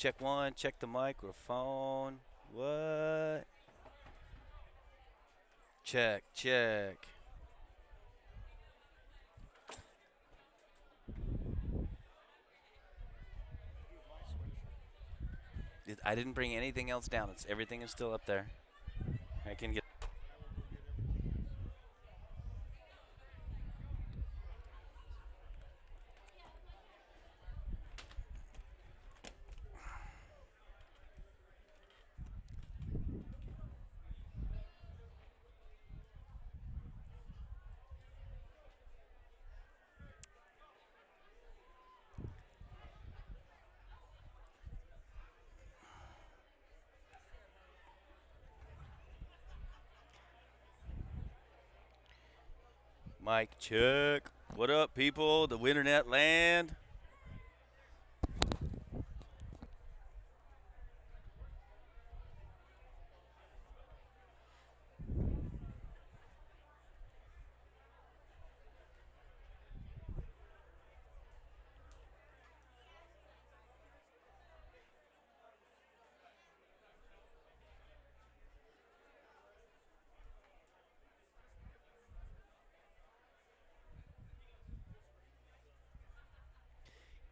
Check one, check the microphone. What? Check, check. I didn't bring anything else down. Everything is still up there. I can get. Mic check. What up, people? The internet land.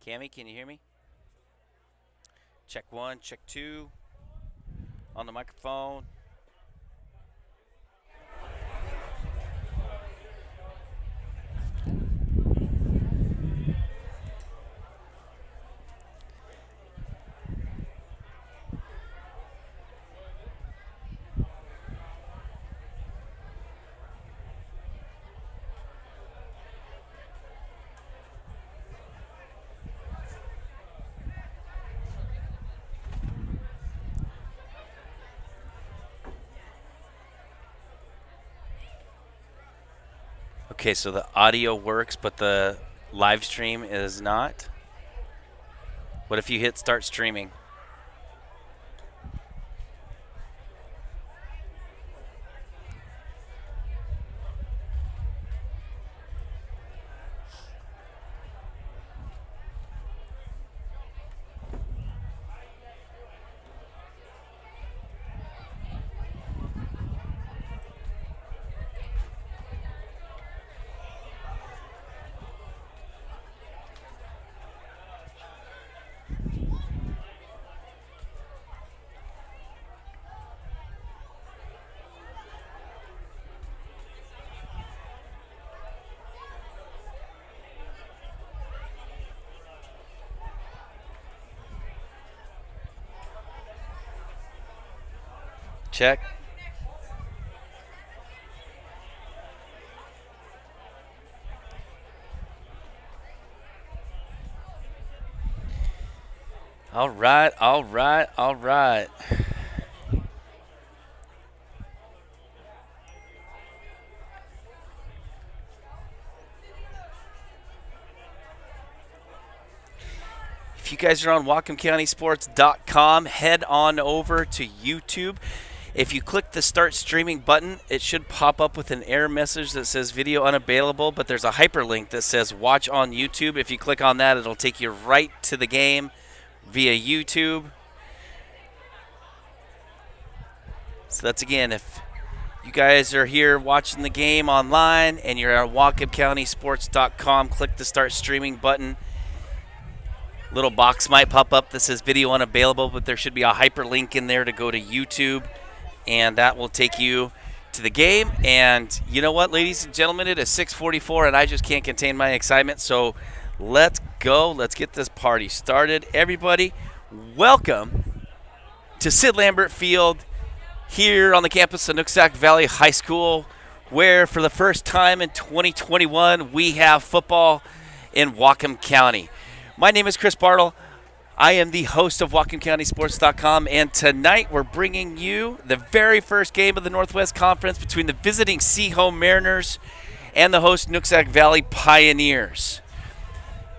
Cammy, can you hear me? Check one, check two. On the microphone. Okay, so the audio works, but the live stream is not. What if you hit start streaming? Check. All right, all right, all right. If you guys are on WhatcomCountySports.com, head on over to YouTube. If you click the start streaming button, it should pop up with an error message that says video unavailable, but there's a hyperlink that says watch on YouTube. If you click on that, it'll take you right to the game via YouTube. So that's, again, if you guys are here watching the game online and you're at WhatcomCountySports.com, click the start streaming button. Little box might pop up that says video unavailable, but there should be a hyperlink in there to go to YouTube, and that will take you to the game. And you know what, ladies and gentlemen, it is 6:44, and I just can't contain my excitement. So let's go. Let's get this party started. Everybody, welcome to Sid Lambert Field here on the campus of Nooksack Valley High School, where for the first time in 2021 we have football in Whatcom County. My name is Chris Bartle. I am the host of WhatcomCountySports.com, and tonight we're bringing you the very first game of the Northwest Conference between the visiting Sehome Mariners and the host Nooksack Valley Pioneers.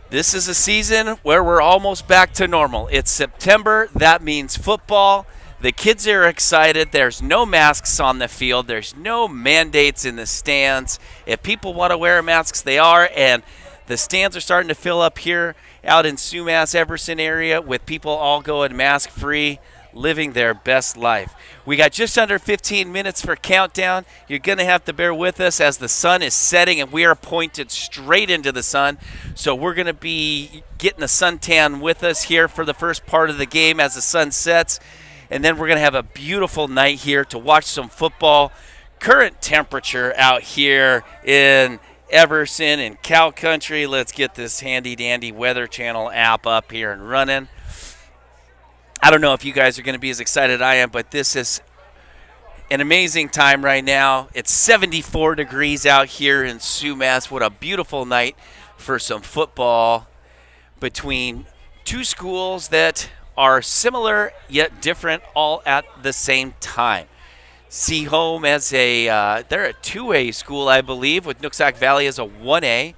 This is a season where we're almost back to normal. It's September. That means football. The kids are excited. There's no masks on the field. There's no mandates in the stands. If people want to wear masks, they are, and The stands are starting to fill up here out in Sumas, Everson area with people all going mask-free, living their best life. We got just under 15 minutes for countdown. You're going to have to bear with us as the sun is setting, and we are pointed straight into the sun. So we're going to be getting a suntan with us here for the first part of the game as the sun sets. And then we're going to have a beautiful night here to watch some football. Current temperature out here in Everson and Cow Country. Let's get this handy-dandy Weather Channel app up here and running. I don't know if you guys are going to be as excited as I am, but this is an amazing time right now. It's 74 degrees out here in Sumas. What a beautiful night for some football between two schools that are similar yet different all at the same time. Sehome as they're a 2A school, I believe, with Nooksack Valley as a 1A,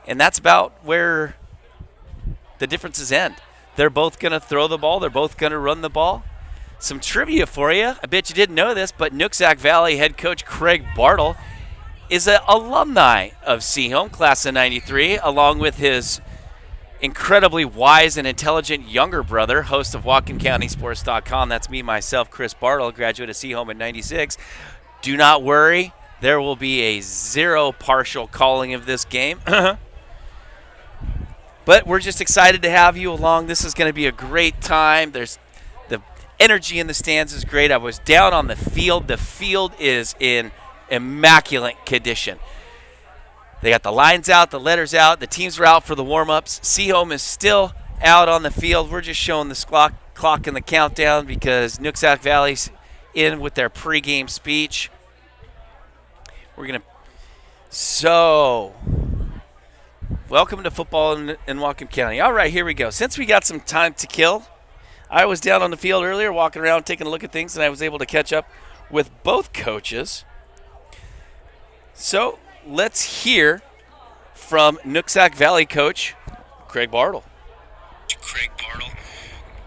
and that's about where the differences end. They're both going to throw the ball. They're both going to run the ball. Some trivia for you. I bet you didn't know this, but Nooksack Valley head coach Craig Bartle is an alumni of Sehome, class of 93, along with his incredibly wise and intelligent younger brother, host of Whatcom County Sports.com. That's me, myself, Chris Bartle, graduate of Sehome in 96. Do not worry. There will be a zero partial calling of this game. But we're just excited to have you along. This is going to be a great time. There's the energy in the stands is great. I was down on the field. The field is in immaculate condition. They got the lines out, the letters out. The teams are out for the warm-ups. Sehome is still out on the field. We're just showing the clock and the countdown because Nooksack Valley's in with their pregame speech. So, welcome to football in Whatcom County. All right, here we go. Since we got some time to kill, I was down on the field earlier walking around taking a look at things, and I was able to catch up with both coaches. So, let's hear from Nooksack Valley coach Craig Bartle. Craig Bartle.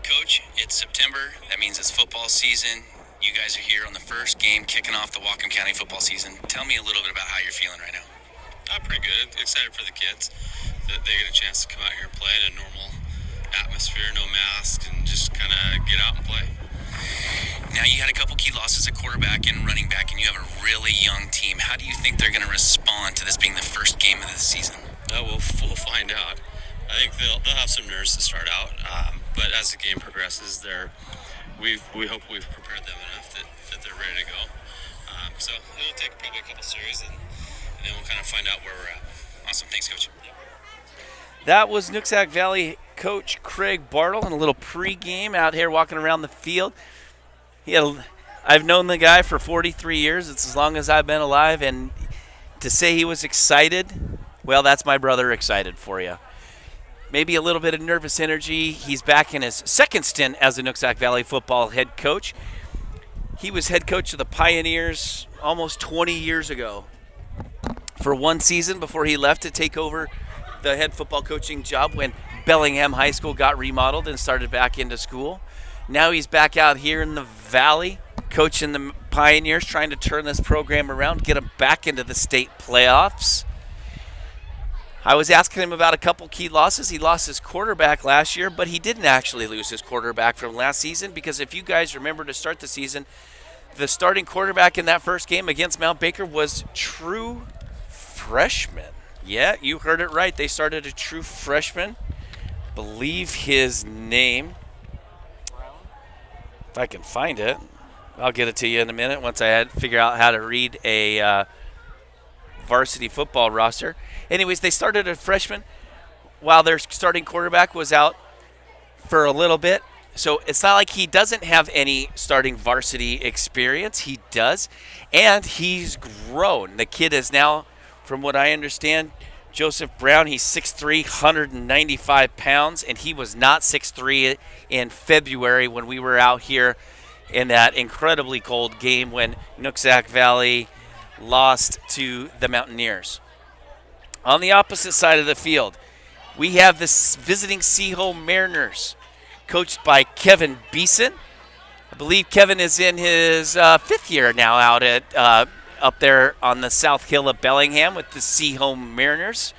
Coach, it's September. That means it's football season. You guys are here on the first game kicking off the Whatcom County football season. Tell me a little bit about how you're feeling right now. Pretty good. Excited for the kids that they get a chance to come out here and play in a normal atmosphere, no masks, and just kind of get out and play. Now, you had a couple key losses at quarterback and running back, and you have a really young team. How do you think they're going to respond to this being the first game of the season? We'll find out. I think they'll have some nerves to start out, but as the game progresses, we hope we've prepared them enough that they're ready to go. So it'll take probably a couple series, and then we'll kind of find out where we're at. Awesome. Thanks, Coach. That was Nooksack Valley coach Craig Bartle in a little pregame out here walking around the field. I've known the guy for 43 years. It's as long as I've been alive. And to say he was excited, well, that's my brother excited for you. Maybe a little bit of nervous energy. He's back in his second stint as a Nooksack Valley football head coach. He was head coach of the Pioneers almost 20 years ago for one season before he left to take over the head football coaching job when Bellingham High School got remodeled and started back into school. Now he's back out here in the valley coaching the Pioneers, trying to turn this program around, get them back into the state playoffs. I was asking him about a couple key losses. He lost his quarterback last year, but he didn't actually lose his quarterback from last season because if you guys remember to start the season, the starting quarterback in that first game against Mount Baker was true freshman. Yeah, you heard it right. They started a true freshman. Believe his name. If I can find it, I'll get it to you in a minute once I figure out how to read a varsity football roster. Anyways, they started a freshman while their starting quarterback was out for a little bit. So it's not like he doesn't have any starting varsity experience. He does, and he's grown. The kid is now, from what I understand, Joseph Brown, he's 6'3", 195 pounds, and he was not 6'3" in February when we were out here in that incredibly cold game when Nooksack Valley lost to the Mountaineers. On the opposite side of the field, we have the visiting Sehome Mariners, coached by Kevin Beeson. I believe Kevin is in his fifth year now out at up there on the South Hill of Bellingham with the Sehome Mariners.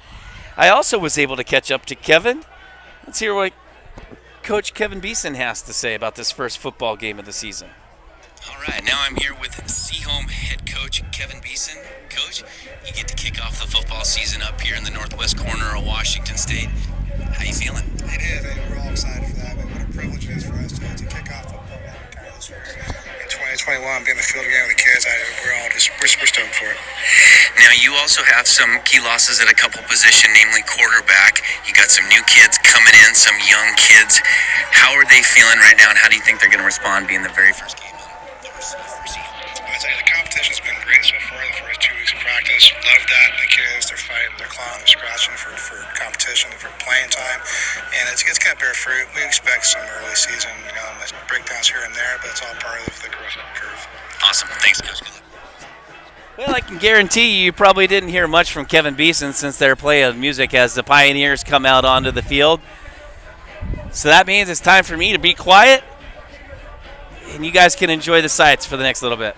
I also was able to catch up to Kevin. Let's hear what Coach Kevin Beeson has to say about this first football game of the season. All right, now I'm here with Sehome head coach Kevin Beeson. Coach, you get to kick off the football season up here in the northwest corner of Washington State. How you feeling? It is, and we're all excited for that. What a privilege it is for us to kick off football this year. In 2021, being in the field again with the kids, we're stoked for it. Now, you also have some key losses at a couple positions, namely quarterback. You got some new kids coming in, some young kids. How are they feeling right now, and how do you think they're going to respond being the very first game? I'd say the competition's been great so far. The first 2 weeks of practice, love that. The kids, they're fighting, they're clawing, they're scratching for competition, for playing time, and it's going to bear fruit. We expect some early season, breakdowns here and there, but it's all part of the growth curve. Awesome. Thanks, Coach. Good luck. Well, I can guarantee you probably didn't hear much from Kevin Beeson since they're playing music as the Pioneers come out onto the field. So that means it's time for me to be quiet, and you guys can enjoy the sights for the next little bit.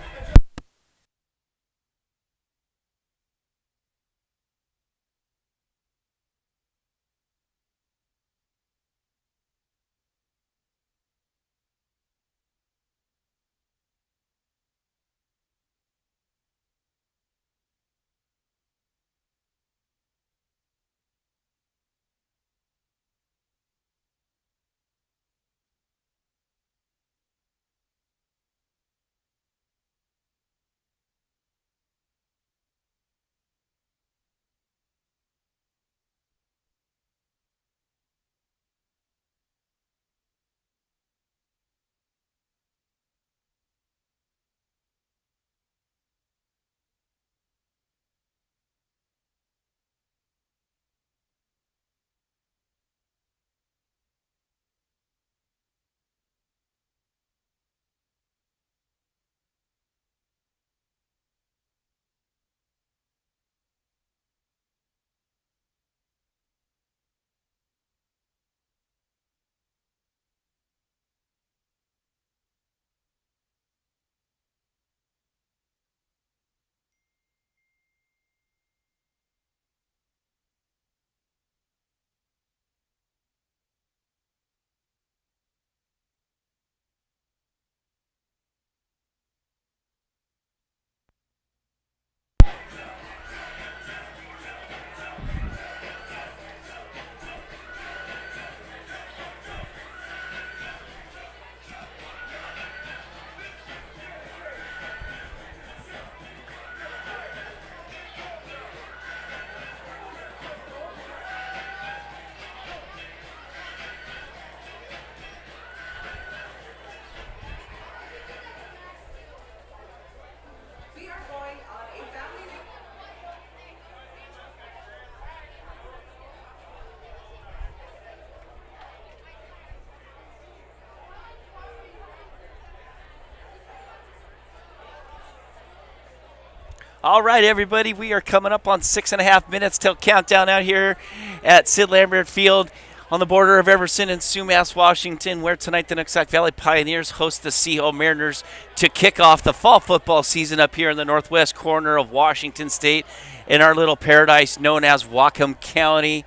All right, everybody, we are coming up on 6.5 minutes till countdown out here at Sid Lambert Field on the border of Everson and Sumas, Washington, where tonight the Nooksack Valley Pioneers host the Sehome Mariners to kick off the fall football season up here in the northwest corner of Washington State in our little paradise known as Whatcom County.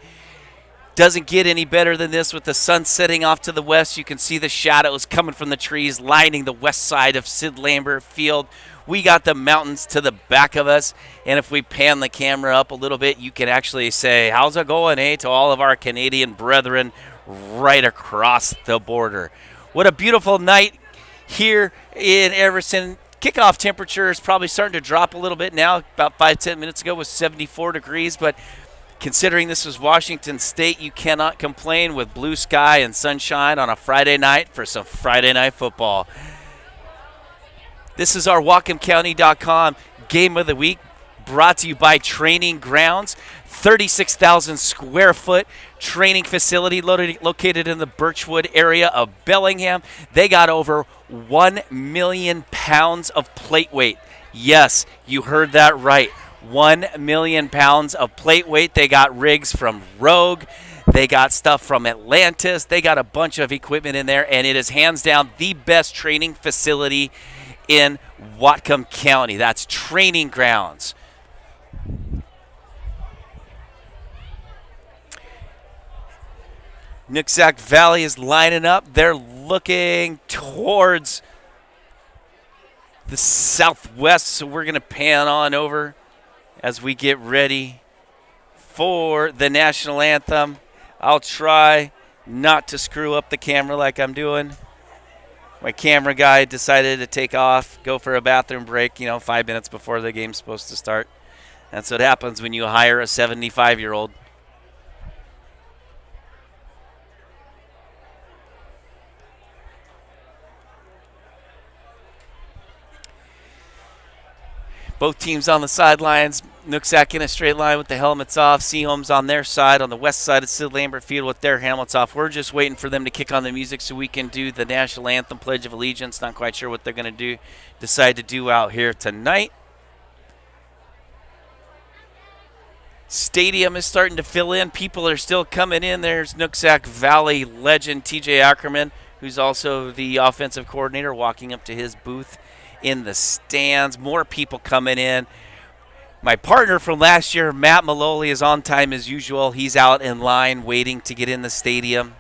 Doesn't get any better than this with the sun setting off to the west. You can see the shadows coming from the trees lining the west side of Sid Lambert Field. We got the mountains to the back of us, and if we pan the camera up a little bit, you can actually say, how's it going, to all of our Canadian brethren right across the border. What a beautiful night here in Everson. Kickoff temperature is probably starting to drop a little bit now. About 5-10 minutes ago was 74 degrees, but considering this is Washington State, you cannot complain with blue sky and sunshine on a Friday night for some Friday night football. This is our WhatcomCounty.com Game of the Week, brought to you by Training Grounds, 36,000 square foot training facility located in the Birchwood area of Bellingham. They got over 1 million pounds of plate weight. Yes, you heard that right. 1 million pounds of plate weight. They got rigs from Rogue. They got stuff from Atlantis. They got a bunch of equipment in there, and it is hands down the best training facility in Whatcom County. That's Training Grounds. Nooksack Valley is lining up. They're looking towards the southwest, so we're going to pan on over as we get ready for the national anthem. I'll try not to screw up the camera like I'm doing. My camera guy decided to take off, go for a bathroom break, 5 minutes before the game's supposed to start. That's what happens when you hire a 75-year-old. Both teams on the sidelines. Nooksack in a straight line with the helmets off. Sehome's on their side, on the west side of Sid Lambert Field with their helmets off. We're just waiting for them to kick on the music so we can do the national anthem, Pledge of Allegiance. Not quite sure what they're going to decide to do out here tonight. Stadium is starting to fill in. People are still coming in. There's Nooksack Valley legend TJ Ackerman, who's also the offensive coordinator, walking up to his booth in the stands. More people coming in. My partner from last year, Matt Maloli, is on time as usual. He's out in line waiting to get in the stadium.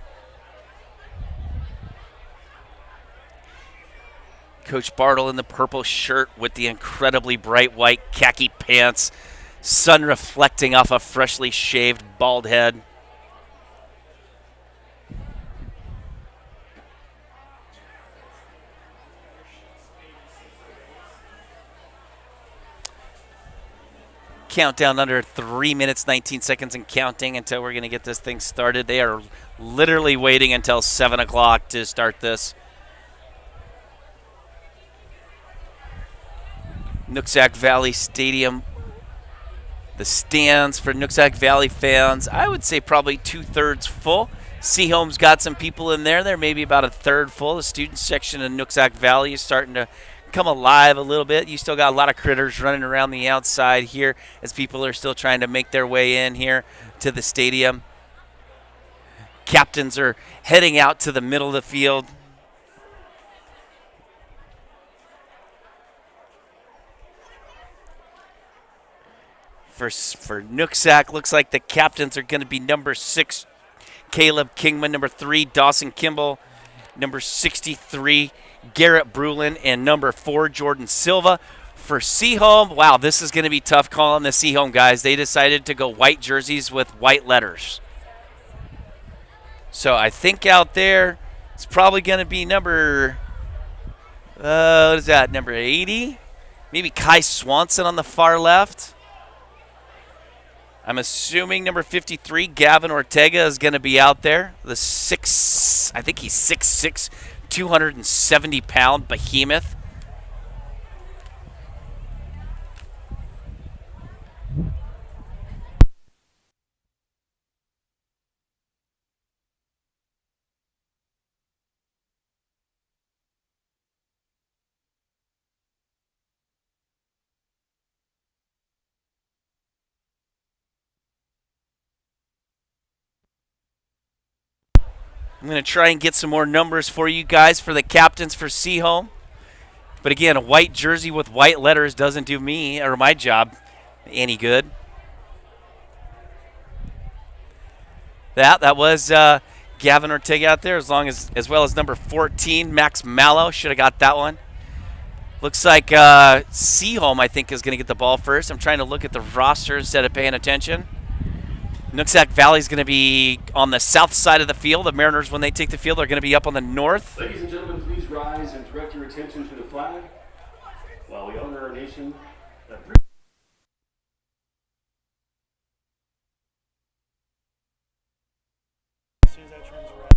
Coach Bartle in the purple shirt with the incredibly bright white khaki pants. Sun reflecting off a freshly shaved bald head. Countdown under 3 minutes, 19 seconds and counting until we're going to get this thing started. They are literally waiting until 7 o'clock to start this. Nooksack Valley Stadium. The stands for Nooksack Valley fans, I would say probably 2/3 full. Sehome's got some people in there. They're maybe about 1/3 full. The student section of Nooksack Valley is starting to come alive a little bit. You still got a lot of critters running around the outside here as people are still trying to make their way in here to the stadium. Captains are heading out to the middle of the field. For Nooksack, looks like the captains are going to be number 6, Caleb Kingman, number 3, Dawson Kimball, number 63, Garrett Brulin, and number 4, Jordan Silva. For Sehome, wow, this is going to be tough calling the Sehome guys. They decided to go white jerseys with white letters. So I think out there it's probably going to be number, what is that, number 80? Maybe Kai Swanson on the far left. I'm assuming number 53, Gavin Ortega, is going to be out there. I think he's 6'6", 270-pound behemoth. I'm going to try and get some more numbers for you guys for the captains for Sehome. But again, a white jersey with white letters doesn't do me or my job any good. That was Gavin Ortega out there, as well as number 14, Max Mallow. Should have got that one. Looks like Sehome, I think, is going to get the ball first. I'm trying to look at the roster instead of paying attention. Nooksack Valley is going to be on the south side of the field. The Mariners, when they take the field, are going to be up on the north. Ladies and gentlemen, please rise and direct your attention to the flag while we honor our nation. As soon as that turns around.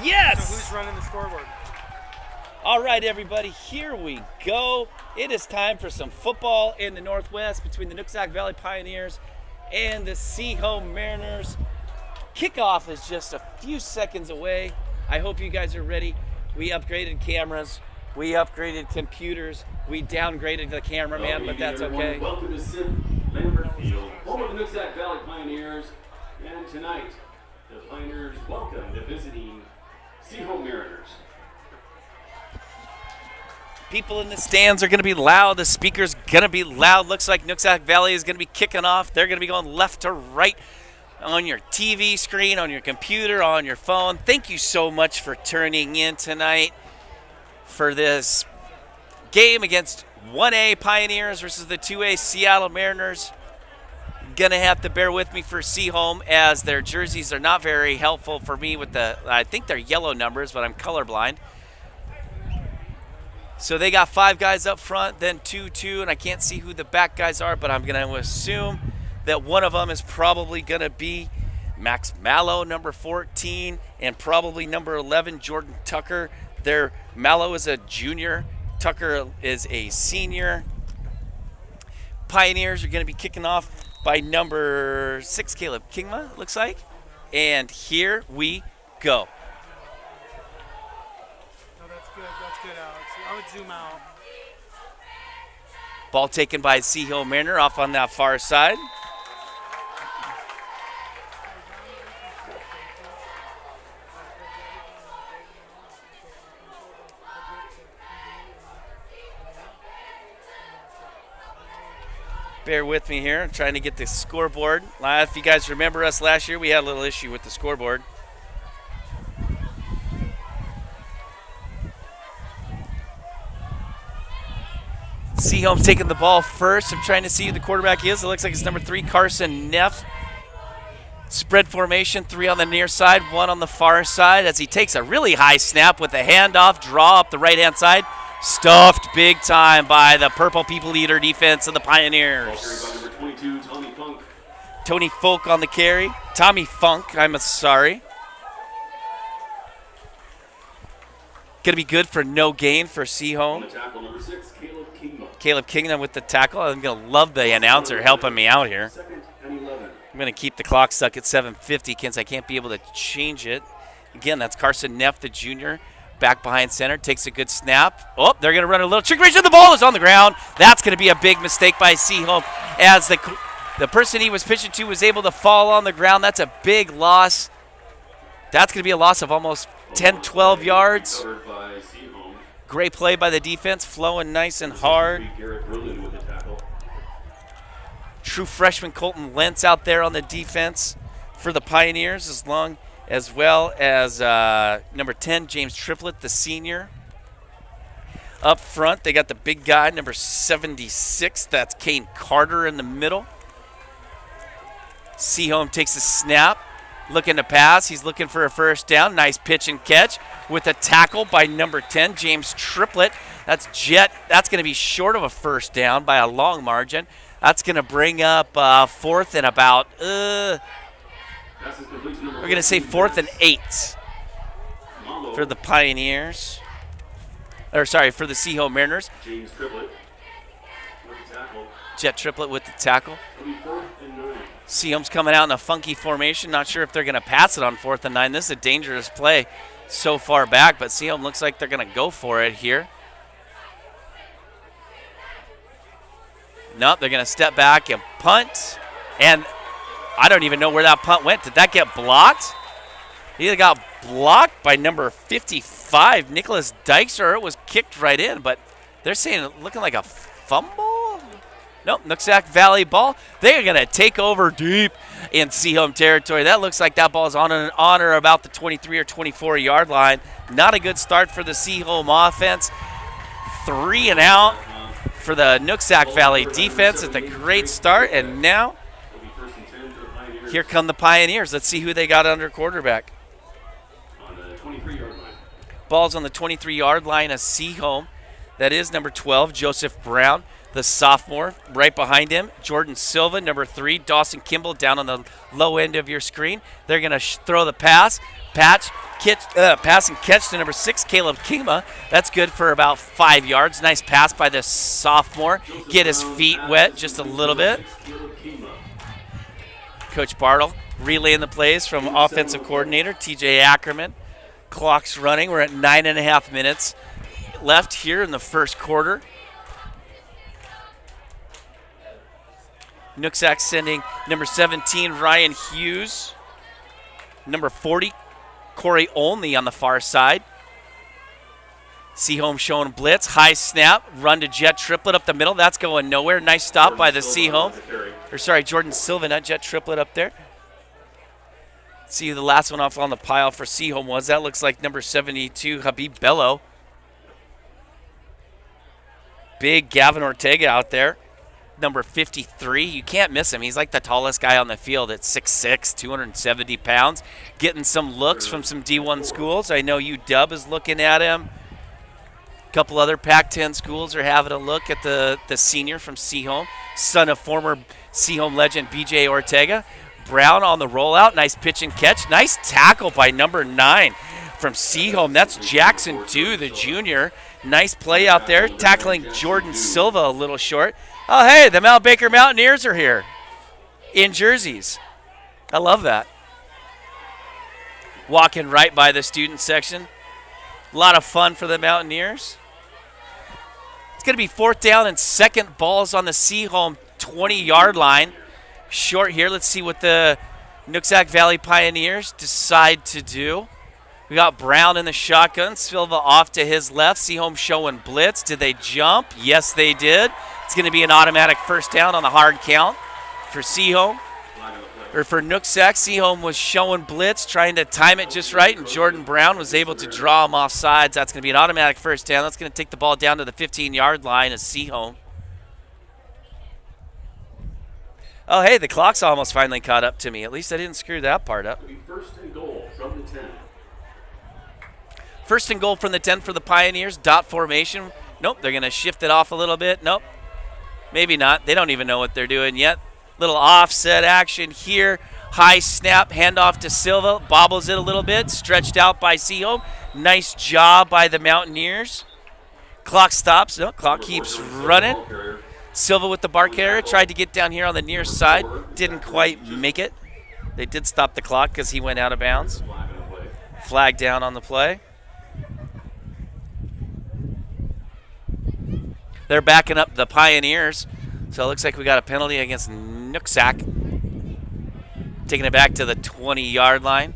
Yes! So who's running the scoreboard? All right, everybody, here we go. It is time for some football in the Northwest between the Nooksack Valley Pioneers and the Sehome Mariners. Kickoff is just a few seconds away. I hope you guys are ready. We upgraded cameras. We upgraded computers. We downgraded the cameraman, but that's okay. Welcome to Sim Lambert Field, home of the Nooksack Valley Pioneers. And tonight, the Pioneers welcome the visiting Sehome Mariners. People in the stands are going to be loud. The speaker's going to be loud. Looks like Nooksack Valley is going to be kicking off. They're going to be going left to right on your TV screen, on your computer, on your phone. Thank you so much for tuning in tonight for this game against 1A Pioneers versus the 2A Seattle Mariners. Gonna have to bear with me for Sehome as their jerseys are not very helpful for me with I think they're yellow numbers, but I'm colorblind. So they got 5 guys up front, then 2, and I can't see who the back guys are, but I'm going to assume that one of them is probably going to be Max Mallow, number 14, and probably number 11, Jordan Tucker. Mallow is a junior. Tucker is a senior. Pioneers are going to be kicking off by number 6, Caleb Kingma, looks like. And here we go. That's good, Alex. I would zoom out. Ball taken by Sehome Mariner off on that far side. Bear with me here. I'm trying to get the scoreboard. If you guys remember us last year, we had a little issue with the scoreboard. Sehome's taking the ball first. I'm trying to see who the quarterback is. It looks like it's number 3, Carson Neff. Spread formation, 3 on the near side, 1 on the far side as he takes a really high snap with a handoff, draw up the right-hand side. Stuffed big time by the Purple People Eater defense of the Pioneers. Ball carried by number 22, Tommy Funk. Tony Folk on the carry. Tommy Funk, I'm sorry. Going to be good for no gain for On Sehome. the tackle, number 6, Caleb Kingma. Caleb Kingdom with the tackle. I'm going to love the announcer helping me out here. 2nd and 11. I'm going to keep the clock stuck at 7:50 since I can't be able to change it. Again, that's Carson Neff, the junior, back behind center, takes a good snap. Oh, they're going to run a little trick range, and the ball is on the ground. That's going to be a big mistake by Sehome as the person he was pitching to was able to fall on the ground. That's a big loss. That's going to be a loss of almost 10, 12 yards. Covered by Sehome. Great play by the defense, flowing nice and hard. Garrett Berlin with the tackle. True freshman Colton Lentz out there on the defense for the Pioneers, as well as number 10, James Triplett, the senior. Up front, they got the big guy, number 76. That's Kane Carter in the middle. Sehome takes a snap, looking to pass. He's looking for a first down. Nice pitch and catch with a tackle by number 10, James Triplett. That's going to be short of a first down by a long margin. That's going to bring up 4th and about, we're going to say 4th and 8 for the Pioneers. For the Sehome Mariners. James Triplett with the tackle. Jet Triplett with the tackle. It'll be 4th and 9. Sehome's coming out in a funky formation. Not sure if they're going to pass it on 4th and 9. This is a dangerous play so far back, but Sehome looks like they're going to go for it here. Nope, they're going to step back and punt. And I don't even know where that punt went. Did that get blocked? It either got blocked by number 55, Nicholas Dykes, or it was kicked right in. But they're saying it looking like a fumble? Nope, Nooksack Valley ball. They are going to take over deep in Sehome territory. That looks like that ball is on or about the 23 or 24 yard line. Not a good start for the Sehome offense. 3 and out for the Nooksack Valley defense. It's a great start, and now It'll be 1st and 10 for the Pioneers. here come the Pioneers. Let's see who they got under quarterback. On the 23-yard line. Ball's on the 23-yard line of Sehome. That is number 12, Joseph Brown, the sophomore. Right behind him, Jordan Silva, number 3, Dawson Kimball down on the low end of your screen. They're going to throw the pass. Pass and catch to number 6, Caleb Kima. That's good for about 5 yards. Nice pass by the sophomore. Get his feet wet just a little bit. Coach Bartle relaying the plays from offensive coordinator TJ Ackerman. Clock's running. We're at 9.5 minutes left here in the first quarter. Nooksack sending number 17, Ryan Hughes. Number 40, Corey Olney on the far side. Sehome showing blitz. High snap. Run to jet triplet up the middle. That's going nowhere. Nice stop by the Sehome. Jordan Silva, not jet triplet up there. See who the last one off on the pile for Sehome was. That looks like number 72, Habib Bello. Big Gavin Ortega out there. Number 53. You can't miss him. He's like the tallest guy on the field at 6'6", 270 pounds. Getting some looks from some D1 schools. I know UW is looking at him. A couple other Pac-10 schools are having a look at the senior from Sehome, son of former Sehome legend BJ Ortega. Brown on the rollout. Nice pitch and catch. Nice tackle by number 9 from Sehome. That's Jackson Dew, the junior. Nice play out there, tackling Jordan Silva a little short. Oh, hey, the Mount Baker Mountaineers are here in jerseys. I love that. Walking right by the student section. A lot of fun for the Mountaineers. It's going to be 4th down and 2nd. Balls on the Sehome 20-yard line. Short here. Let's see what the Nooksack Valley Pioneers decide to do. We got Brown in the shotgun. Silva off to his left. Sehome showing blitz. Did they jump? Yes, they did. It's going to be an automatic 1st down on the hard count for Sehome. Or for Nooksack. Sehome was showing blitz, trying to time it just right, and Jordan Brown was able to draw him off sides. That's going to be an automatic 1st down. That's going to take the ball down to the 15-yard line of Sehome. Oh, hey, the clock's almost finally caught up to me. At least I didn't screw that part up. 1st and goal from the 10. 1st and goal from the 10 for the Pioneers. Dot formation. Nope, they're going to shift it off a little bit. Nope, maybe not. They don't even know what they're doing yet. Little offset action here. High snap, handoff to Silva. Bobbles it a little bit. Stretched out by Sehome. Nice job by the Mountaineers. Clock stops. No, clock keeps running. Silva with the bar carrier. Tried to get down here on the near side. Didn't quite make it. They did stop the clock because he went out of bounds. Flag down on the play. They're backing up the Pioneers. So it looks like we got a penalty against Nooksack. Taking it back to the 20-yard line.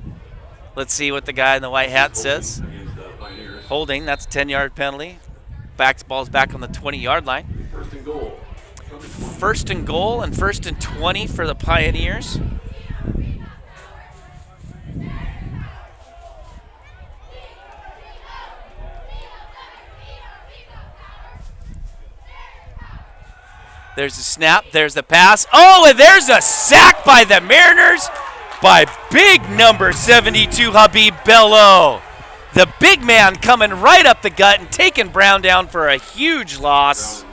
Let's see what the guy in the white hat says. Holding, that's a 10-yard penalty. Ball's back on the 20-yard line. 1st and goal. 1st and goal and 1st and 20 for the Pioneers. There's a snap. There's the pass. Oh, and there's a sack by the Mariners by big number 72, Habib Bello. The big man coming right up the gut and taking Brown down for a huge loss.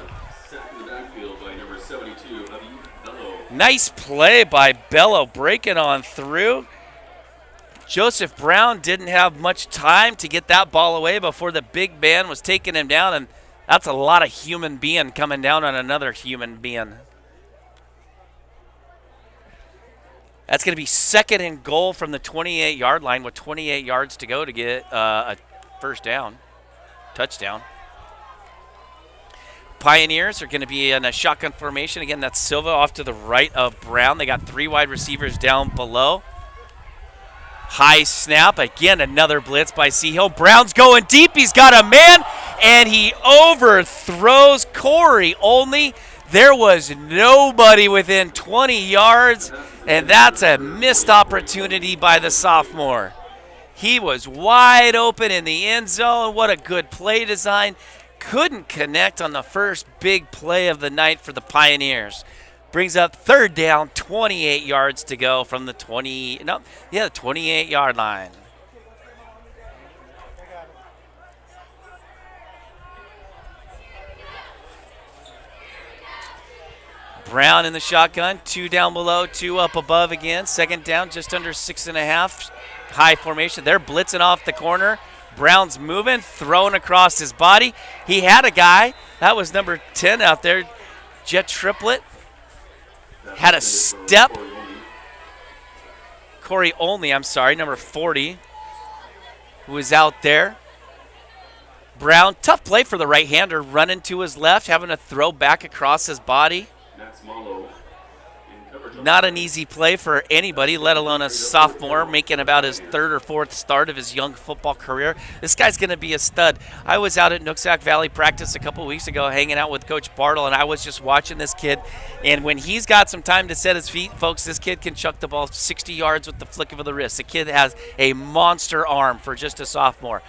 Nice play by Bello, breaking on through. Joseph Brown didn't have much time to get that ball away before the big man was taking him down, and that's a lot of human being coming down on another human being. That's going to be 2nd and goal from the 28-yard line with 28 yards to go to get a 1st down, touchdown. Pioneers are going to be in a shotgun formation. Again, that's Silva off to the right of Brown. They got 3 wide receivers down below. High snap. Again, another blitz by Sehome. Brown's going deep. He's got a man, and he overthrows Corey Olney. There was nobody within 20 yards, and that's a missed opportunity by the sophomore. He was wide open in the end zone. What a good play design. Couldn't connect on the first big play of the night for the Pioneers. Brings up 3rd down, 28 yards to go from the 28-yard line. Brown in the shotgun, 2 down below, 2 up above again. Second down, just under 6.5. High formation. They're blitzing off the corner. Brown's moving, throwing across his body. He had a guy. That was number 10 out there. Jet Triplet had a step. Corey Only, number 40, who was out there. Brown, tough play for the right-hander, running to his left, having to throw back across his body. Not an easy play for anybody, let alone a sophomore making about his 3rd or 4th start of his young football career. This guy's going to be a stud. I was out at Nooksack Valley practice a couple weeks ago hanging out with Coach Bartle, and I was just watching this kid. And when he's got some time to set his feet, folks, this kid can chuck the ball 60 yards with the flick of the wrist. The kid has a monster arm for just a sophomore.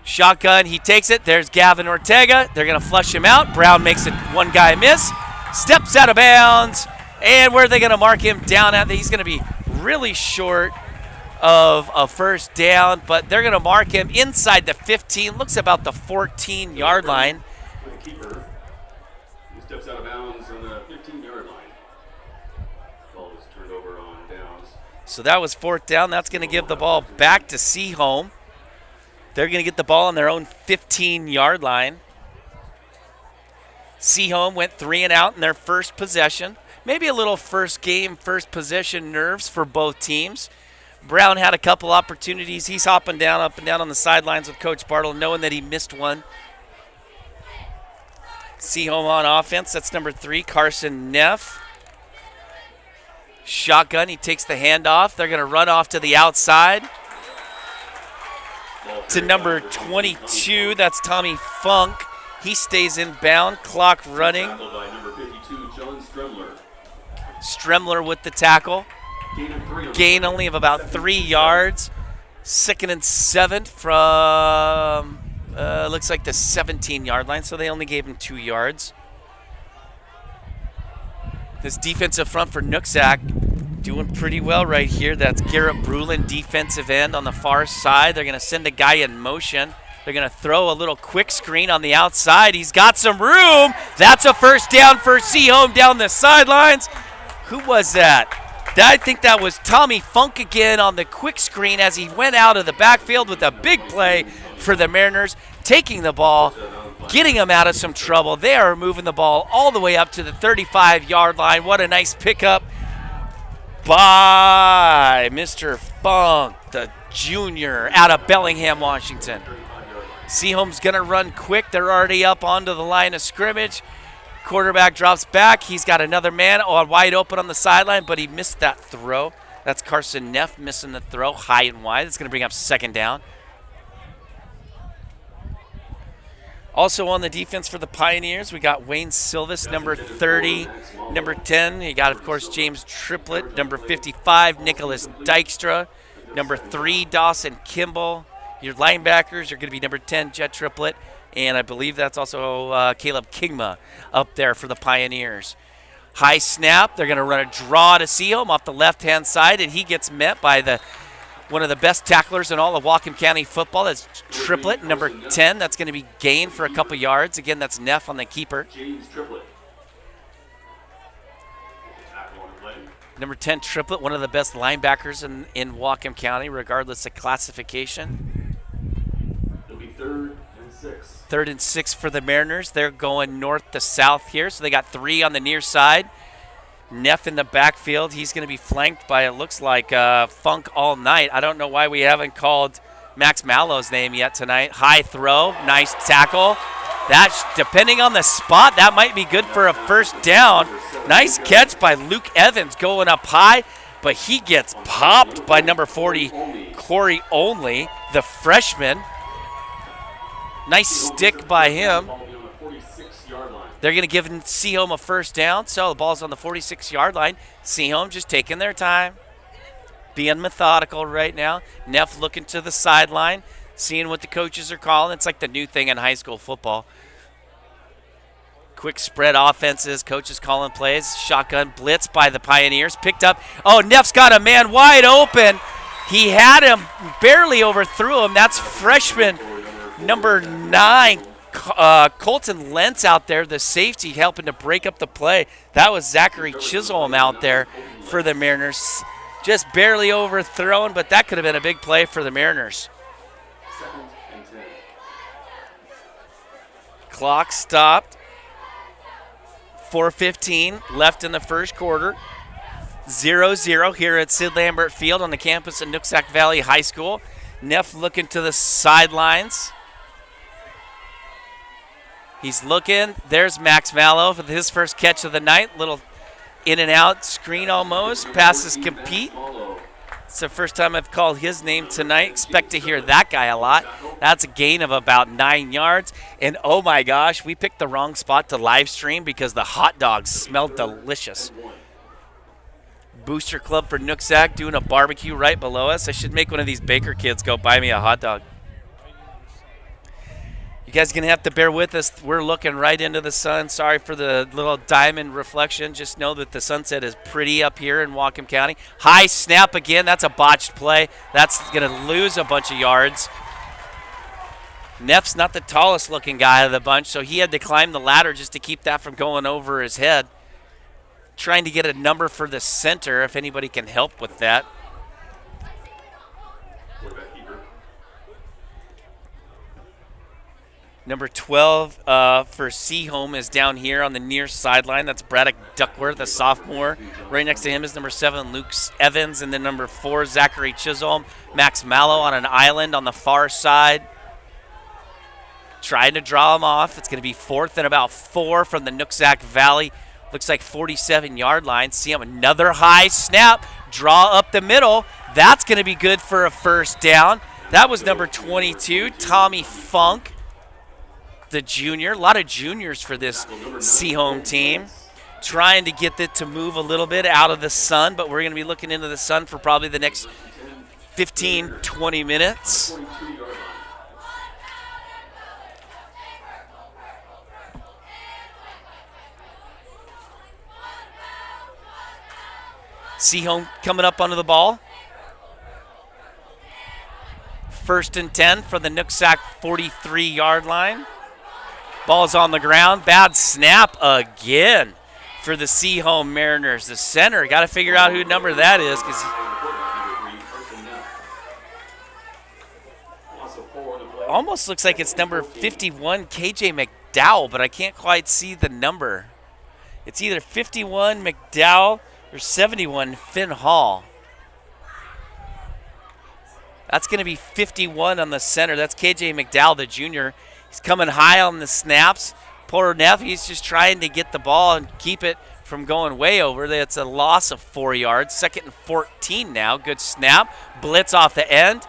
Shotgun, he takes it. There's Gavin Ortega. They're going to flush him out. Brown makes it one guy miss. Steps out of bounds. And where are they going to mark him down at? He's going to be really short of a first down, but they're going to mark him inside the 15. Looks about the 14-yard line. The keeper, he steps out of bounds on the 15-yard line. Ball was turned over on downs. So that was 4th down. That's going to give the ball back to Sehome. They're going to get the ball on their own 15-yard line. Sehome went 3 and out in their first possession. Maybe a little first game, first possession nerves for both teams. Brown had a couple opportunities. He's hopping down, up and down on the sidelines with Coach Bartle, knowing that he missed one. Sehome on offense. That's number 3, Carson Neff. Shotgun. He takes the handoff. They're going to run off to the outside to number 22. That's Tommy Funk. He stays in bound. Clock running. By number 52, John Stremler. Stremler with the tackle. Gain only of about 3 yards. 2nd and 7 from, looks like the 17-yard line, so they only gave him 2 yards. This defensive front for Nooksack doing pretty well right here. That's Garrett Brulin, defensive end on the far side. They're going to send a guy in motion. They're going to throw a little quick screen on the outside. He's got some room. That's a first down for Sehome down the sidelines. Who was that? I think that was Tommy Funk again on the quick screen as he went out of the backfield with a big play for the Mariners, taking the ball, getting them out of some trouble. They are moving the ball all the way up to the 35-yard line. What a nice pickup by Mr. Funk, the junior, out of Bellingham, Washington. Sehome's going to run quick. They're already up onto the line of scrimmage. Quarterback drops back. He's got another man wide open on the sideline, but he missed that throw. That's Carson Neff missing the throw high and wide. It's going to bring up 2nd down. Also on the defense for the Pioneers, we got Wayne Silvis, number 30, number 10. You got, of course, James Triplett, number 55, Nicholas Dykstra, number 3, Dawson Kimball. Your linebackers are going to be number 10, Jet Triplett, and I believe that's also Caleb Kingma up there for the Pioneers. High snap. They're going to run a draw to Sehome off the left-hand side, and he gets met by one of the best tacklers in all of Whatcom County football. That's Triplett, number 10. That's going to be gained for a couple yards. Again, that's Neff on the keeper. James Triplett. Number 10, Triplett, one of the best linebackers in Whatcom County, regardless of classification. It'll be 3rd and 6. 3rd and 6 for the Mariners. They're going north to south here, so they got 3 on the near side. Neff in the backfield. He's going to be flanked by, it looks like, Funk all night. I don't know why we haven't called Max Mallow's name yet tonight. High throw, nice tackle. That's, depending on the spot, that might be good for a first down. Nice catch by Luke Evans going up high, but he gets popped by number 40, Corey Only, the freshman. Nice stick by him. They're going to give Sehome a first down, so the ball's on the 46-yard line. Sehome just taking their time, being methodical right now. Neff looking to the sideline, seeing what the coaches are calling. It's like the new thing in high school football. Quick spread offenses, coaches calling plays. Shotgun blitz by the Pioneers. Picked up. Oh, Neff's got a man wide open. He had him, barely overthrew him. That's freshman number 9, Colton Lentz out there, the safety, helping to break up the play. That was Zachary Chisholm out there for the Mariners. Just barely overthrown, but that could have been a big play for the Mariners. 2nd and 10. Clock stopped. 4:15 left in the first quarter. 0-0 here at Sid Lambert Field on the campus of Nooksack Valley High School. Neff looking to the sidelines. He's looking. There's Max Mallow for his first catch of the night. Little in and out screen almost. Passes compete. It's the first time I've called his name tonight. Expect to hear that guy a lot. That's a gain of about 9 yards. And oh my gosh, we picked the wrong spot to live stream because the hot dogs smelled delicious. Booster Club for Nooksack doing a barbecue right below us. I should make one of these baker kids go buy me a hot dog. You guys are going to have to bear with us. We're looking right into the sun. Sorry for the little diamond reflection. Just know that the sunset is pretty up here in Whatcom County. High snap again. That's a botched play. That's going to lose a bunch of yards. Neff's not the tallest looking guy of the bunch, so he had to climb the ladder just to keep that from going over his head. Trying to get a number for the center, if anybody can help with that. Number 12 for Sehome is down here on the near sideline. That's Braddock Duckworth, a sophomore. Right next to him is number 7, Luke Evans, and then number 4, Zachary Chisholm. Max Mallow on an island on the far side. Trying to draw him off. It's going to be 4th and about 4 from the Nooksack Valley. Looks like 47-yard line. See him, another high snap. Draw up the middle. That's going to be good for a first down. That was number 22, Tommy Funk, the junior. A lot of juniors for this Sehome team. Trying to get it to move a little bit out of the sun, but we're going to be looking into the sun for probably the next 15, 20 minutes. Sehome coming up onto the ball. 1st and 10 for the Nooksack 43-yard line. Ball's on the ground. Bad snap again for the Sehome Mariners. The center, got to figure out who number that is. Almost looks like it's number 51, KJ McDowell, but I can't quite see the number. It's either 51 McDowell or 71 Finn Hall. That's going to be 51 on the center. That's KJ McDowell, the junior. He's coming high on the snaps. Poor Neff, he's just trying to get the ball and keep it from going way over. That's a loss of 4 yards. 2nd and 14 now. Good snap. Blitz off the end.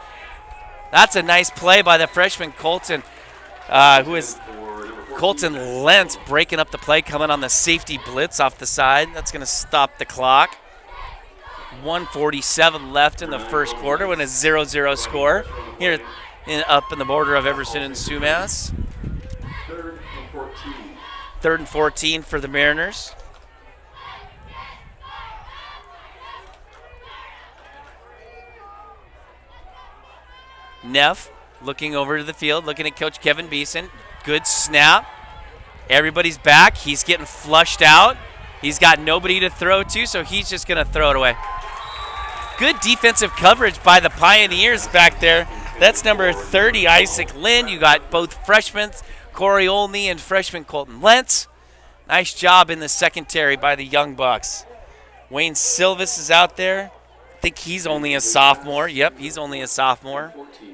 That's a nice play by the freshman Colton, Colton Lentz breaking up the play, coming on the safety blitz off the side. That's going to stop the clock. 1:47 left in the first quarter when a 0-0 score here up in the border of Everson and Sumas. 3rd and 14. 3rd and 14 for the Mariners. Neff looking over to the field, looking at Coach Kevin Beeson. Good snap. Everybody's back. He's getting flushed out. He's got nobody to throw to, so he's just going to throw it away. Good defensive coverage by the Pioneers back there. That's number 30, Isaac Lynn. You got both freshmen, Corey Olney and freshman Colton Lentz. Nice job in the secondary by the Young Bucks. Wayne Silvis is out there. I think he's only a sophomore. Yep, he's only a sophomore. 14.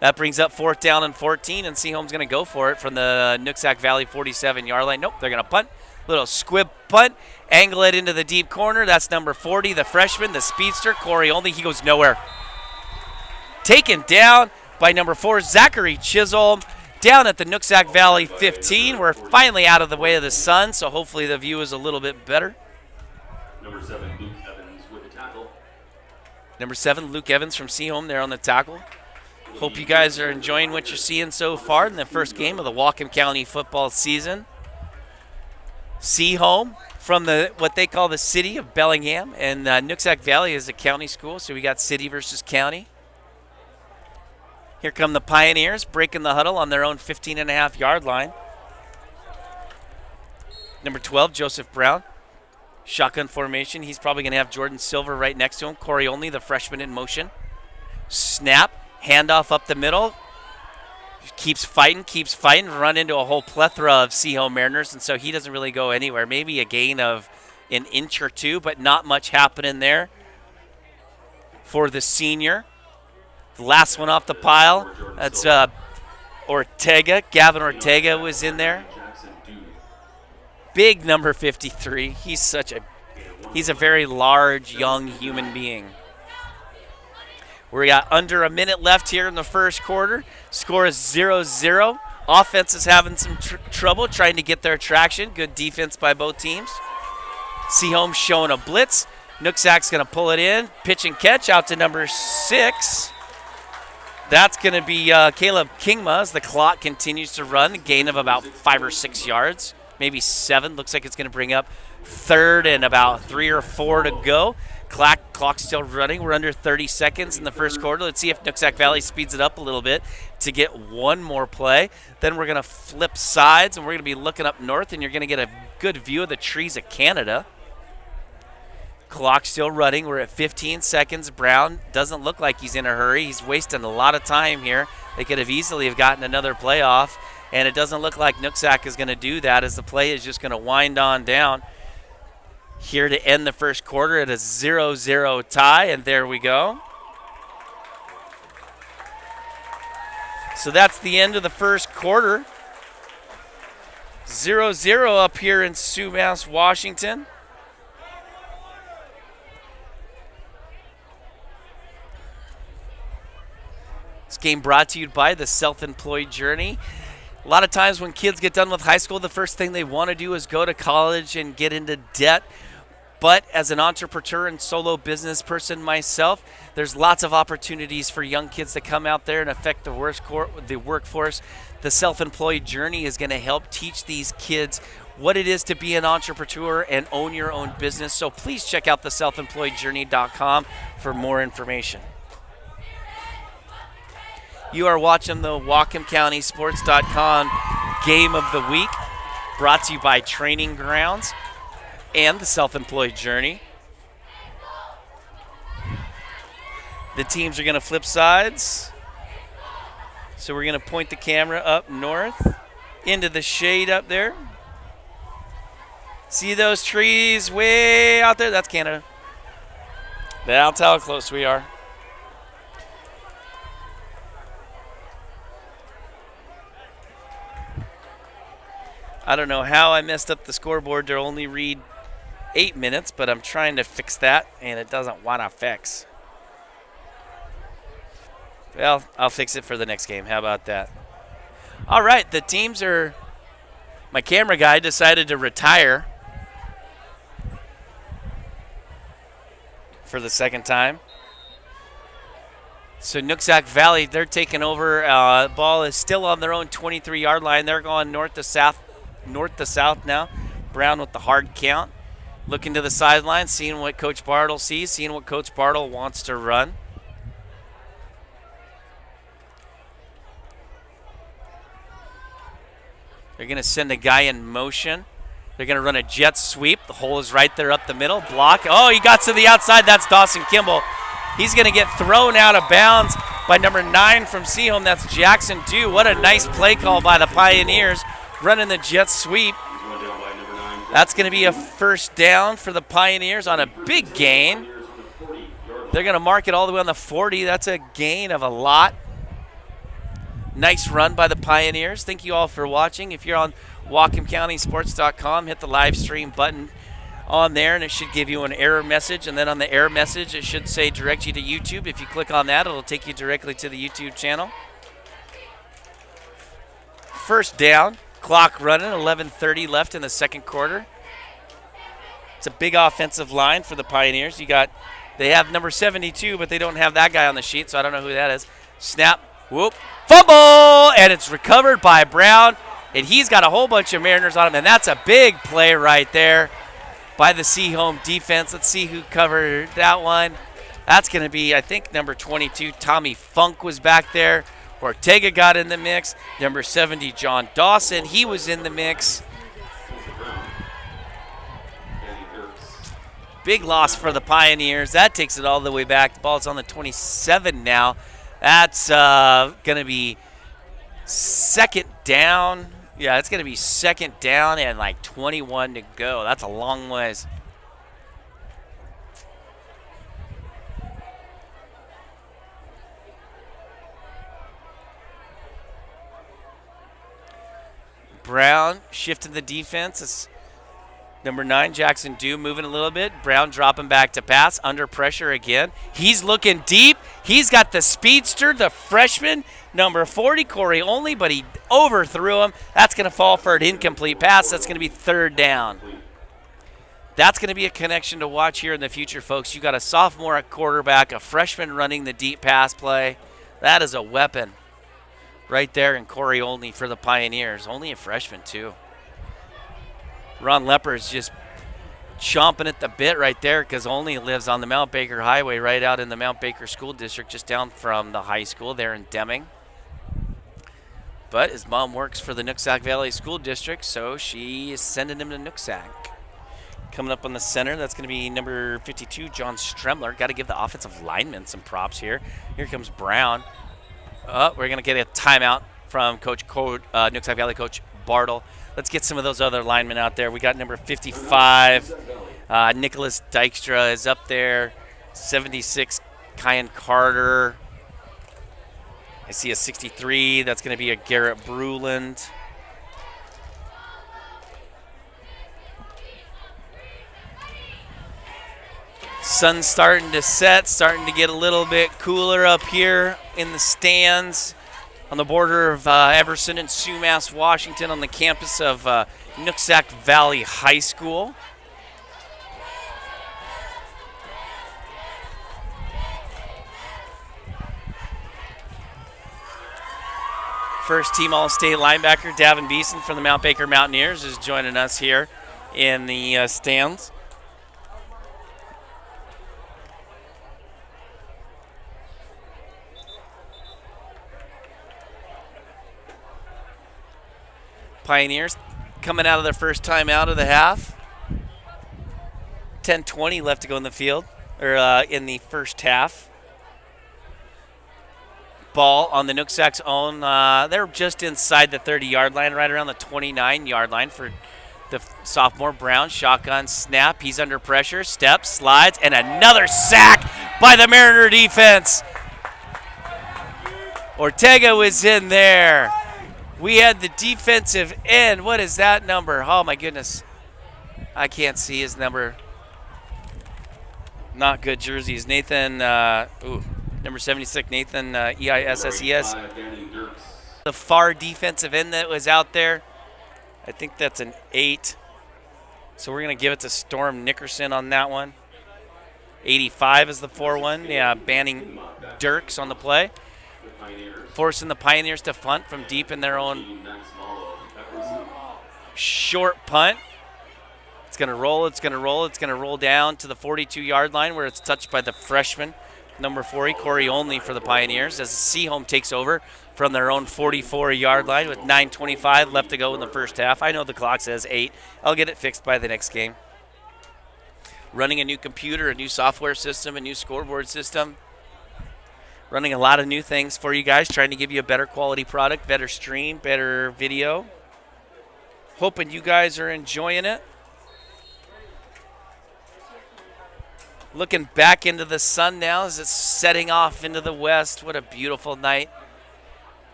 That brings up 4th down and 14, and Sehome's going to go for it from the Nooksack Valley 47-yard line. Nope, they're going to punt. Little squib punt. Angle it into the deep corner. That's number 40, the freshman, the speedster, Corey Olney. He goes nowhere. Taken down by number 4, Zachary Chisholm. Down at the Nooksack Valley 15. We're finally out of the way of the sun, so hopefully the view is a little bit better. Number 7, Luke Evans with the tackle. Number 7, Luke Evans from Sehome there on the tackle. Hope you guys are enjoying what you're seeing so far in the first game of the Whatcom County football season. Sehome from what they call the city of Bellingham, and Nooksack Valley is a county school, so we got city versus county. Here come the Pioneers breaking the huddle on their own 15.5-yard line. Number 12, Joseph Brown. Shotgun formation. He's probably going to have Jordan Silver right next to him. Corey Only, the freshman, in motion. Snap. Handoff up the middle. Keeps fighting. Run into a whole plethora of Sehome Mariners, and so he doesn't really go anywhere. Maybe a gain of an inch or two, but not much happening there for the senior. The last one off the pile. That's Ortega. Gavin Ortega was in there. Big number 53. He's a very large, young human being. We got under a minute left here in the first quarter. Score is 0-0. Offense is having some trouble trying to get their traction. Good defense by both teams. Sehome showing a blitz. Nooksack's going to pull it in. Pitch and catch out to number 6. That's going to be Caleb Kingma as the clock continues to run. Gain of about 5 or 6 yards. Maybe 7. Looks like it's going to bring up third and about 3 or 4 to go. Clock's still running. We're under 30 seconds in the first quarter. Let's see if Nooksack Valley speeds it up a little bit to get one more play. Then we're going to flip sides, and we're going to be looking up north, and you're going to get a good view of the trees of Canada. Clock still running. We're at 15 seconds. Brown doesn't look like he's in a hurry. He's wasting a lot of time here. They could have easily have gotten another play off, and it doesn't look like Nooksack is going to do that as the play is just going to wind on down. Here to end the first quarter at a 0-0 tie, and there we go. So that's the end of the first quarter. 0-0 up here in Sumas, Washington. This game brought to you by the Self-Employed Journey. A lot of times when kids get done with high school, the first thing they want to do is go to college and get into debt. But as an entrepreneur and solo business person myself, there's lots of opportunities for young kids to come out there and affect the workforce. The Self-Employed Journey is going to help teach these kids what it is to be an entrepreneur and own your own business. So please check out the selfemployedjourney.com for more information. You are watching the Whatcom County Sports.com Game of the Week, brought to you by Training Grounds and the Self-Employed Journey. The teams are going to flip sides. So we're going to point the camera up north into the shade up there. See those trees way out there? That's Canada. That's how close we are. I don't know how I messed up the scoreboard to only read 8 minutes, but I'm trying to fix that, and it doesn't want to fix. Well, I'll fix it for the next game. How about that? All right, the teams are... My camera guy decided to retire for the second time. So Nooksack Valley, they're taking over. Ball is still on their own 23-yard line. They're going north to south now. Brown with the hard count. Looking to the sideline, seeing what Coach Bartle sees, seeing what Coach Bartle wants to run. They're going to send a guy in motion. They're going to run a jet sweep. The hole is right there up the middle. Block. Oh, he got to the outside. That's Dawson Kimball. He's going to get thrown out of bounds by number 9 from Sehome. That's Jackson Dew. What a nice play call by the Pioneers, running the jet sweep. That's going to be a first down for the Pioneers on a big gain. They're going to mark it all the way on the 40. That's a gain of a lot. Nice run by the Pioneers. Thank you all for watching. If you're on WhatcomCountySports.com, hit the live stream button on there, and it should give you an error message. And then on the error message, it should say direct you to YouTube. If you click on that, it'll take you directly to the YouTube channel. First down. Clock running, 11:30 left in the second quarter. It's a big offensive line for the Pioneers. They have number 72, but they don't have that guy on the sheet, so I don't know who that is. Snap, whoop, fumble, and it's recovered by Brown, and he's got a whole bunch of Mariners on him, and that's a big play right there. by the Sehome defense. Let's see who covered that one. That's going to be, I think, number 22, Tommy Funk was back there. Ortega got in the mix. Number 70, John Dawson, he was in the mix. Big loss for the Pioneers. That takes it all the way back. The ball's on the 27 now. That's going to be second down. Yeah, it's going to be second down and like 21 to go. That's a long ways. Brown shifting the defense. It's number 9, Jackson Dew, moving a little bit. Brown dropping back to pass, under pressure again. He's looking deep. He's got the speedster, the freshman, number 40, Corey Only, but he overthrew him. That's going to fall for an incomplete pass. That's going to be third down. That's going to be a connection to watch here in the future, folks. You got a sophomore at quarterback, a freshman running the deep pass play. That is a weapon right there in Corey Only for the Pioneers. Only a freshman, too. Ron Lepper is just chomping at the bit right there because Only lives on the Mount Baker Highway right out in the Mount Baker School District, just down from the high school there in Deming. But his mom works for the Nooksack Valley School District, so she is sending him to Nooksack. Coming up on the center, that's going to be number 52, John Stremler. Got to give the offensive lineman some props here. Here comes Brown. We're going to get a timeout from Nooksack Valley Coach Bartle. Let's get some of those other linemen out there. We got number 55, Nicholas Dykstra is up there. 76, Kyan Carter. I see a 63. That's going to be a Garrett Bruland. Sun's starting to set, starting to get a little bit cooler up here in the stands on the border of Everson and Sumas, Washington, on the campus of Nooksack Valley High School. First team All-State linebacker Davin Beeson from the Mount Baker Mountaineers is joining us here in the stands. Pioneers coming out of their first time out of the half. 10:20 left to go in the field, or in the first half. Ball on the Nooksack's own. They're just inside the 30-yard line, right around the 29-yard line for the sophomore Brown. Shotgun snap. He's under pressure. Steps, slides, and another sack by the Mariner defense. Ortega was in there. We had the defensive end. What is that number? Oh, my goodness. I can't see his number. Not good jerseys. Nathan, number 76, Nathan EISSES. The far defensive end that was out there. I think that's an 8. So we're going to give it to Storm Nickerson on that one. 85 is the 4-1. Yeah, banning Dirks on the play. Forcing the Pioneers to punt from deep in their own short punt. It's going to roll, it's going to roll, it's going to roll down to the 42-yard line where it's touched by the freshman, number 40, Corey Only for the Pioneers, as Sehome takes over from their own 44-yard line with 9:25 left to go in the first half. I know the clock says 8. I'll get it fixed by the next game. Running a new computer, a new software system, a new scoreboard system. Running a lot of new things for you guys, trying to give you a better quality product, better stream, better video. Hoping you guys are enjoying it. Looking back into the sun now as it's setting off into the west. What a beautiful night.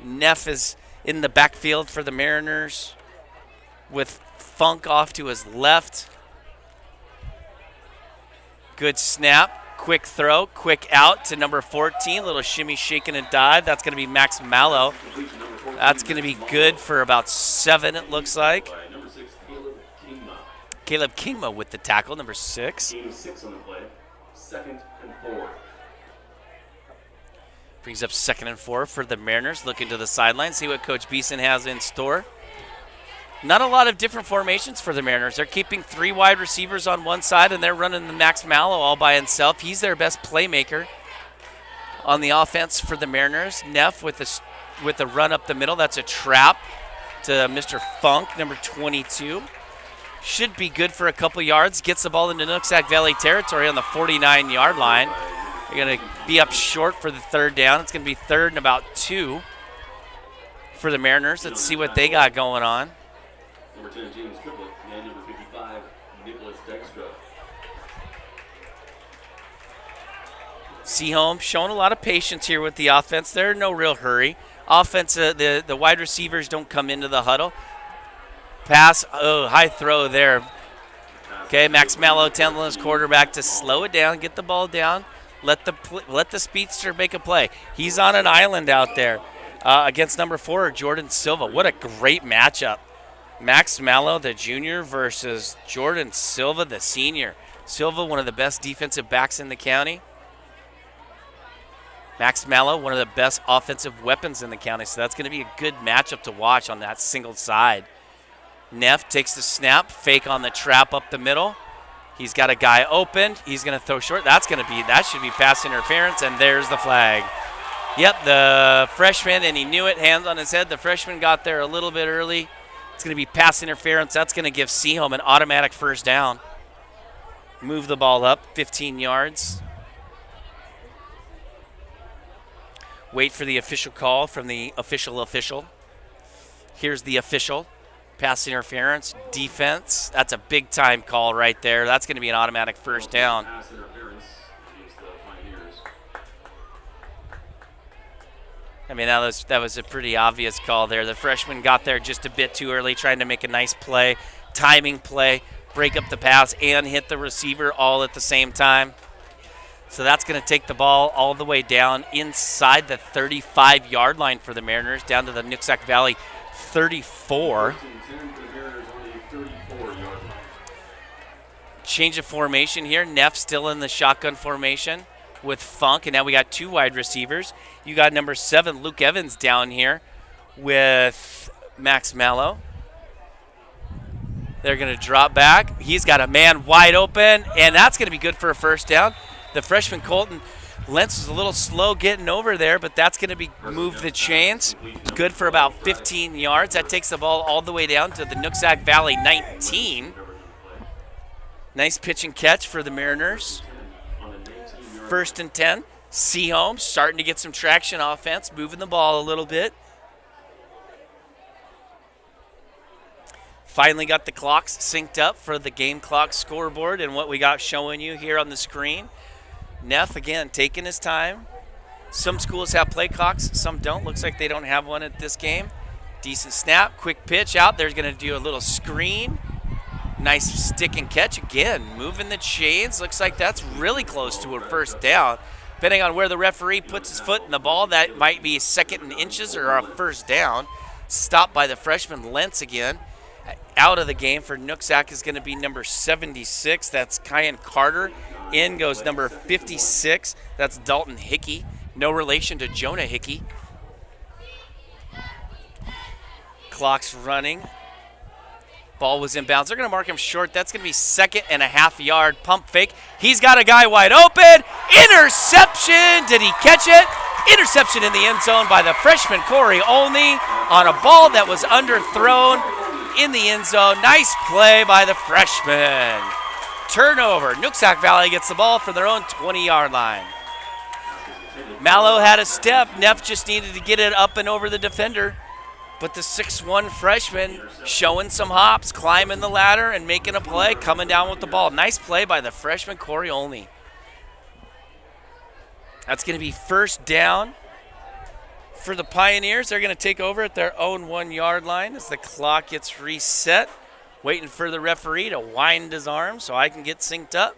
Neff is in the backfield for the Mariners with Funk off to his left. Good snap. Quick throw, quick out to number 14. Little shimmy, shaking, and dive. That's going to be Max Mallow. That's going to be good for about 7, it looks like. Caleb Kingma with the tackle, number 6. Game 6 on the play. 2nd and 4. Brings up 2nd and 4 for the Mariners. Looking to the sideline, see what Coach Beeson has in store. Not a lot of different formations for the Mariners. They're keeping 3 wide receivers on one side, and they're running the Max Mallow all by himself. He's their best playmaker on the offense for the Mariners. Neff with the run up the middle. That's a trap to Mr. Funk, number 22. Should be good for a couple yards. Gets the ball into Nooksack Valley territory on the 49-yard line. They're going to be up short for the 3rd down. It's going to be 3rd and about 2 for the Mariners. Let's see what they got going on. Number 10, James Triplett, and number 55, Nicholas Dextra. Sehome showing a lot of patience here with the offense. They're in no real hurry. Offense, the wide receivers don't come into the huddle. Pass, high throw there. Okay, Max Mallow telling his quarterback to slow it down, get the ball down, let the speedster make a play. He's on an island out there against number 4, Jordan Silva. What a great matchup. Max Mallow, the junior, versus Jordan Silva, the senior. Silva, one of the best defensive backs in the county. Max Mallow, one of the best offensive weapons in the county. So that's going to be a good matchup to watch on that single side. Neff takes the snap, fake on the trap up the middle. He's got a guy open. He's going to throw short. That should be pass interference, and there's the flag. Yep, the freshman, and he knew it, hands on his head. The freshman got there a little bit early. It's going to be pass interference. That's going to give Sehome an automatic 1st down. Move the ball up 15 yards. Wait for the official call from the official. Here's the official. Pass interference, defense. That's a big-time call right there. That's going to be an automatic 1st down. Pass interference against the Pioneers. I mean, that was a pretty obvious call there. The freshman got there just a bit too early, trying to make a nice play, timing play, break up the pass, and hit the receiver all at the same time. So that's going to take the ball all the way down inside the 35-yard line for the Mariners, down to the Nooksack Valley 34. Change of formation here. Neff still in the shotgun formation with Funk, and now we got 2 wide receivers. You got number 7, Luke Evans, down here with Max Mallow. They're going to drop back. He's got a man wide open, and that's going to be good for a 1st down. The freshman Colton Lentz is a little slow getting over there, but that's going to be move the chains. Good for about 15 yards. That takes the ball all the way down to the Nooksack Valley 19. Nice pitch and catch for the Mariners. 1st and 10. Sehome starting to get some traction offense, moving the ball a little bit. Finally got the clocks synced up for the game clock scoreboard and what we got showing you here on the screen. Neff, again, taking his time. Some schools have play clocks, some don't. Looks like they don't have one at this game. Decent snap, quick pitch out. They're going to do a little screen. Nice stick and catch. Again, moving the chains. Looks like that's really close to a 1st down. Depending on where the referee puts his foot in the ball, that might be 2nd and inches or a 1st down. Stopped by the freshman Lentz again. Out of the game for Nooksack is going to be number 76. That's Kyan Carter. In goes number 56. That's Dalton Hickey. No relation to Jonah Hickey. Clock's running. Ball was inbounds. They're going to mark him short. That's going to be 2nd and a half yard. Pump fake. He's got a guy wide open. Interception. Did he catch it? Interception in the end zone by the freshman Corey Olney on a ball that was underthrown in the end zone. Nice play by the freshman. Turnover. Nooksack Valley gets the ball from their own 20-yard line. Mallow had a step. Neff just needed to get it up and over the defender. But the 6'1 freshman showing some hops, climbing the ladder and making a play, coming down with the ball. Nice play by the freshman Corey Olney. That's going to be 1st down for the Pioneers. They're going to take over at their own 1-yard line as the clock gets reset. Waiting for the referee to wind his arm so I can get synced up.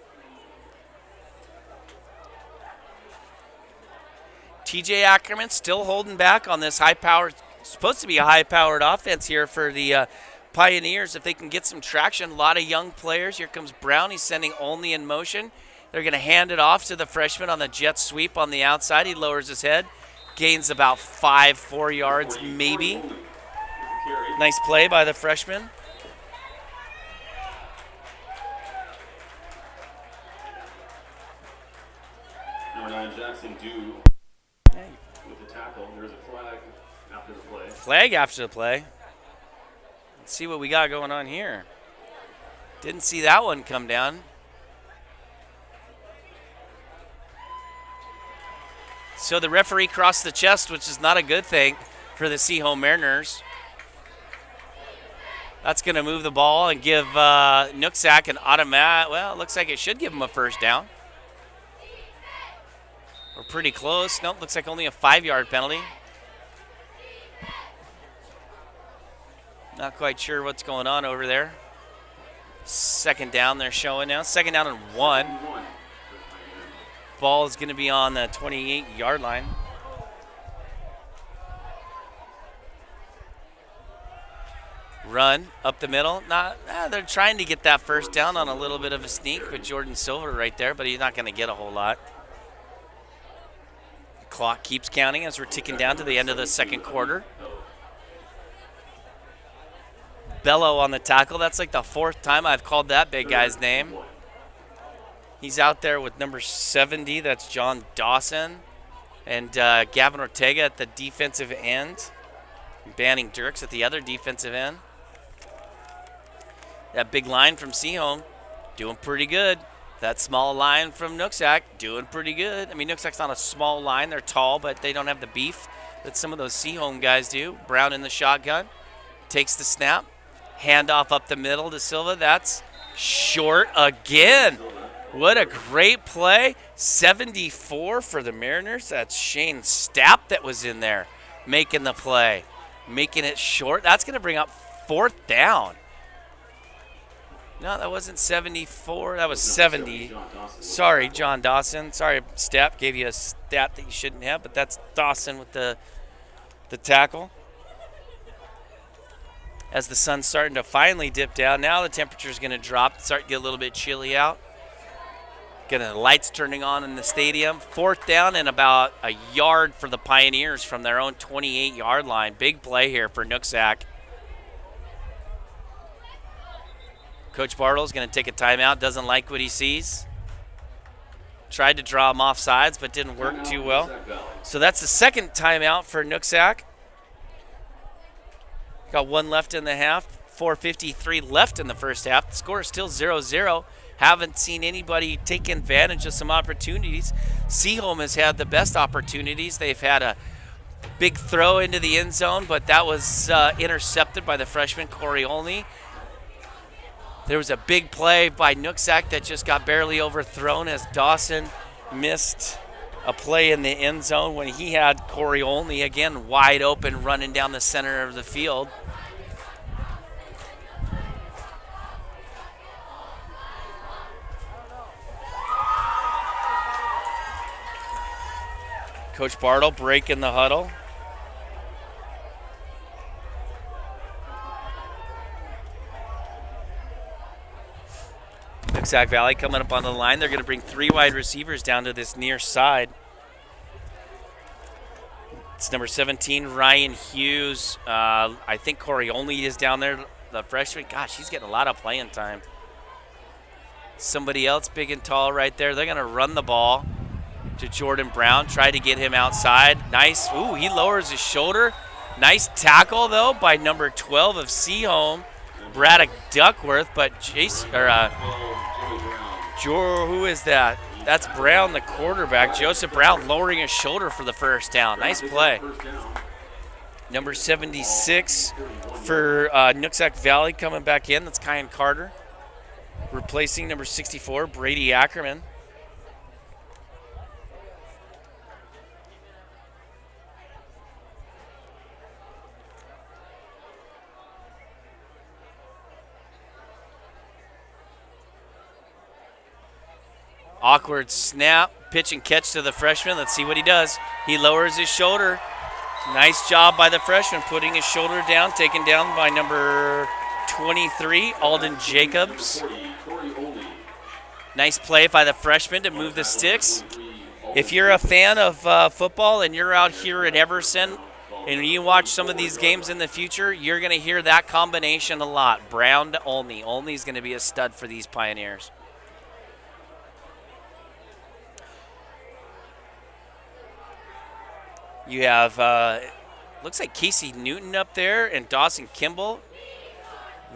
TJ Ackerman still holding back on this high-powered, supposed to be a high-powered offense here for the Pioneers. If they can get some traction, a lot of young players. Here comes Brown. He's sending Olney in motion. They're going to hand it off to the freshman on the jet sweep on the outside. He lowers his head, gains about 4 yards maybe. carry. Nice play by the freshman. Number 9, Jackson Dew with the tackle. There's a flag after the play. Flag after the play. Let's see what we got going on here. Didn't see that one come down. So the referee crossed the chest, which is not a good thing for the Sehome Mariners. That's going to move the ball and give Nooksack an automatic. Well, it looks like it should give him a first down. We're pretty close. Nope, looks like only a 5-yard penalty. Not quite sure what's going on over there. Second down they're showing now. Second down and 1. Ball is going to be on the 28-yard line. Run up the middle. They're trying to get that first down on a little bit of a sneak with Jordan Silver right there, but he's not going to get a whole lot. The clock keeps counting as we're ticking down to the end of the second quarter. Bello on the tackle. That's like the 4th time I've called that big guy's name. He's out there with number 70. That's John Dawson. And Gavin Ortega at the defensive end. Banning Dirks at the other defensive end. That big line from Sehome doing pretty good. That small line from Nooksack doing pretty good. I mean, Nooksack's not a small line. They're tall, but they don't have the beef that some of those Sehome guys do. Brown in the shotgun. Takes the snap. Handoff up the middle to Silva. That's short again. What a great play. 74 for the Mariners. That's Shane Stapp that was in there making the play. Making it short. That's going to bring up 4th down. No, that wasn't 74. That was 70. Sorry, John Dawson. Sorry, Stapp gave you a stat that you shouldn't have, but that's Dawson with the tackle. As the sun's starting to finally dip down, now the temperature's going to drop, start to get a little bit chilly out. Getting the lights turning on in the stadium. 4th down and about a yard for the Pioneers from their own 28-yard line. Big play here for Nooksack. Coach Bartle's going to take a timeout. Doesn't like what he sees. Tried to draw him off sides, but didn't work too well. So that's the second timeout for Nooksack. Got 1 left in the half. 4:53 left in the first half. The score is still 0-0. Haven't seen anybody take advantage of some opportunities. Sehome has had the best opportunities. They've had a big throw into the end zone, but that was intercepted by the freshman Corey Olney. There was a big play by Nooksack that just got barely overthrown as Dawson missed a play in the end zone when he had Corey Olney again wide open running down the center of the field. Coach Bartle breaking the huddle. Nooksack Valley coming up on the line. They're going to bring 3 wide receivers down to this near side. It's number 17, Ryan Hughes. I think Corey Olney is down there, the freshman. Gosh, he's getting a lot of playing time. Somebody else big and tall right there. They're going to run the ball to Jordan Brown. Try to get him outside. Nice. Ooh, he lowers his shoulder. Nice tackle, though, by number 12 of Sehome, Braddock Duckworth. But who is that? That's Brown, the quarterback. Joseph Brown lowering his shoulder for the first down. Nice play. Number 76 for Nooksack Valley coming back in. That's Kyan Carter. Replacing number 64, Brady Ackerman. Awkward snap, pitch and catch to the freshman. Let's see what he does. He lowers his shoulder. Nice job by the freshman, putting his shoulder down, taken down by number 23, Alden Jacobs. Nice play by the freshman to move the sticks. If you're a fan of football and you're out here in Everson And when you watch some of these games in the future, you're going to hear that combination a lot. Brown to Olney. Olney's going to be a stud for these Pioneers. You have, looks like Casey Newton up there and Dawson Kimball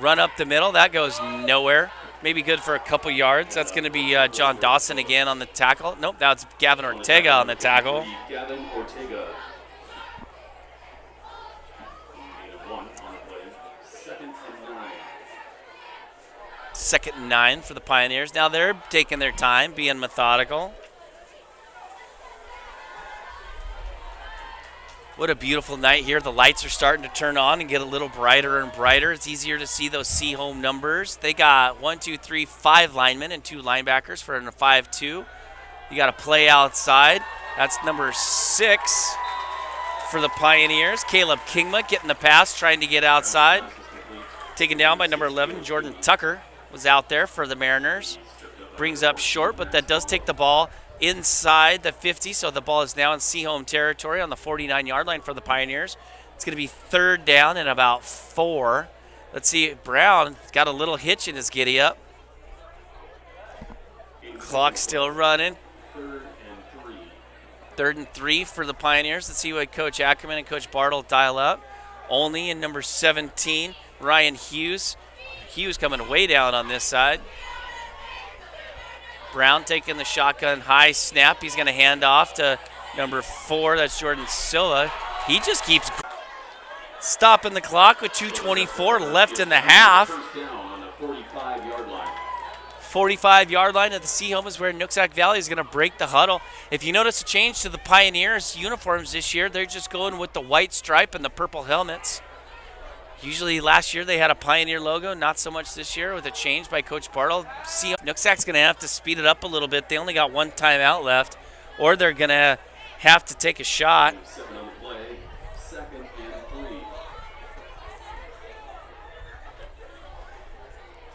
run up the middle. That goes nowhere. Maybe good for a couple yards. That's going to be John Dawson again on the tackle. Nope, that's Gavin Ortega on the tackle. Gavin Ortega. One on the play. 2nd and 9. 2nd and 9 for the Pioneers. Now they're taking their time, being methodical. What a beautiful night here. The lights are starting to turn on and get a little brighter and brighter. It's easier to see those Sehome numbers. They got 5 linemen and 2 linebackers for a 5-2. You got to play outside. That's number 6 for the Pioneers. Caleb Kingma getting the pass, trying to get outside. Taken down by number 11. Jordan Tucker was out there for the Mariners. Brings up short, but that does take the ball inside the 50, so the ball is now in Sehome territory on the 49-yard line for the Pioneers. It's going to be 3rd down and about 4. Let's see, Brown got a little hitch in his giddy-up. Clock still running. 3rd and 3 for the Pioneers. Let's see what Coach Ackerman and Coach Bartle dial up. Only in number 17, Ryan Hughes. Hughes coming way down on this side. Brown taking the shotgun high snap. He's going to hand off to number 4. That's Jordan Silva. He just keeps stopping the clock with 2:24 left in the half. 45-yard line at the Sehome is where Nooksack Valley is going to break the huddle. If you notice a change to the Pioneers uniforms this year, they're just going with the white stripe and the purple helmets. Usually last year they had a Pioneer logo, not so much this year with a change by Coach Bartle. Nooksack's going to have to speed it up a little bit. They only got 1 timeout left, or they're going to have to take a shot. 7 on the play. 2nd and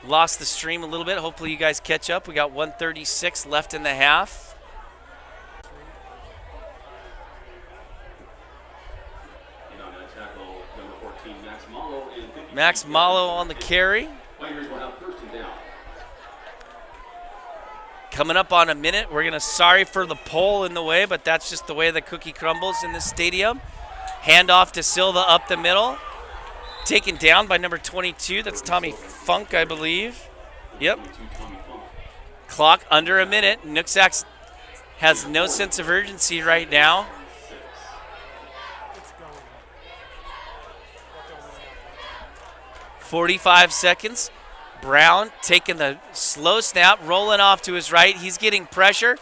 3. Lost the stream a little bit. Hopefully you guys catch up. We got 1:36 left in the half. Max Malo on the carry. Coming up on a minute. We're going to sorry for the pole in the way, but that's just the way the cookie crumbles in this stadium. Handoff to Silva up the middle. Taken down by number 22. That's Tommy Funk, I believe. Yep. Clock under a minute. Nooksack has no sense of urgency right now. 45 seconds. Brown taking the slow snap, rolling off to his right. He's getting pressure.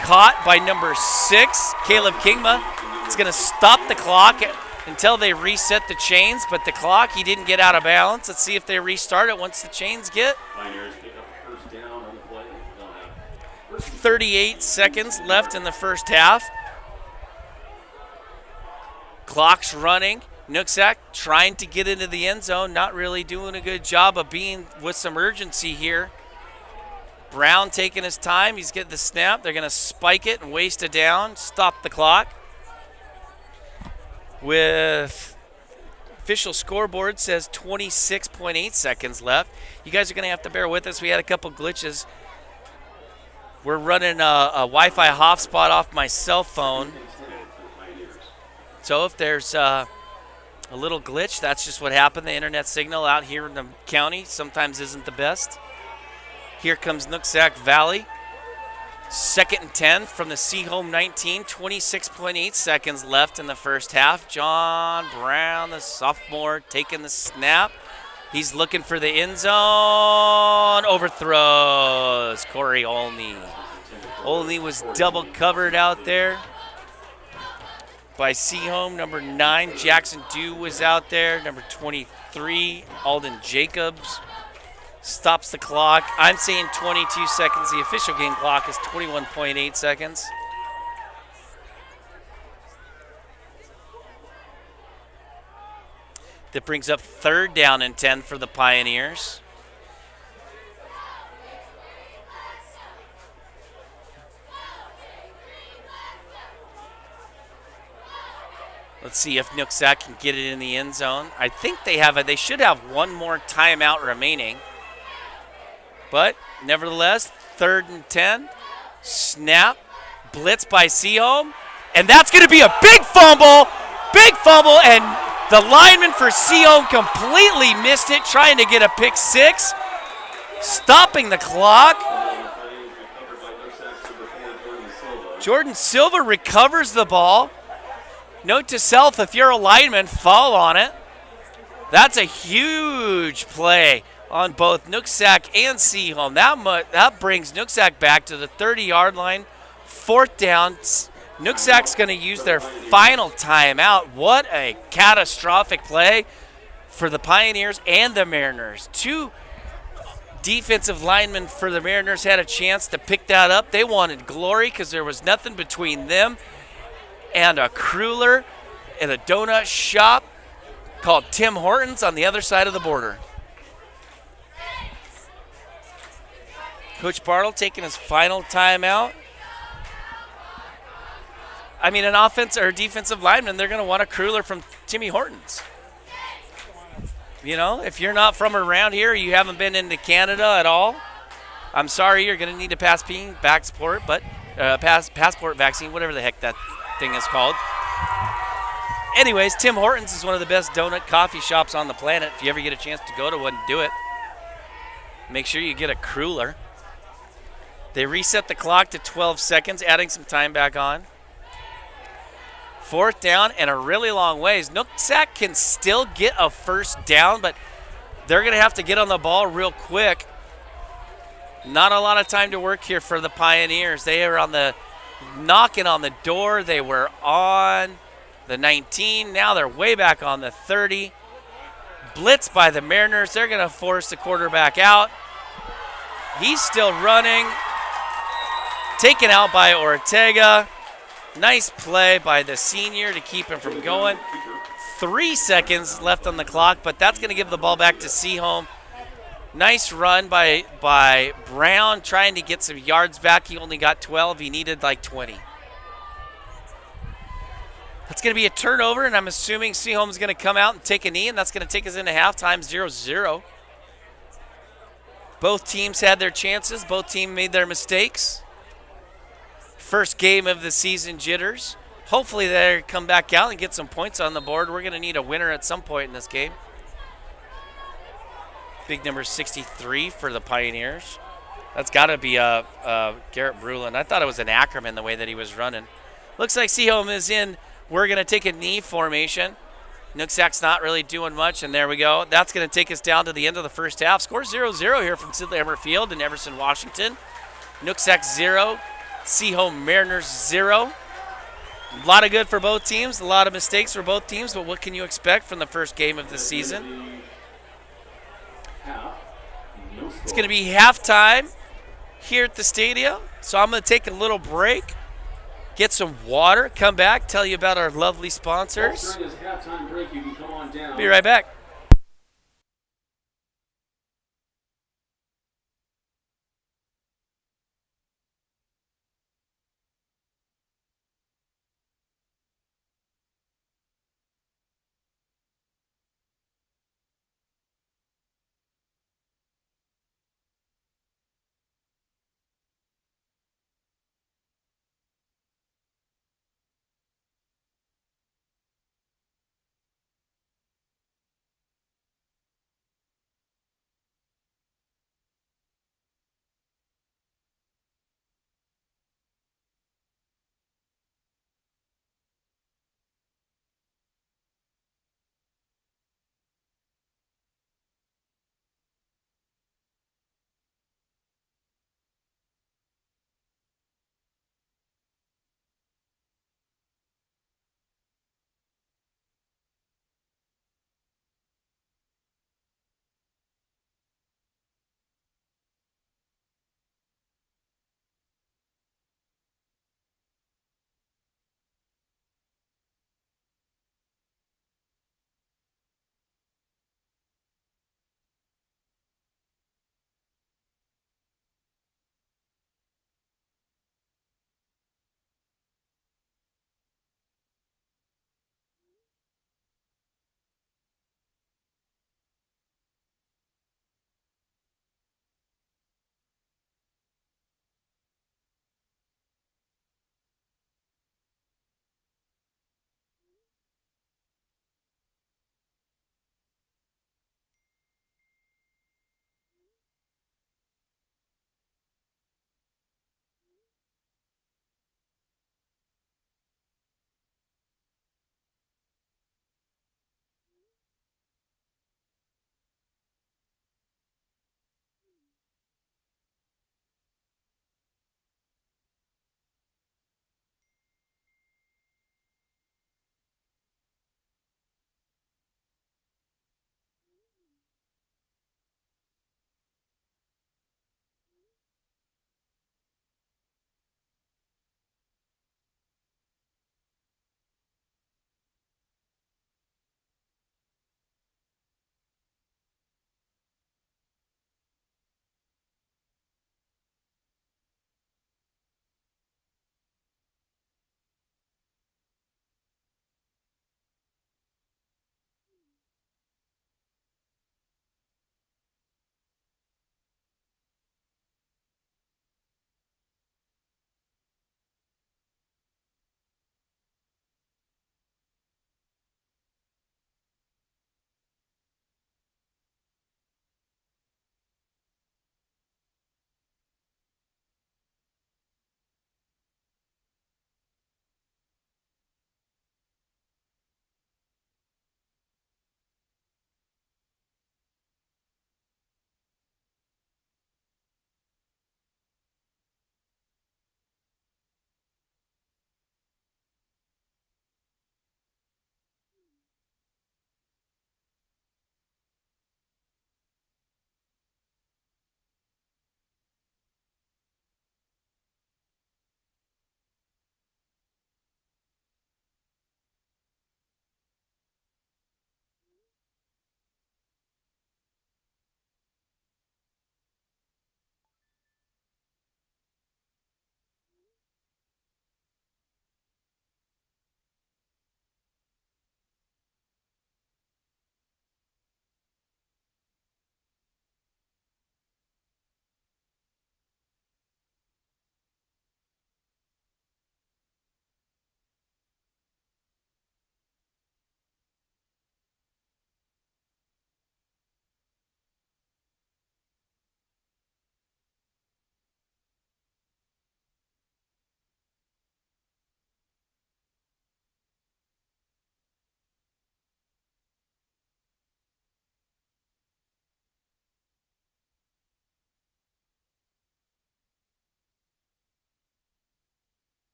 Caught by number 6, Caleb Kingma. It's going to stop the clock until they reset the chains, but the clock, he didn't get out of balance. Let's see if they restart it once the chains get. 38 seconds left in the first half. Clock's running. Nooksack trying to get into the end zone, not really doing a good job of being with some urgency here. Brown taking his time. He's getting the snap. They're going to spike it and waste it down, stop the clock. With official scoreboard says 26.8 seconds left. You guys are going to have to bear with us. We had a couple glitches. We're running a Wi-Fi hotspot off my cell phone. So if there's a little glitch, that's just what happened. The internet signal out here in the county sometimes isn't the best. Here comes Nooksack Valley. 2nd and 10 from the Sehome 19. 26.8 seconds left in the first half. John Brown, the sophomore, taking the snap. He's looking for the end zone. Overthrows Corey Olney. Olney was double covered out there by Sehome. Number 9, Jackson Dew was out there. Number 23, Alden Jacobs. Stops the clock. I'm saying 22 seconds. The official game clock is 21.8 seconds. That brings up 3rd down and 10 for the Pioneers. Let's see if Nooksack can get it in the end zone. I think they should have one more timeout remaining. But nevertheless, 3rd and 10. Snap. Blitz by Sehome. And that's going to be a big fumble. Big fumble. And the lineman for Sehome completely missed it, trying to get a pick 6. Stopping the clock. Jordan Silva recovers the ball. Note to self, if you're a lineman, fall on it. That's a huge play on both Nooksack and Sehome. That brings Nooksack back to the 30-yard line. 4th down. Nooksack's going to use their final timeout. What a catastrophic play for the Pioneers and the Mariners. 2 defensive linemen for the Mariners had a chance to pick that up. They wanted glory because there was nothing between them and a cruller at a donut shop called Tim Hortons on the other side of the border. Coach Bartle taking his final timeout. I mean, an offense or defensive lineman, they're going to want a cruller from Timmy Hortons. You know, if you're not from around here, you haven't been into Canada at all, I'm sorry, you're going to need a passport vaccine, whatever the heck that thing is called. Anyways, Tim Hortons is one of the best donut coffee shops on the planet. If you ever get a chance to go to one, do it. Make sure you get a cruller. They reset the clock to 12 seconds, adding some time back on. 4th down and a really long ways. Nooksack can still get a 1st down, but they're going to have to get on the ball real quick. Not a lot of time to work here for the Pioneers. They are knocking on the door. They were on the 19. Now they're way back on the 30. Blitz by the Mariners. They're going to force the quarterback out. He's still running. Taken out by Ortega. Nice play by the senior to keep him from going. 3 seconds left on the clock, but that's going to give the ball back to Sehome. Nice run by Brown, trying to get some yards back. He only got 12. He needed like 20. That's going to be a turnover, and I'm assuming Sehome's going to come out and take a knee, and that's going to take us into halftime 0-0. Both teams had their chances. Both teams made their mistakes. First game of the season jitters. Hopefully they come back out and get some points on the board. We're going to need a winner at some point in this game. Big number 63 for the Pioneers. That's got to be Garrett Brulin. I thought it was an Ackerman the way that he was running. Looks like Sehome is in. We're going to take a knee formation. Nooksack's not really doing much, and there we go. That's going to take us down to the end of the first half. Score 0-0 here from Sidley Emmer Field in Everson, Washington. Nooksack 0. Sehome Mariners 0. A lot of good for both teams, a lot of mistakes for both teams, but what can you expect from the first game of the season? It's going to be halftime here at the stadium, so I'm going to take a little break, get some water, come back, tell you about our lovely sponsors. Be right back.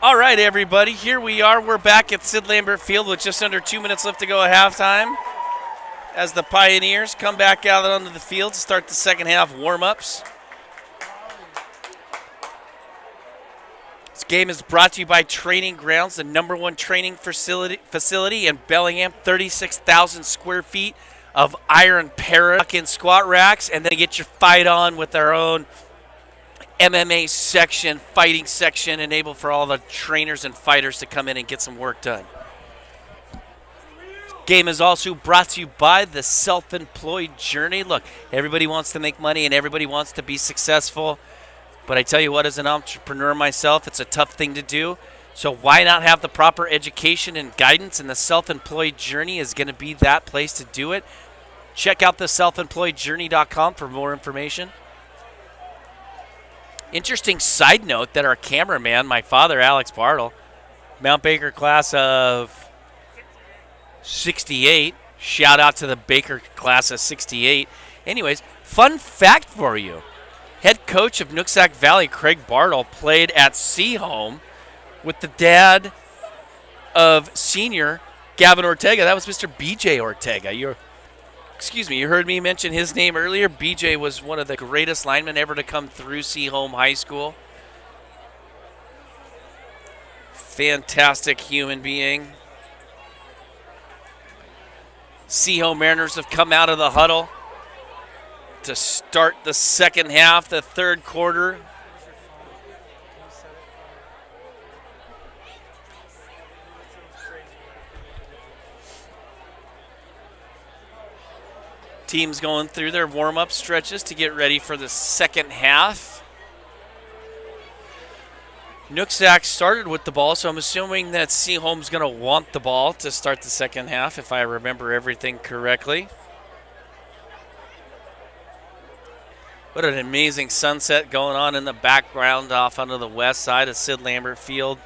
All right, everybody, here we are. We're back at Sid Lambert Field with just under 2 minutes left to go at halftime as the Pioneers come back out onto the field to start the second half warm-ups. This game is brought to you by Training Grounds, the #1 training facility in Bellingham, 36,000 square feet of iron para squat racks, and then get your fight on with our own MMA section, fighting section, enabled for all the trainers and fighters to come in and get some work done. Game is also brought to you by the Self-Employed Journey. Look, everybody wants to make money and everybody wants to be successful. But I tell you what, as an entrepreneur myself, it's a tough thing to do. So why not have the proper education and guidance? And the Self-Employed Journey is going to be that place to do it. Check out the selfemployedjourney.com for more information. Interesting side note that our cameraman, my father, Alex Bartle, Mount Baker class of 68. Shout out to the Baker class of 68. Anyways, fun fact for you. Head coach of Nooksack Valley, Craig Bartle, played at Sehome with the dad of senior Gavin Ortega. That was Mr. BJ Ortega. You heard me mention his name earlier. BJ was one of the greatest linemen ever to come through Sehome High School. Fantastic human being. Sehome Mariners have come out of the huddle to start the second half, the third quarter. Teams going through their warm-up stretches to get ready for the second half. Nooksack started with the ball, so I'm assuming that Seahome's going to want the ball to start the second half, if I remember everything correctly. What an amazing sunset going on in the background off onto the west side of Sid Lambert Field.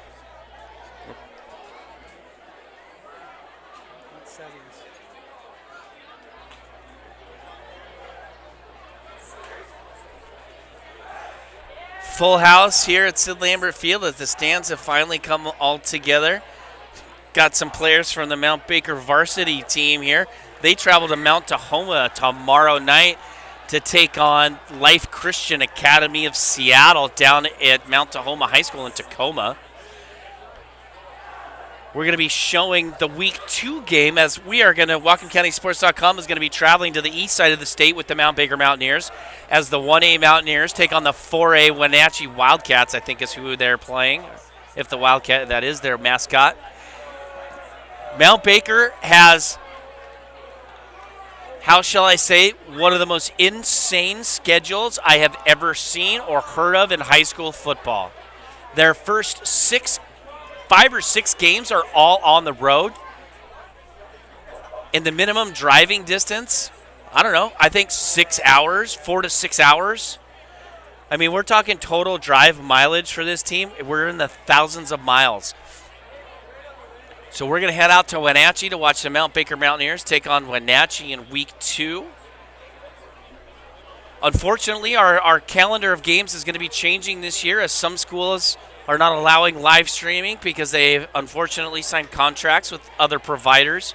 Full house here at Sid Lambert Field as the stands have finally come all together. Got some players from the Mount Baker varsity team here. They travel to Mount Tahoma tomorrow night to take on Life Christian Academy of Seattle down at Mount Tahoma High School in Tacoma. We're going to be showing the Week 2 game as we are going to, WhatcomCountySports.com is going to be traveling to the east side of the state with the Mount Baker Mountaineers as the 1A Mountaineers take on the 4A Wenatchee Wildcats, I think is who they're playing, if the Wildcat, that is their mascot. Mount Baker has, how shall I say, one of the most insane schedules I have ever seen or heard of in high school football. Their first 5 or 6 games are all on the road. And the minimum driving distance, I don't know, I think 6 hours, 4 to 6 hours. I mean, we're talking total drive mileage for this team. We're in the thousands of miles. So we're going to head out to Wenatchee to watch the Mount Baker Mountaineers take on Wenatchee in Week 2. Unfortunately, our calendar of games is going to be changing this year as some schools are not allowing live streaming because they unfortunately signed contracts with other providers,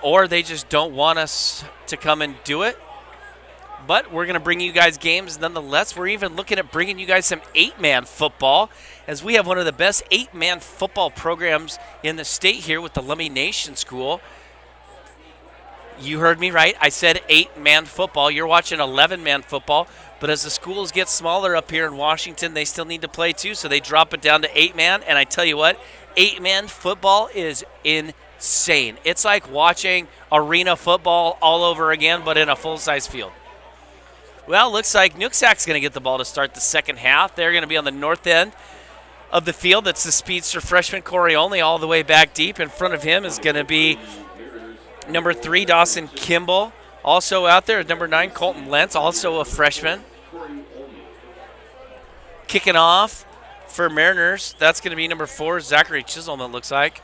or they just don't want us to come and do it. But we're going to bring you guys games nonetheless. We're even looking at bringing you guys some 8-man football, as we have one of the best 8-man football programs in the state here with the Lummi Nation School. You heard me right. I said 8-man football. You're watching 11-man football. But as the schools get smaller up here in Washington, they still need to play too, so they drop it down to 8-man. And I tell you what, 8-man football is insane. It's like watching arena football all over again, but in a full-size field. Well, looks like Nooksack's going to get the ball to start the second half. They're going to be on the north end of the field. That's the speedster freshman Corey Only all the way back deep. In front of him is going to be number 3, Dawson Kimball. Also out there is number 9, Colton Lentz, also a freshman. Kicking off for Mariners, that's going to be number 4, Zachary Chisholm, it looks like.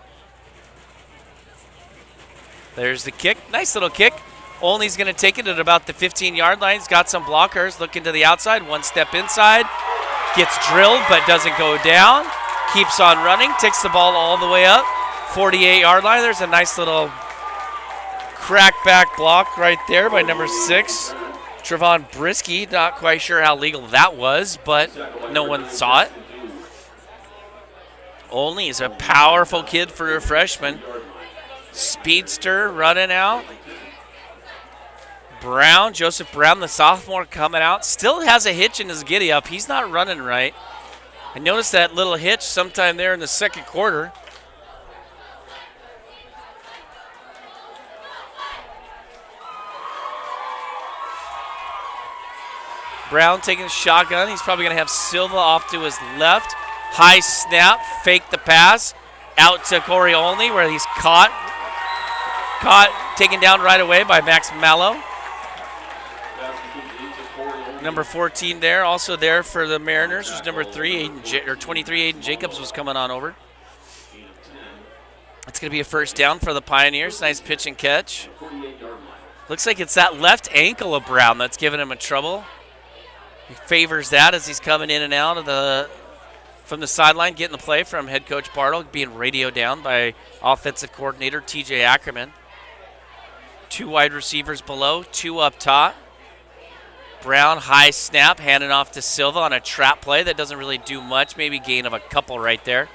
There's the kick. Nice little kick. Only's going to take it at about the 15-yard line. He's got some blockers. Looking to the outside. One step inside. Gets drilled but doesn't go down. keeps on running, takes the ball all the way up, 48-yard line. There's a nice little crackback block right there by number 6, Trevon Brisky. Not quite sure how legal that was, but no one saw it. Olney is a powerful kid for a freshman. Speedster running out. Brown, Joseph Brown, the sophomore, coming out. Still has a hitch in his giddy up. He's not running right. I noticed that little hitch sometime there in the second quarter. Brown taking a shotgun. He's probably going to have Silva off to his left. High snap, fake the pass. Out to Corey Olney where he's caught, taken down right away by Max Mallow. Number 14 there, also there for the Mariners was number 3, 23, Aiden Jacobs was coming on over. It's going to be a first down for the Pioneers. Nice pitch and catch. Looks like it's that left ankle of Brown that's giving him a trouble. He favors that as he's coming in and out of from the sideline, getting the play from head coach Bartle, being radioed down by offensive coordinator TJ Ackerman. 2 wide receivers below, 2 up top. Brown, high snap, handing off to Silva on a trap play that doesn't really do much, maybe gain of a couple right there.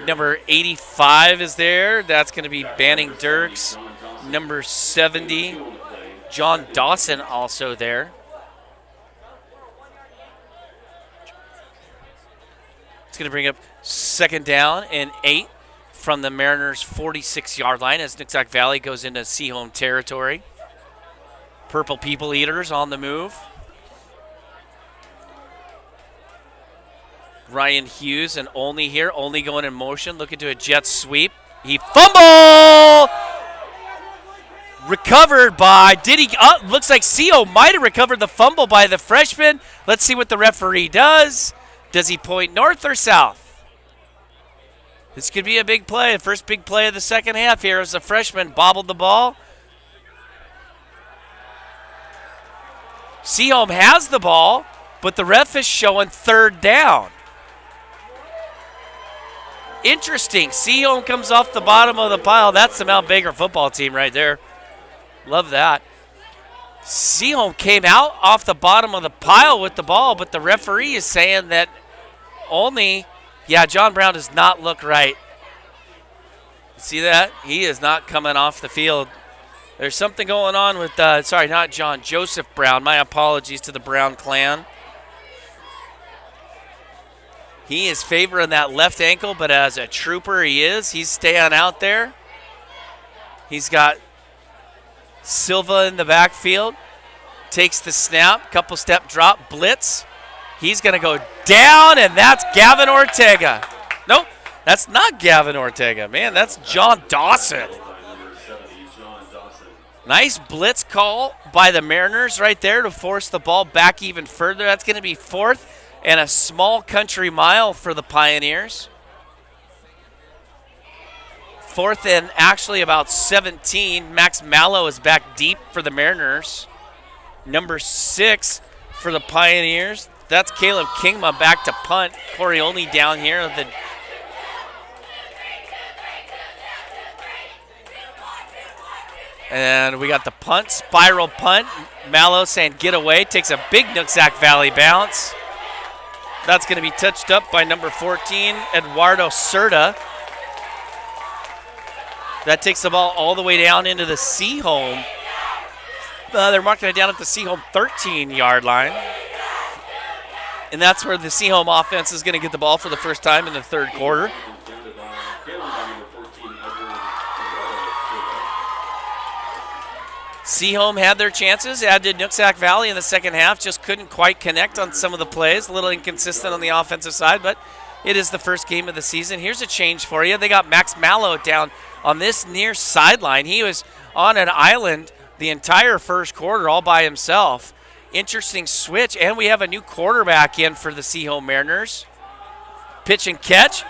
Number 85 is there. That's going to be Banning Dirks. Number 70, John Dawson, also there. It's going to bring up second down and 8 from the Mariners' 46-yard line as Nooksack Valley goes into Sehome territory. Purple People Eaters on the move. Ryan Hughes and Olney here. Olney going in motion, looking to a jet sweep. He fumble! Recovered by, looks like Sehome might have recovered the fumble by the freshman. Let's see what the referee does. Does he point north or south? This could be a big play. The first big play of the second half here as the freshman bobbled the ball. Sehome has the ball, but the ref is showing third down. Interesting. Sehome comes off the bottom of the pile. That's the Mount Baker football team right there. Love that. Sehome came out off the bottom of the pile with the ball, but the referee is saying that John Brown does not look right. See that? He is not coming off the field. There's something going on with, Joseph Brown. My apologies to the Brown clan. He is favoring that left ankle, but as a trooper he's staying out there. He's got Silva in the backfield. Takes the snap, couple step drop, blitz. He's going to go down, and that's Gavin Ortega. Nope, that's not Gavin Ortega. Man, that's John Dawson. Nice blitz call by the Mariners right there to force the ball back even further. That's going to be 4th and a small country mile for the Pioneers. 4th and actually about 17. Max Mallow is back deep for the Mariners. Number 6 for the Pioneers. That's Caleb Kingma back to punt. Corey Olney down here. And we got the punt, spiral punt. Mallow saying get away. Takes a big Nooksack Valley bounce. That's going to be touched up by number 14, Eduardo Serta. That takes the ball all the way down into the Sehome. They're marking it down at the Sehome 13-yard line. And that's where the Sehome offense is going to get the ball for the first time in the third quarter. Sehome had their chances, as did Nooksack Valley in the second half. Just couldn't quite connect on some of the plays. A little inconsistent on the offensive side, but it is the first game of the season. Here's a change for you. They got Max Mallow down on this near sideline. He was on an island the entire first quarter all by himself. Interesting switch, and we have a new quarterback in for the Sehome Mariners. Pitch and catch.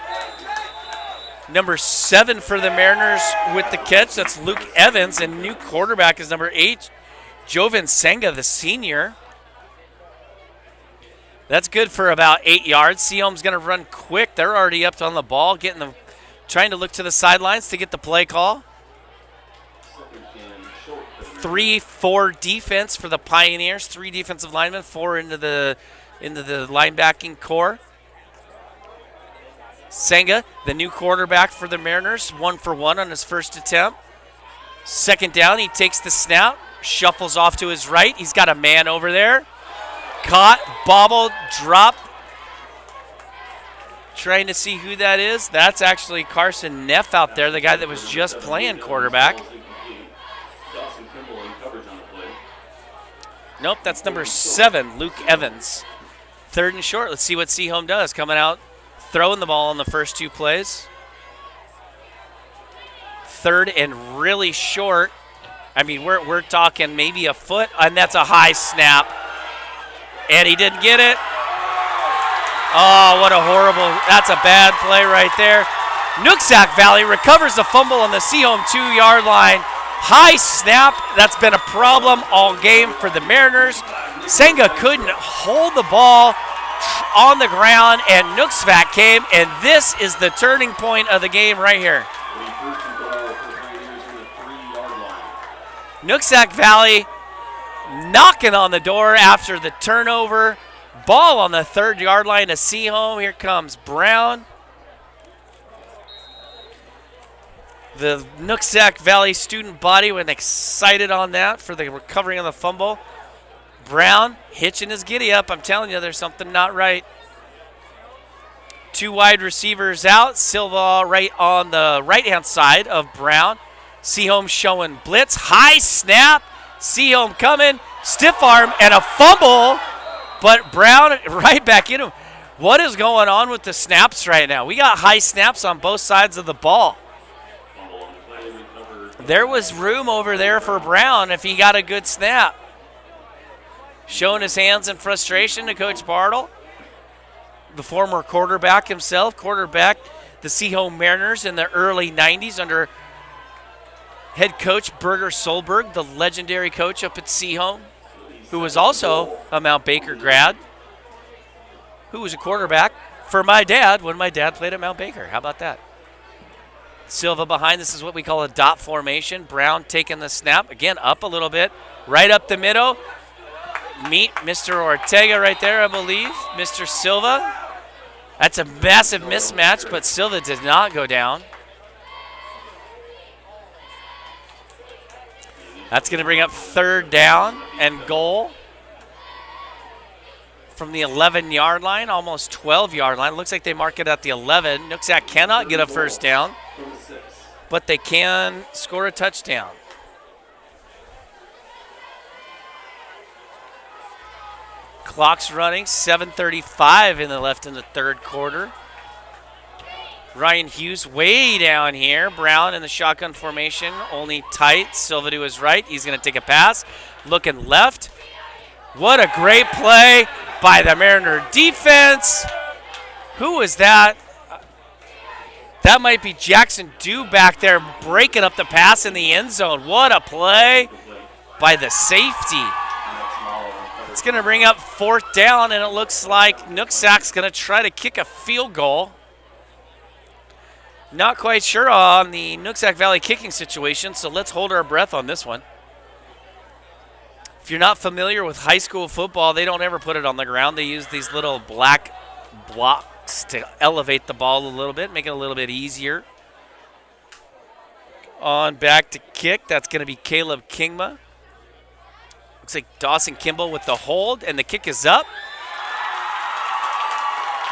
Number 7 for the Mariners with the catch. That's Luke Evans, and new quarterback is number 8, Jovan Senga, the senior. That's good for about 8 yards. Sehome's going to run quick. They're already up on the ball, trying to look to the sidelines to get the play call. 3-4 defense for the Pioneers. 3 defensive linemen, 4 into the linebacking core. Senga, the new quarterback for the Mariners, 1 for 1 on his first attempt. Second down, he takes the snap, shuffles off to his right. He's got a man over there. Caught, bobbled, dropped. Trying to see who that is. That's actually Carson Neff out there, the guy that was just playing quarterback. Nope, that's number 7, Luke Evans. 3rd and short. Let's see what Sehome does. Coming out, throwing the ball on the first 2 plays. 3rd and really short. I mean, we're talking maybe a foot, and that's a high snap. And he didn't get it. Oh, what a that's a bad play right there. Nooksack Valley recovers the fumble on the Sehome 2-yard line. High snap. That's been a problem all game for the Mariners. Senga couldn't hold the ball on the ground, and Nooksack came, and this is the turning point of the game right here. Nooksack Valley knocking on the door after the turnover. Ball on the 3rd-yard line to Sehome. Here comes Brown. The Nooksack Valley student body went excited on that for the recovery on the fumble. Brown hitching his giddy up. I'm telling you, there's something not right. 2 wide receivers out. Silva right on the right-hand side of Brown. Sehome showing blitz. High snap. Sehome coming. Stiff arm and a fumble. But Brown right back in him. What is going on with the snaps right now? We got high snaps on both sides of the ball. There was room over there for Brown if he got a good snap. Showing his hands in frustration to Coach Bartle. The former quarterback himself, quarterback the Sehome Mariners in the early 90s under head coach Berger Solberg, the legendary coach up at Sehome, who was also a Mount Baker grad, who was a quarterback for my dad when my dad played at Mount Baker. How about that? Silva behind. This is what we call a dot formation. Brown taking the snap. Again, up a little bit. Right up the middle. Meet Mr. Ortega right there, I believe. Mr. Silva. That's a massive mismatch, but Silva did not go down. That's going to bring up 3rd down and goal from the 11-yard line, almost 12-yard line. Looks like they mark it at the 11. Nooksack cannot get a first down, but they can score a touchdown. Clock's running, 7:35 in the left in the 3rd quarter. Ryan Hughes way down here. Brown in the shotgun formation, only tight. Silva to his right. He's going to take a pass. Looking left. What a great play by the Mariner defense. Who was that? That might be Jackson Dew back there breaking up the pass in the end zone. What a play by the safety. It's going to bring up 4th down, and it looks like Nooksack's going to try to kick a field goal. Not quite sure on the Nooksack Valley kicking situation, so let's hold our breath on this one. If you're not familiar with high school football, they don't ever put it on the ground. They use these little black blocks to elevate the ball a little bit, make it a little bit easier. On back to kick, that's going to be Caleb Kingma. Looks like Dawson Kimball with the hold, and the kick is up.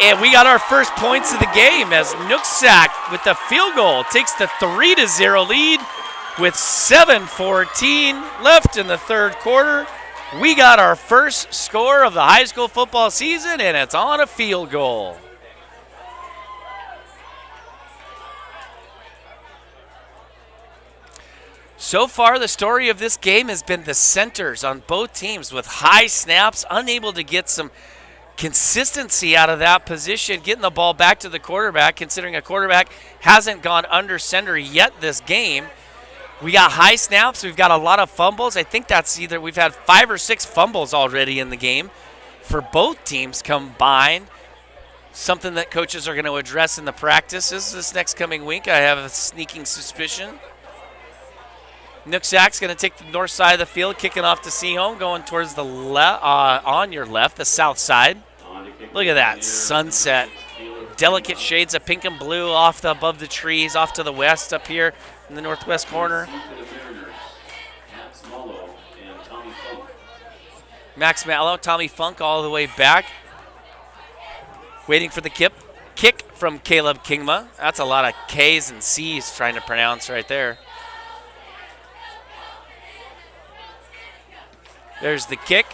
And we got our first points of the game as Nooksack with the field goal takes the 3-0 lead with 7:14 left in the 3rd quarter. We got our first score of the high school football season, and it's on a field goal. So far, the story of this game has been the centers on both teams with high snaps, unable to get some consistency out of that position, getting the ball back to the quarterback, considering a quarterback hasn't gone under center yet this game. We got high snaps. We've got a lot of fumbles. I think that's either we've had 5 or 6 fumbles already in the game for both teams combined. Something that coaches are going to address in the practices this next coming week. I have a sneaking suspicion. Nooksack's going to take the north side of the field, kicking off to Sehome, going towards the on your left, the south side. Look at that sunset. Delicate shades of pink and blue above the trees, off to the west up here in the northwest corner. Max Mallow, Tommy Funk all the way back. Waiting for the kick from Caleb Kingma. That's a lot of K's and C's trying to pronounce right there. There's the kick.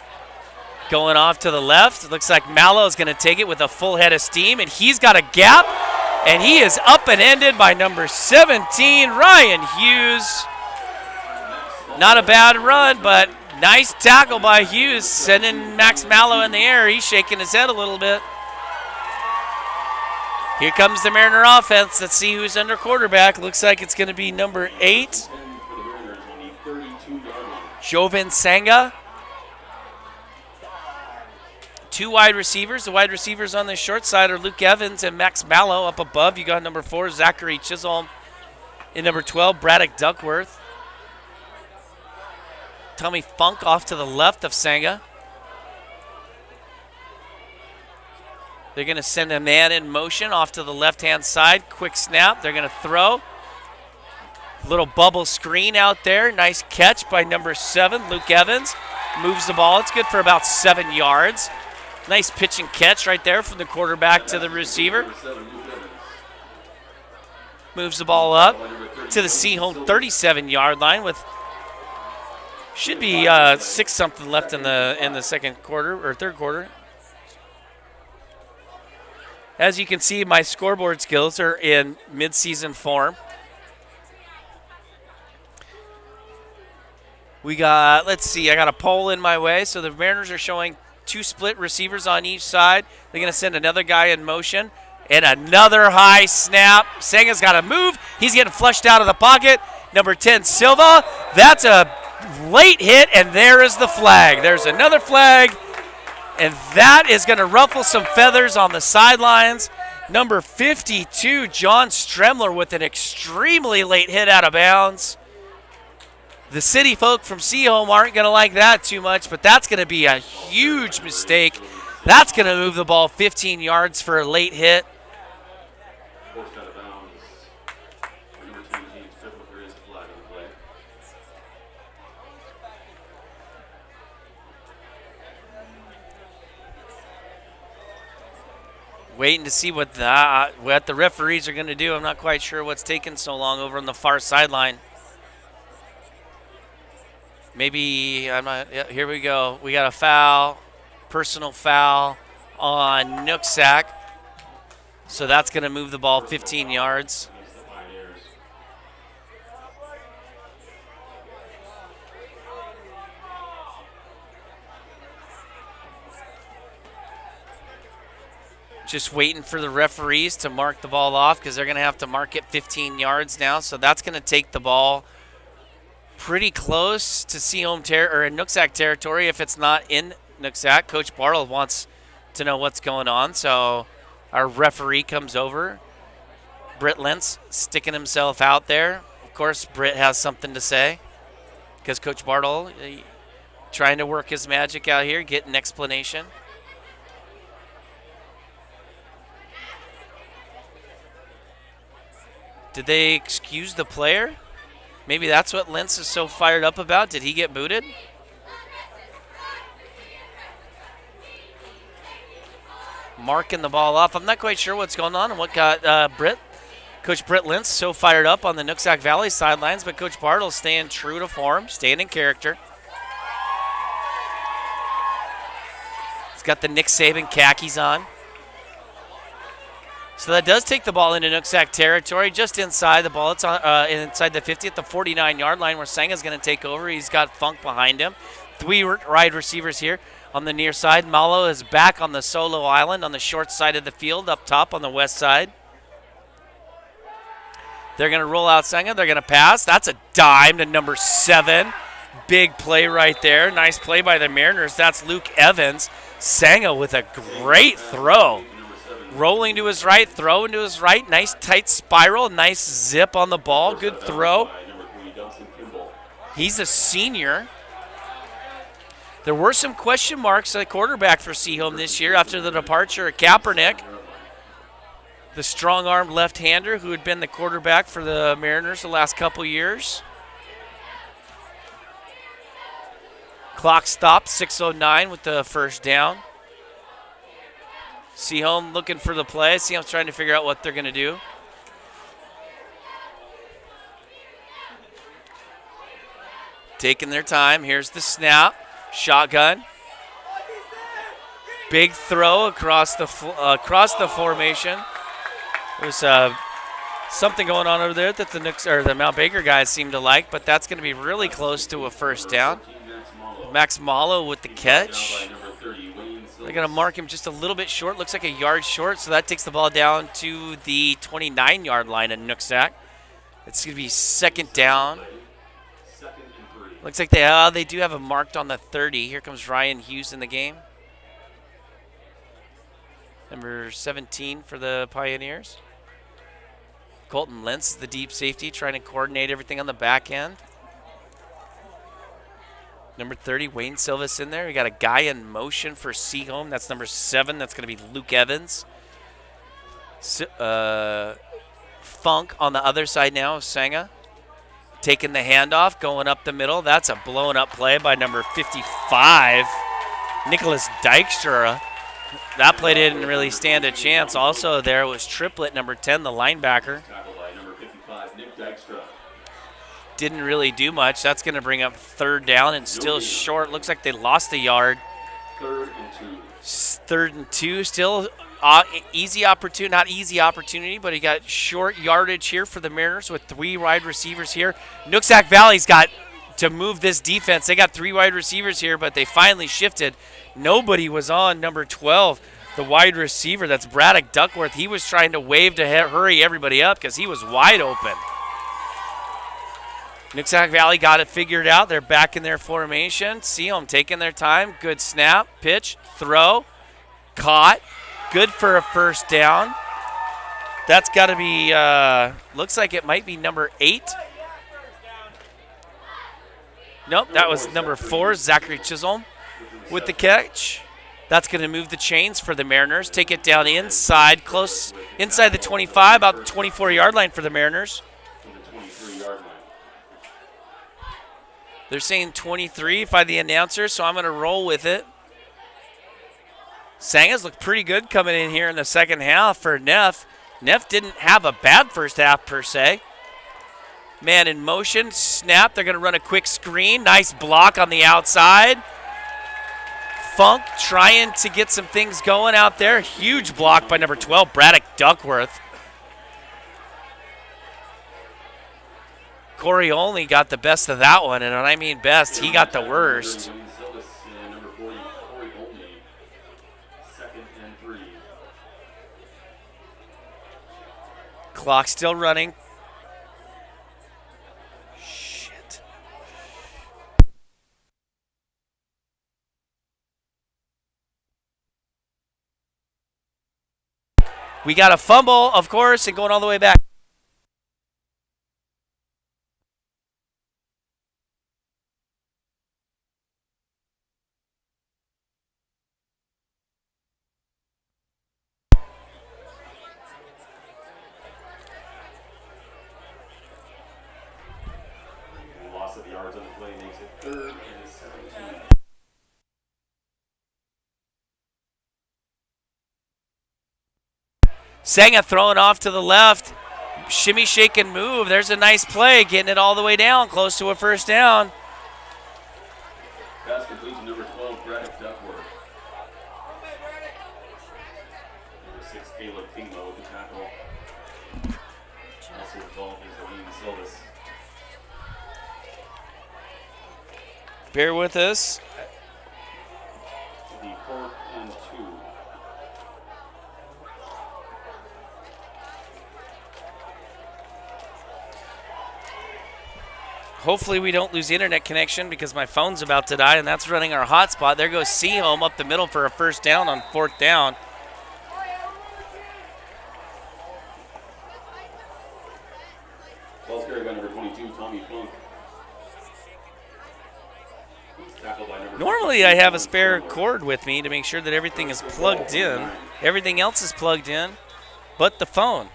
Going off to the left. It looks like Mallow is going to take it with a full head of steam, and he's got a gap, and he is up and ended by number 17, Ryan Hughes. Not a bad run, but nice tackle by Hughes, sending Max Mallow in the air. He's shaking his head a little bit. Here comes the Mariner offense. Let's see who's under quarterback. Looks like it's going to be number 8, Joven Sanga. 2 wide receivers. The wide receivers on the short side are Luke Evans and Max Mallow. Up above, you got number 4, Zachary Chisholm. In number 12, Braddock Duckworth. Tommy Funk off to the left of Sanga. They're going to send a man in motion off to the left-hand side. Quick snap. They're going to throw. Little bubble screen out there. Nice catch by number 7, Luke Evans. Moves the ball. It's good for about 7 yards. Nice pitch and catch right there from the quarterback to the receiver. Moves the ball up to the Sehome 37-yard line with should be 6-something left in the second quarter or third quarter. As you can see, my scoreboard skills are in mid-season form. We got, let's see, I got a poll in my way. So the Mariners are showing 2 split receivers on each side. They're going to send another guy in motion. And another high snap. Sanga's got to move. He's getting flushed out of the pocket. Number 10, Silva. That's a late hit, and there is the flag. There's another flag, and that is going to ruffle some feathers on the sidelines. Number 52, John Stremler, with an extremely late hit out of bounds. The city folk from Sehome aren't going to like that too much, but that's going to be a huge mistake. That's going to move the ball 15 yards for a late hit. Waiting to see what the referees are going to do. I'm not quite sure what's taking so long over on the far sideline. Maybe I'm not. Yeah, here we go. We got a foul, personal foul on Nooksack. So that's going to move the ball 15 yards. Just waiting for the referees to mark the ball off because they're going to have to mark it 15 yards now. So that's going to take the ball pretty close to Sehome or Nooksack territory. If it's not in Nooksack, Coach Bartle wants to know what's going on. So our referee comes over. Britt Lentz sticking himself out there. Of course, Britt has something to say because Coach Bartle trying to work his magic out here, get an explanation. Did they excuse the player? Maybe that's what Lentz is so fired up about. Did he get booted? Marking the ball off. I'm not quite sure what's going on and what got Coach Britt Lentz so fired up on the Nooksack Valley sidelines, but Coach Bartle's staying true to form, staying in character. He's got the Nick Saban khakis on. So that does take the ball into Nooksack territory, just inside the ball. It's on, inside the 50 at the 49-yard line where Sanga's going to take over. He's got Funk behind him. 3 wide receivers here on the near side. Mallow is back on the solo island on the short side of the field up top on the west side. They're going to roll out Sanga. They're going to pass. That's a dime to number 7, Big play right there. Nice play by the Mariners. That's Luke Evans. Senga with a great throw. Rolling to his right, throwing to his right. Nice tight spiral. Nice zip on the ball. Good throw. He's a senior. There were some question marks at quarterback for Sehome this year after the departure of Kaepernick, the strong-armed left-hander who had been the quarterback for the Mariners the last couple years. Clock stopped, 6:09 with the first down. Sehome looking for the play. Sehome's trying to figure out what they're going to do. Taking their time. Here's the snap. Shotgun. Big throw across the formation. There's something going on over there that the Mount Baker guys seem to like, but that's going to be really close to a first down. Max Malo with the catch. They're going to mark him just a little bit short. Looks like a yard short, so that takes the ball down to the 29-yard line in Nooksack. It's going to be second down. Looks like they do have him marked on the 30. Here comes Ryan Hughes in the game. Number 17 for the Pioneers. Colton Lentz is the deep safety, trying to coordinate everything on the back end. Number 30, Wayne Silva's in there. We got a guy in motion for Sehome. That's number 7. That's going to be Luke Evans. Funk on the other side now of Senga. Taking the handoff, going up the middle. That's a blown up play by number 55, Nicholas Dykstra. That play didn't really stand a chance. Also there was Triplett, number 10, the linebacker. Didn't really do much. That's going to bring up third down and still short. Looks like they lost a yard. Third and two. Still easy opportunity, not easy opportunity, but he got short yardage here for the Mariners with 3 wide receivers here. Nooksack Valley's got to move this defense. They got 3 wide receivers here, but they finally shifted. Nobody was on number 12, the wide receiver. That's Braddock Duckworth. He was trying to wave to hurry everybody up because he was wide open. Nooksack Valley got it figured out. They're back in their formation. Sehome taking their time. Good snap, pitch, throw, caught. Good for a first down. That's got to be, looks like it might be number 8. Nope, that was number 4, Zachary Chisholm with the catch. That's going to move the chains for the Mariners. Take it down inside, close, inside the 25, about the 24-yard line for the Mariners. They're saying 23 by the announcer, so I'm going to roll with it. Sangas looked pretty good coming in here in the second half for Neff. Neff didn't have a bad first half per se. Man in motion, snap. They're going to run a quick screen. Nice block on the outside. Funk trying to get some things going out there. Huge block by number 12, Braddock Duckworth. Corey only got the best of that one, and when I mean best, he got the worst. Clock still running. Shit. We got a fumble, of course, and going all the way back. Senga throwing off to the left. Shimmy, shake, and move. There's a nice play, getting it all the way down, close to a first down. Pass complete to number 12, Braddock Duckworth. Number 6, Caleb Kinglow with the tackle. Also involved is Wayne Silvis. Bear with us. The 4th and 2. Hopefully we don't lose internet connection because my phone's about to die, and that's running our hotspot. There goes Sehome up the middle for a first down on 4th down. Ball carried by number 22, Tommy Funk. Tackled by number Normally I have a spare cord with me to make sure that everything is plugged in. Everything else is plugged in, but the phone.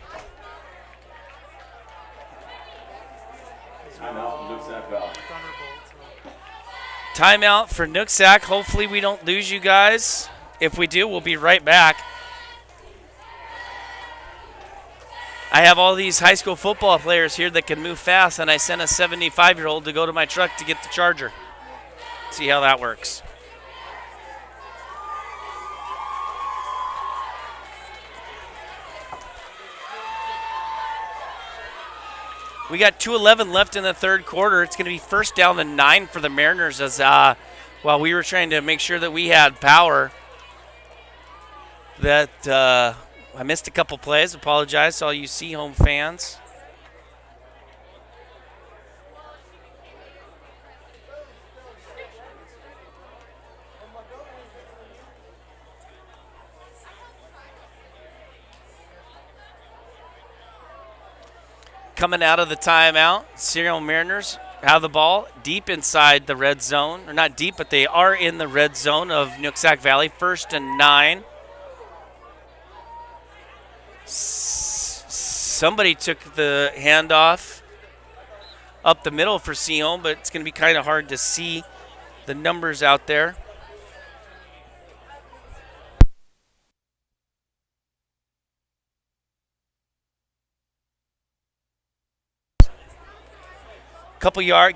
Timeout from Nooksack Valley. Timeout for Nooksack. Hopefully we don't lose you guys. If we do, we'll be right back. I have all these high school football players here that can move fast, and I sent a 75-year-old to go to my truck to get the charger. See how that works. We got 2:11 left in the third quarter. It's going to be first down and 9 for the Mariners as while we were trying to make sure that we had power. That I missed a couple plays. Apologize to all you Sehome fans. Coming out of the timeout, Sehome Mariners have the ball deep inside the red zone. Or not deep, but they are in the red zone of Nooksack Valley. First and 9. Somebody took the handoff up the middle for Sehome, but it's going to be kind of hard to see the numbers out there.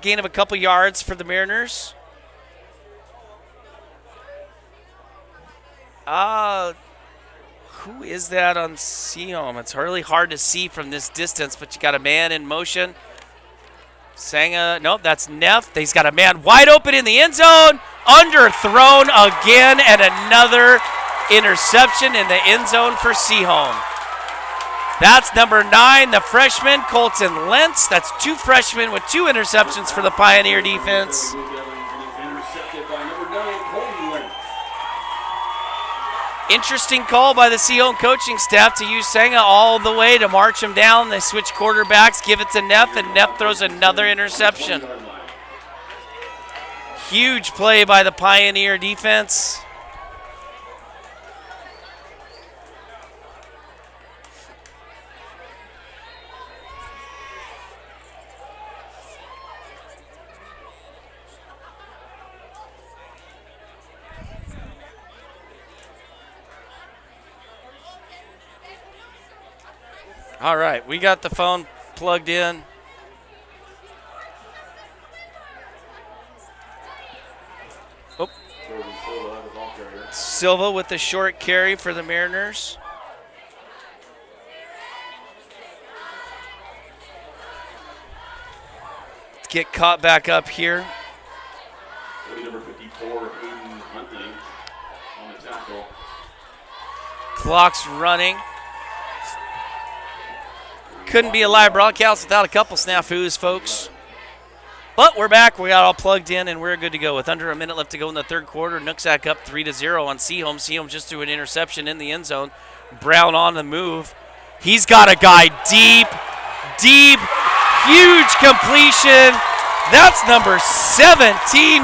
Gain of a couple yards for the Mariners. Who is that on Sehome? It's really hard to see from this distance, but you got a man in motion. Nope, that's Neff. He's got a man wide open in the end zone. Underthrown again, and another interception in the end zone for Sehome. That's number 9, the freshman, Colton Lentz. That's 2 freshmen with 2 interceptions for the Pioneer defense. Intercepted by number 9, Colton Lentz. Interesting call by the Sehome coaching staff to use Senga all the way to march him down. They switch quarterbacks, give it to Neff, and Neff throws another interception. Huge play by the Pioneer defense. All right, we got the phone plugged in. Oh. Silva with the short carry for the Mariners. Let's get caught back up here. Number 54, Hayden Huntley on the tackle. Clock's running. Couldn't be a live broadcast without a couple snafus, folks. But we're back. We got all plugged in, and we're good to go. With under a minute left to go in the third quarter, Nooksack up 3-0 on Sehome. Sehome just threw an interception in the end zone. Brown on the move. He's got a guy deep, huge completion. That's number 17.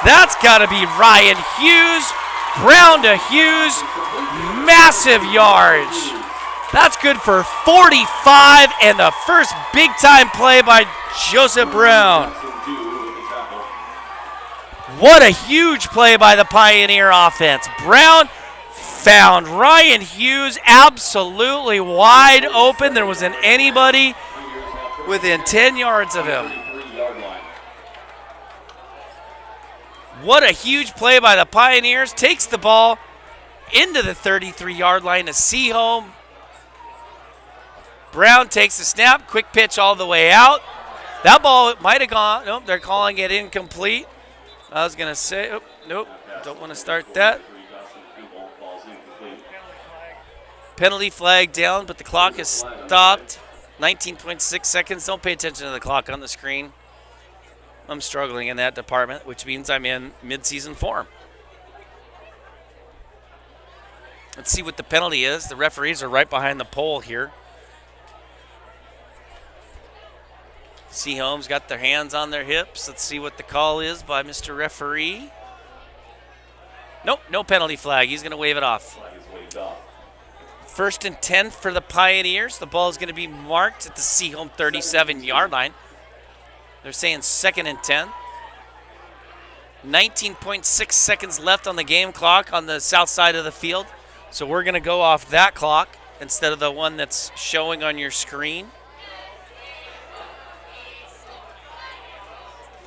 That's got to be Ryan Hughes. Brown to Hughes. Massive yards. That's good for 45, and the first big-time play by Joseph Brown. What a huge play by the Pioneer offense. Brown found Ryan Hughes absolutely wide open. There wasn't anybody within 10 yards of him. What a huge play by the Pioneers. Takes the ball into the 33-yard line to Sehome. Brown takes the snap, quick pitch all the way out. That ball might have gone. Nope, they're calling it incomplete. I was going to say, nope, don't want to start that. Penalty flag down, but the clock is stopped. 19.6 seconds. Don't pay attention to the clock on the screen. I'm struggling in that department, which means I'm in mid-season form. Let's see what the penalty is. The referees are right behind the pole here. Sehome's got their hands on their hips. Let's see what the call is by Mr. Referee. Nope, no penalty flag. He's going to wave it off. First and 10 for the Pioneers. The ball is going to be marked at the Sehome 37-yard line. They're saying second and 10. 19.6 seconds left on the game clock on the south side of the field. So we're going to go off that clock instead of the one that's showing on your screen.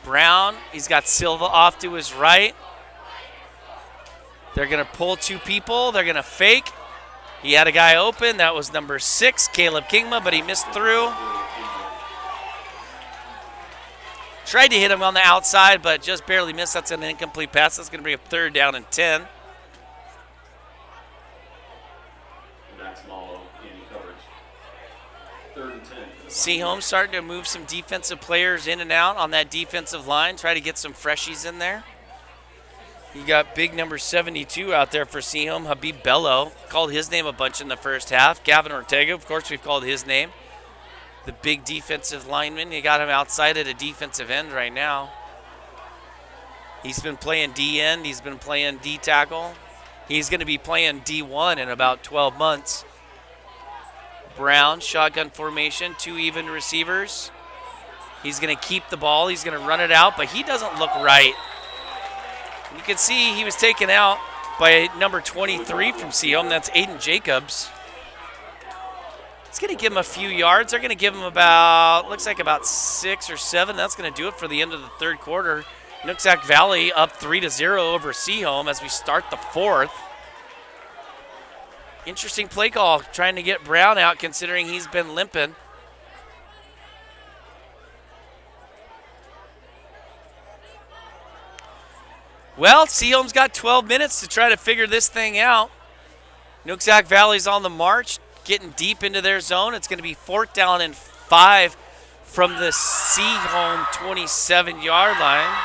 Brown, he's got Silva off to his right. They're going to pull two people. They're going to fake. He had a guy open. That was number 6, Caleb Kingma, but he missed through. Tried to hit him on the outside, but just barely missed. That's an incomplete pass. That's going to be a 3rd down and 10. Sehome starting to move some defensive players in and out on that defensive line. Try to get some freshies in there. You got big number 72 out there for Sehome, Habib Bello. Called his name a bunch in the first half. Gavin Ortega, of course, we've called his name. The big defensive lineman. You got him outside at a defensive end right now. He's been playing D end. He's been playing D tackle. He's going to be playing D1 in about 12 months. Brown, shotgun formation, 2 even receivers. He's going to keep the ball. He's going to run it out, but he doesn't look right. You can see he was taken out by number 23 from Sehome. That's Aiden Jacobs. It's going to give him a few yards. They're going to give him looks like about 6 or 7. That's going to do it for the end of the 3rd quarter. Nooksack Valley up 3-0 over Sehome as we start the 4th. Interesting play call, trying to get Brown out considering he's been limping. Well, Sehome's got 12 minutes to try to figure this thing out. Nooksack Valley's on the march, getting deep into their zone. It's going to be 4th down and 5 from the Sehome 27-yard line.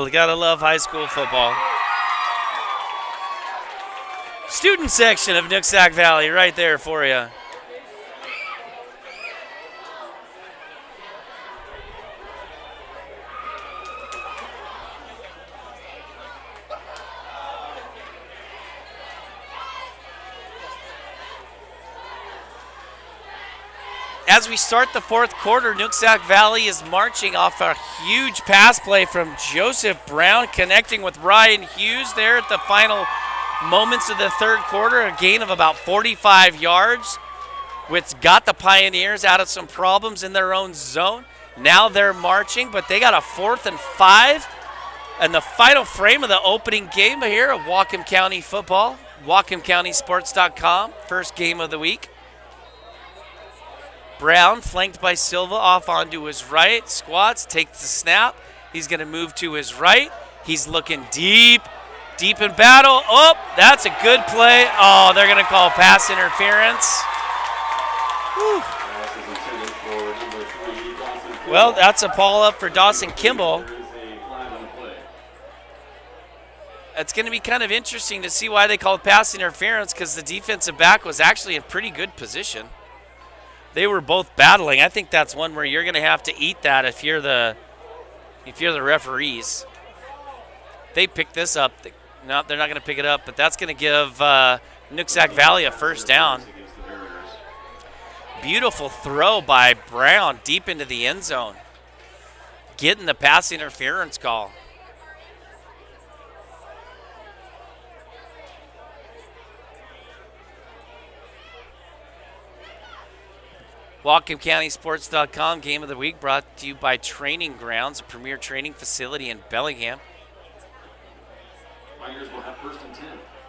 We gotta love high school football. Student section of Nooksack Valley right there for you. As we start the 4th quarter, Nooksack Valley is marching off a huge pass play from Joseph Brown, connecting with Ryan Hughes there at the final moments of the 3rd quarter. A gain of about 45 yards, which got the Pioneers out of some problems in their own zone. Now they're marching, but they got a 4th and 5. And the final frame of the opening game here of Whatcom County football, WhatcomCountySports.com, first game of the week. Brown, flanked by Silva, off onto his right. Squats, takes the snap. He's going to move to his right. He's looking deep in battle. Oh, that's a good play. Oh, they're going to call pass interference. Whew. Well, that's a ball up for Dawson Kimball. It's going to be kind of interesting to see why they called pass interference, because the defensive back was actually in pretty good position. They were both battling. I think that's one where you're going to have to eat that if you're the referees. They pick this up. No, they're not going to pick it up, but that's going to give Nooksack Valley a 1st down. Beautiful throw by Brown deep into the end zone, getting the pass interference call. WhatcomCountySports.com game of the week brought to you by Training Grounds, a premier training facility in Bellingham. Pioneers will have 1st and 10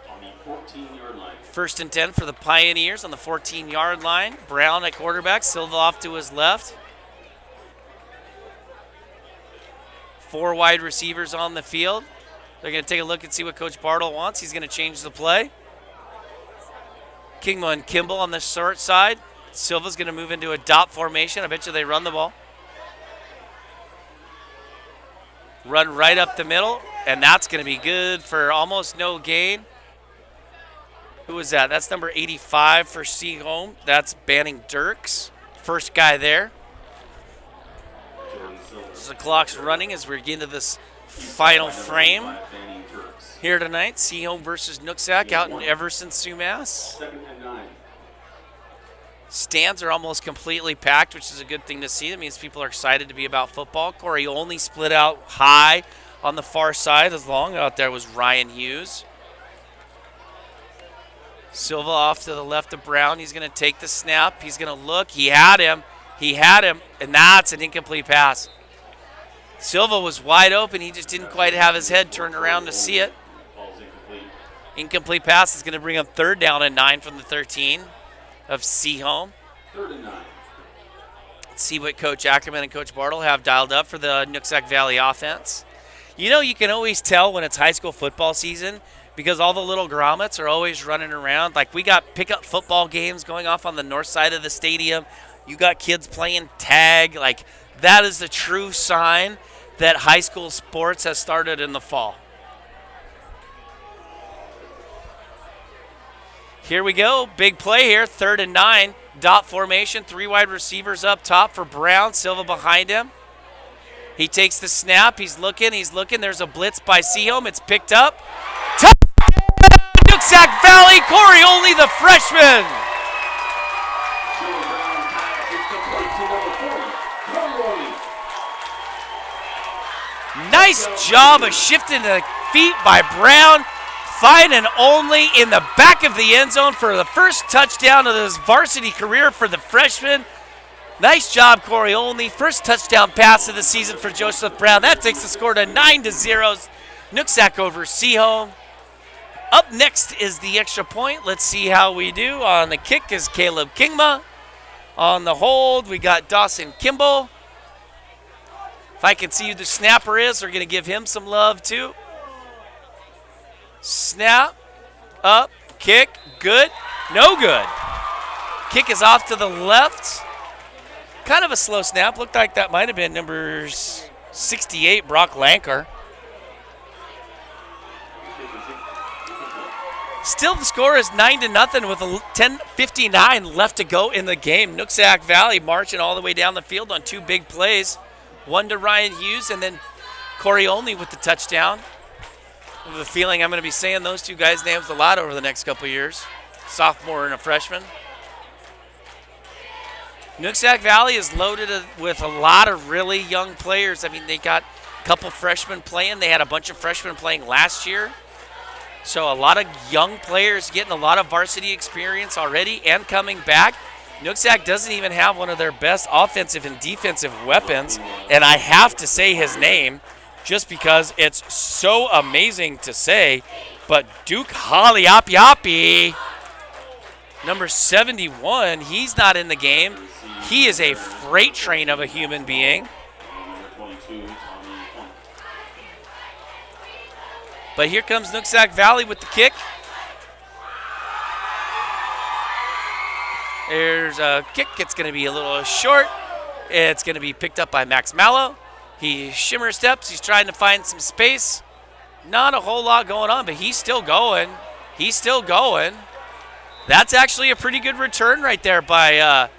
on the 14-yard line. 1st and 10 for the Pioneers on the 14-yard line. Brown at quarterback, Silva off to his left. 4 wide receivers on the field. They're going to take a look and see what Coach Bartle wants. He's going to change the play. Kingma and Kimball on the short side. Silva's going to move into a dot formation. I bet you they run the ball. Run right up the middle, and that's going to be good for almost no gain. Who is that? That's number 85 for Sehome. That's Banning Dirks. First guy there. So the clock's running as we get into this final frame here tonight. Sehome versus Nooksack out in Everson, Sumas. Stands are almost completely packed, which is a good thing to see. That means people are excited to be about football. Corey only split out high on the far side. As long out there was Ryan Hughes. Silva off to the left of Brown. He's going to take the snap. He's going to look. He had him. And that's an incomplete pass. Silva was wide open. He just didn't quite have his head turned around to see it. Incomplete pass is going to bring up 3rd down and 9 from the 13 of Sehome. 3rd and 9. Let's see what Coach Ackerman and Coach Bartle have dialed up for the Nooksack Valley offense. You know, you can always tell when it's high school football season because all the little grommets are always running around. Like, we got pickup football games going off on the north side of the stadium. You got kids playing tag. Like, that is the true sign that high school sports has started in the fall. Here we go. Big play here. 3rd and 9. Dot formation. 3 wide receivers up top for Brown. Silva behind him. He takes the snap. He's looking. There's a blitz by Sehome. It's picked up. Touchdown! Nooksack Valley. Corey Only, the freshman. Nice job of shifting the feet by Brown. Finding Only in the back of the end zone for the first touchdown of his varsity career for the freshman. Nice job, Corey Only. First touchdown pass of the season for Joseph Brown. That takes the score to 9-0. Nooksack over Sehome. Up next is the extra point. Let's see how we do. On the kick is Caleb Kingma. On the hold, we got Dawson Kimball. If I can see who the snapper is, we're going to give him some love too. Snap, up, kick, good, no good. Kick is off to the left. Kind of a slow snap. Looked like that might have been number 68, Brock Lanker. Still, the score is 9-0 with 10:59 left to go in the game. Nooksack Valley marching all the way down the field on 2 big plays. One to Ryan Hughes and then Corey Only with the touchdown. I have a feeling I'm going to be saying those 2 guys' names a lot over the next couple of years. Sophomore and a freshman. Nooksack Valley is loaded with a lot of really young players. I mean, they got a couple freshmen playing. They had a bunch of freshmen playing last year. So a lot of young players getting a lot of varsity experience already and coming back. Nooksack doesn't even have one of their best offensive and defensive weapons. And I have to say his name just because it's so amazing to say. But Duke Haliapiapi, number 71, he's not in the game. He is a freight train of a human being. But here comes Nooksack Valley with the kick. There's a kick. It's going to be a little short. It's going to be picked up by Max Mallow. He shimmer steps. He's trying to find some space. Not a whole lot going on, but he's still going. He's still going. That's actually a pretty good return right there by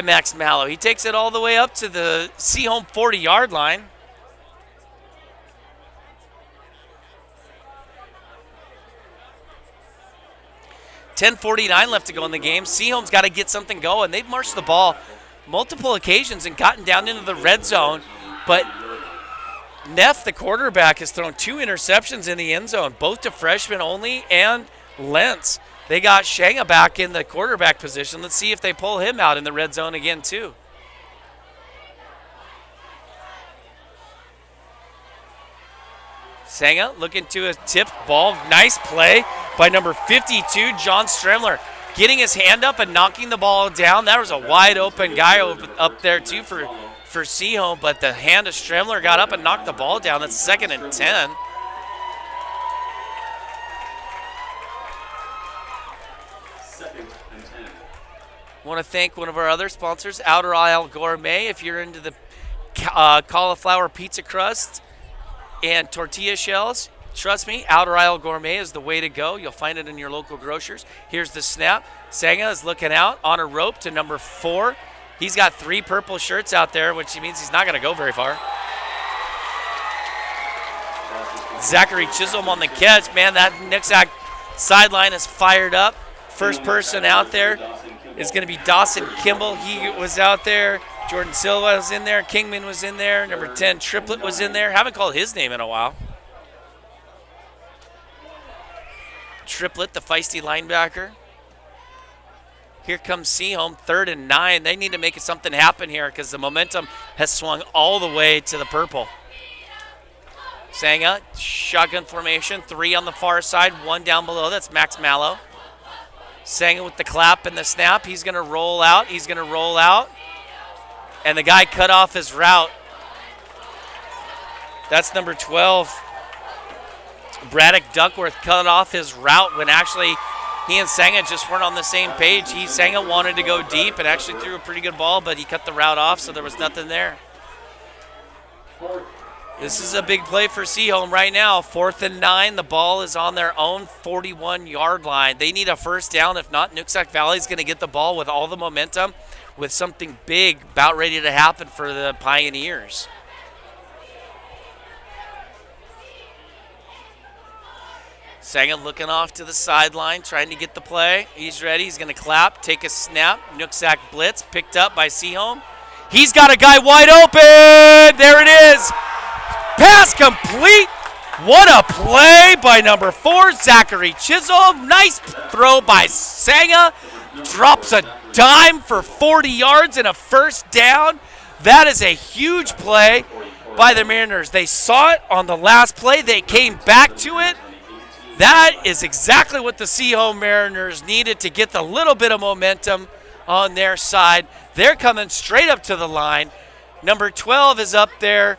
Max Mallow. He takes it all the way up to the Sehome 40-yard line. .10:49 left to go in the game. Sehome's got to get something going. They've marched the ball multiple occasions and gotten down into the red zone. But Neff, the quarterback, has thrown 2 interceptions in the end zone, both to freshmen only and Lentz. They got Shanga back in the quarterback position. Let's see if they pull him out in the red zone again, too. Sanga looking to a tipped ball. Nice play by number 52, John Stremler. Getting his hand up and knocking the ball down. That was a wide open guy up there, too, for for Sehome, but the hand of Stremler got up and knocked the ball down. That's 2nd and 10. Want to thank one of our other sponsors, Outer Isle Gourmet. If you're into the cauliflower pizza crust and tortilla shells, trust me, Outer Isle Gourmet is the way to go. You'll find it in your local grocers. Here's the snap. Sanga is looking out on a rope to number 4. He's got 3 purple shirts out there, which means he's not going to go very far. Zachary Chisholm on the catch. Man, that Nooksack sideline is fired up. First person out there is going to be Dawson Kimball. He was out there. Jordan Silva was in there. Kingman was in there. Number 10, Triplett was in there. Haven't called his name in a while. Triplett, the feisty linebacker. Here comes Sehome, 3rd and 9. They need to make something happen here because the momentum has swung all the way to the purple. Sanga, shotgun formation, 3 on the far side, 1 down below. That's Max Mallow. Sanga with the clap and the snap. He's going to roll out. He's going to roll out. And the guy cut off his route. That's number 12. Braddock Duckworth cut off his route when actually he and Sanga just weren't on the same page. Sanga wanted to go deep and actually threw a pretty good ball, but he cut the route off, so there was nothing there. This is a big play for Sehome right now. 4th and 9. The ball is on their own 41-yard line. They need a first down. If not, Nooksack Valley is going to get the ball with all the momentum with something big about ready to happen for the Pioneers. Sanga looking off to the sideline, trying to get the play. He's ready. He's going to clap, take a snap. Nooksack blitz, picked up by Sehome. He's got a guy wide open. There it is. Pass complete. What a play by number 4, Zachary Chisholm. Nice throw by Sanga. Drops a dime for 40 yards and a first down. That is a huge play by the Mariners. They saw it on the last play. They came back to it. That is exactly what the Sehome Mariners needed to get the little bit of momentum on their side. They're coming straight up to the line. Number 12 is up there.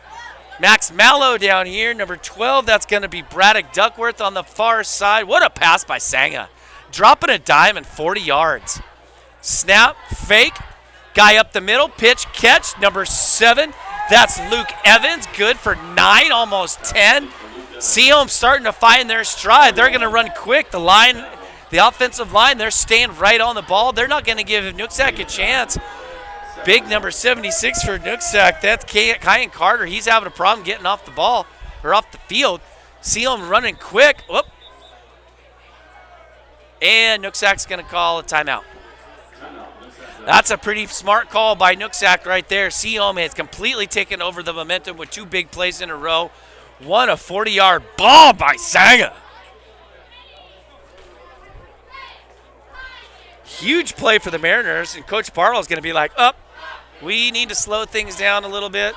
Max Mallow down here. Number 12, that's going to be Braddock Duckworth on the far side. What a pass by Sanga. Dropping a dime and 40 yards. Snap, fake. Guy up the middle, pitch, catch. Number 7, that's Luke Evans. Good for 9, almost 10. Sehome starting to find their stride. They're going to run quick. The offensive line, they're staying right on the ball. They're not going to give Nooksack a chance. Big number 76 for Nooksack. That's Kyan Carter. He's having a problem getting off the ball or off the field. Sehome running quick. Whoop. And Nooksack's going to call a timeout. That's a pretty smart call by Nooksack right there. Sehome has completely taken over the momentum with 2 big plays in a row. What a 40-yard ball by Sanga. Huge play for the Mariners, and Coach Bartle is going to be like, we need to slow things down a little bit.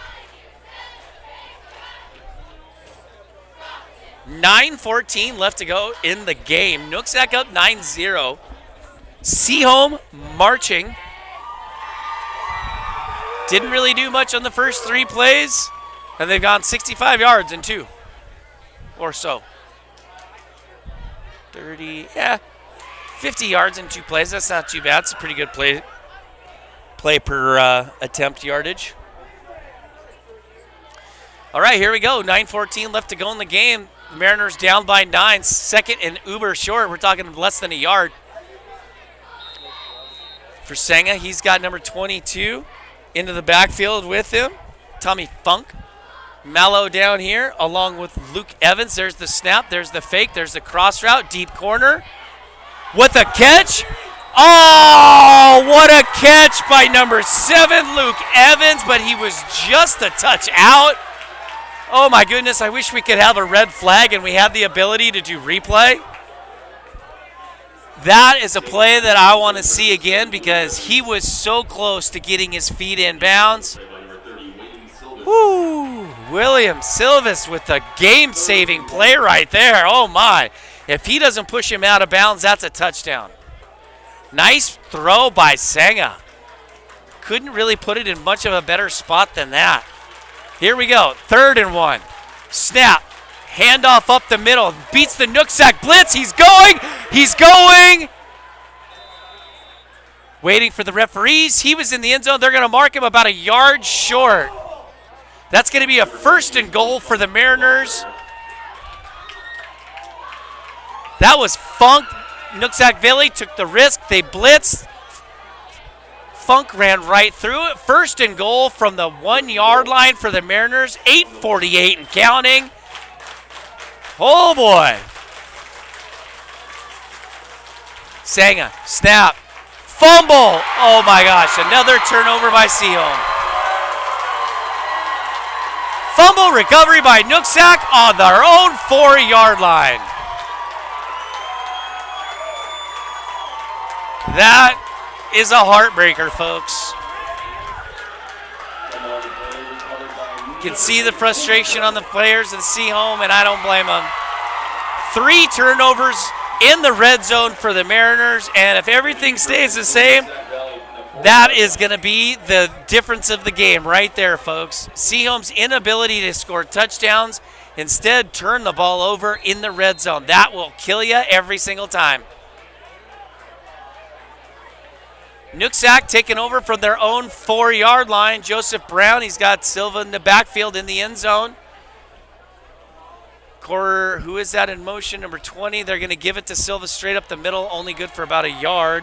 9:14 left to go in the game. Nooksack up 9-0. Sehome marching. Didn't really do much on the first 3 plays. And they've gone 65 yards in 2 or so. 50 yards in 2 plays. That's not too bad. It's a pretty good play per attempt yardage. All right, here we go. 9:14 left to go in the game. The Mariners down by 9. 2nd and uber short. We're talking less than a yard. For Sanga, he's got number 22 into the backfield with him. Tommy Funk. Mallow down here along with Luke Evans. There's the snap. There's the fake. There's the cross route. Deep corner. With a catch. Oh, what a catch by number 7, Luke Evans, but he was just a touch out. Oh, my goodness. I wish we could have a red flag and we had the ability to do replay. That is a play that I want to see again because he was so close to getting his feet in bounds. Woo! William Silvis with the game-saving play right there. Oh, my. If he doesn't push him out of bounds, that's a touchdown. Nice throw by Sanga. couldn't really put it in much of a better spot than that. Here we go. 3rd and 1. Snap. Handoff up the middle. Beats the Nooksack blitz. He's going. He's going. Waiting for the referees. He was in the end zone. They're going to mark him about a yard short. That's going to be a 1st and goal for the Mariners. That was Funk. Nooksack Valley took the risk. They blitzed. Funk ran right through it. 1st and goal from the 1-yard line for the Mariners. 8:48 and counting. Oh, boy. Sanga, snap, fumble. Oh, my gosh, another turnover by Sehome. Fumble recovery by Nooksack on their own 4-yard line. That is a heartbreaker, folks. You can see the frustration on the players in Sehome, and I don't blame them. 3 turnovers in the red zone for the Mariners, and if everything stays the same, that is going to be the difference of the game right there, folks. Sehome's inability to score touchdowns, instead turn the ball over in the red zone. That will kill you every single time. Nooksack taking over from their own 4-yard line. Joseph Brown, he's got Silva in the backfield in the end zone. Corner, who is that in motion? Number 20. They're going to give it to Silva straight up the middle, only good for about a yard.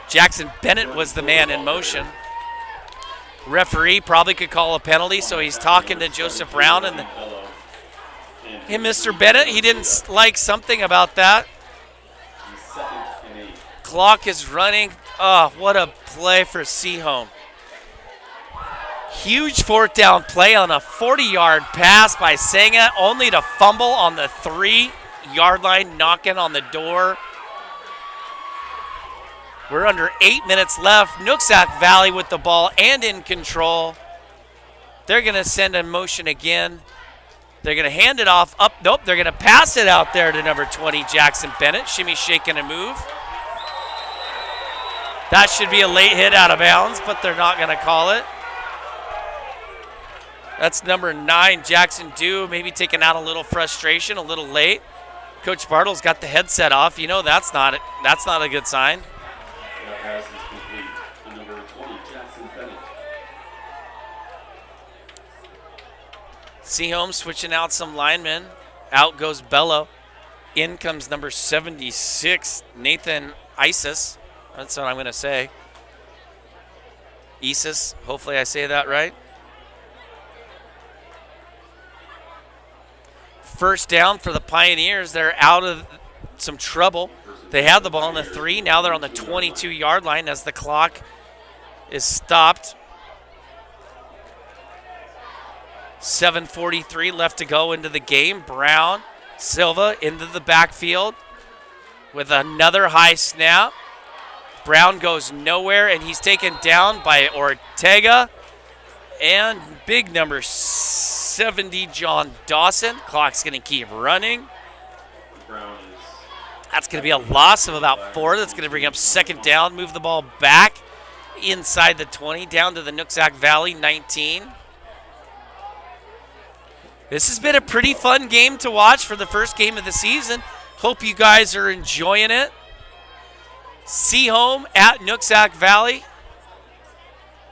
Jackson Bennett was the man in motion. Referee probably could call a penalty, so he's talking to Joseph Brown. And hey, Mr. Bennett, he didn't like something about that. Clock is running. Oh, what a play for Sehome. Huge 4th down play on a 40-yard pass by Sanga, only to fumble on the 3-yard line, knocking on the door. We're under 8 minutes left. Nooksack Valley with the ball and in control. They're going to send in motion again. They're going to hand it off up. Nope, they're going to pass it out there to number 20, Jackson Bennett. Shimmy, shake, and a move. That should be a late hit out of bounds, but they're not going to call it. That's number 9, Jackson Dew, maybe taking out a little frustration, a little late. Coach Bartle's got the headset off. You know that's not a good sign. That pass is complete to number 20, Jackson Bennett. Sehome switching out some linemen. Out goes Bello. In comes number 76, Nathan Isis. That's what I'm going to say. Isis, hopefully I say that right. 1st down for the Pioneers. They're out of some trouble. They had the ball on the 3. Now they're on the 22-yard line as the clock is stopped. 7:43 left to go into the game. Brown, Silva into the backfield with another high snap. Brown goes nowhere, and he's taken down by Ortega and big number 70, John Dawson. Clock's going to keep running. That's going to be a loss of about 4. That's going to bring up 2nd down, move the ball back inside the 20, down to the Nooksack Valley 19. This has been a pretty fun game to watch for the first game of the season. Hope you guys are enjoying it. Sehome at Nooksack Valley.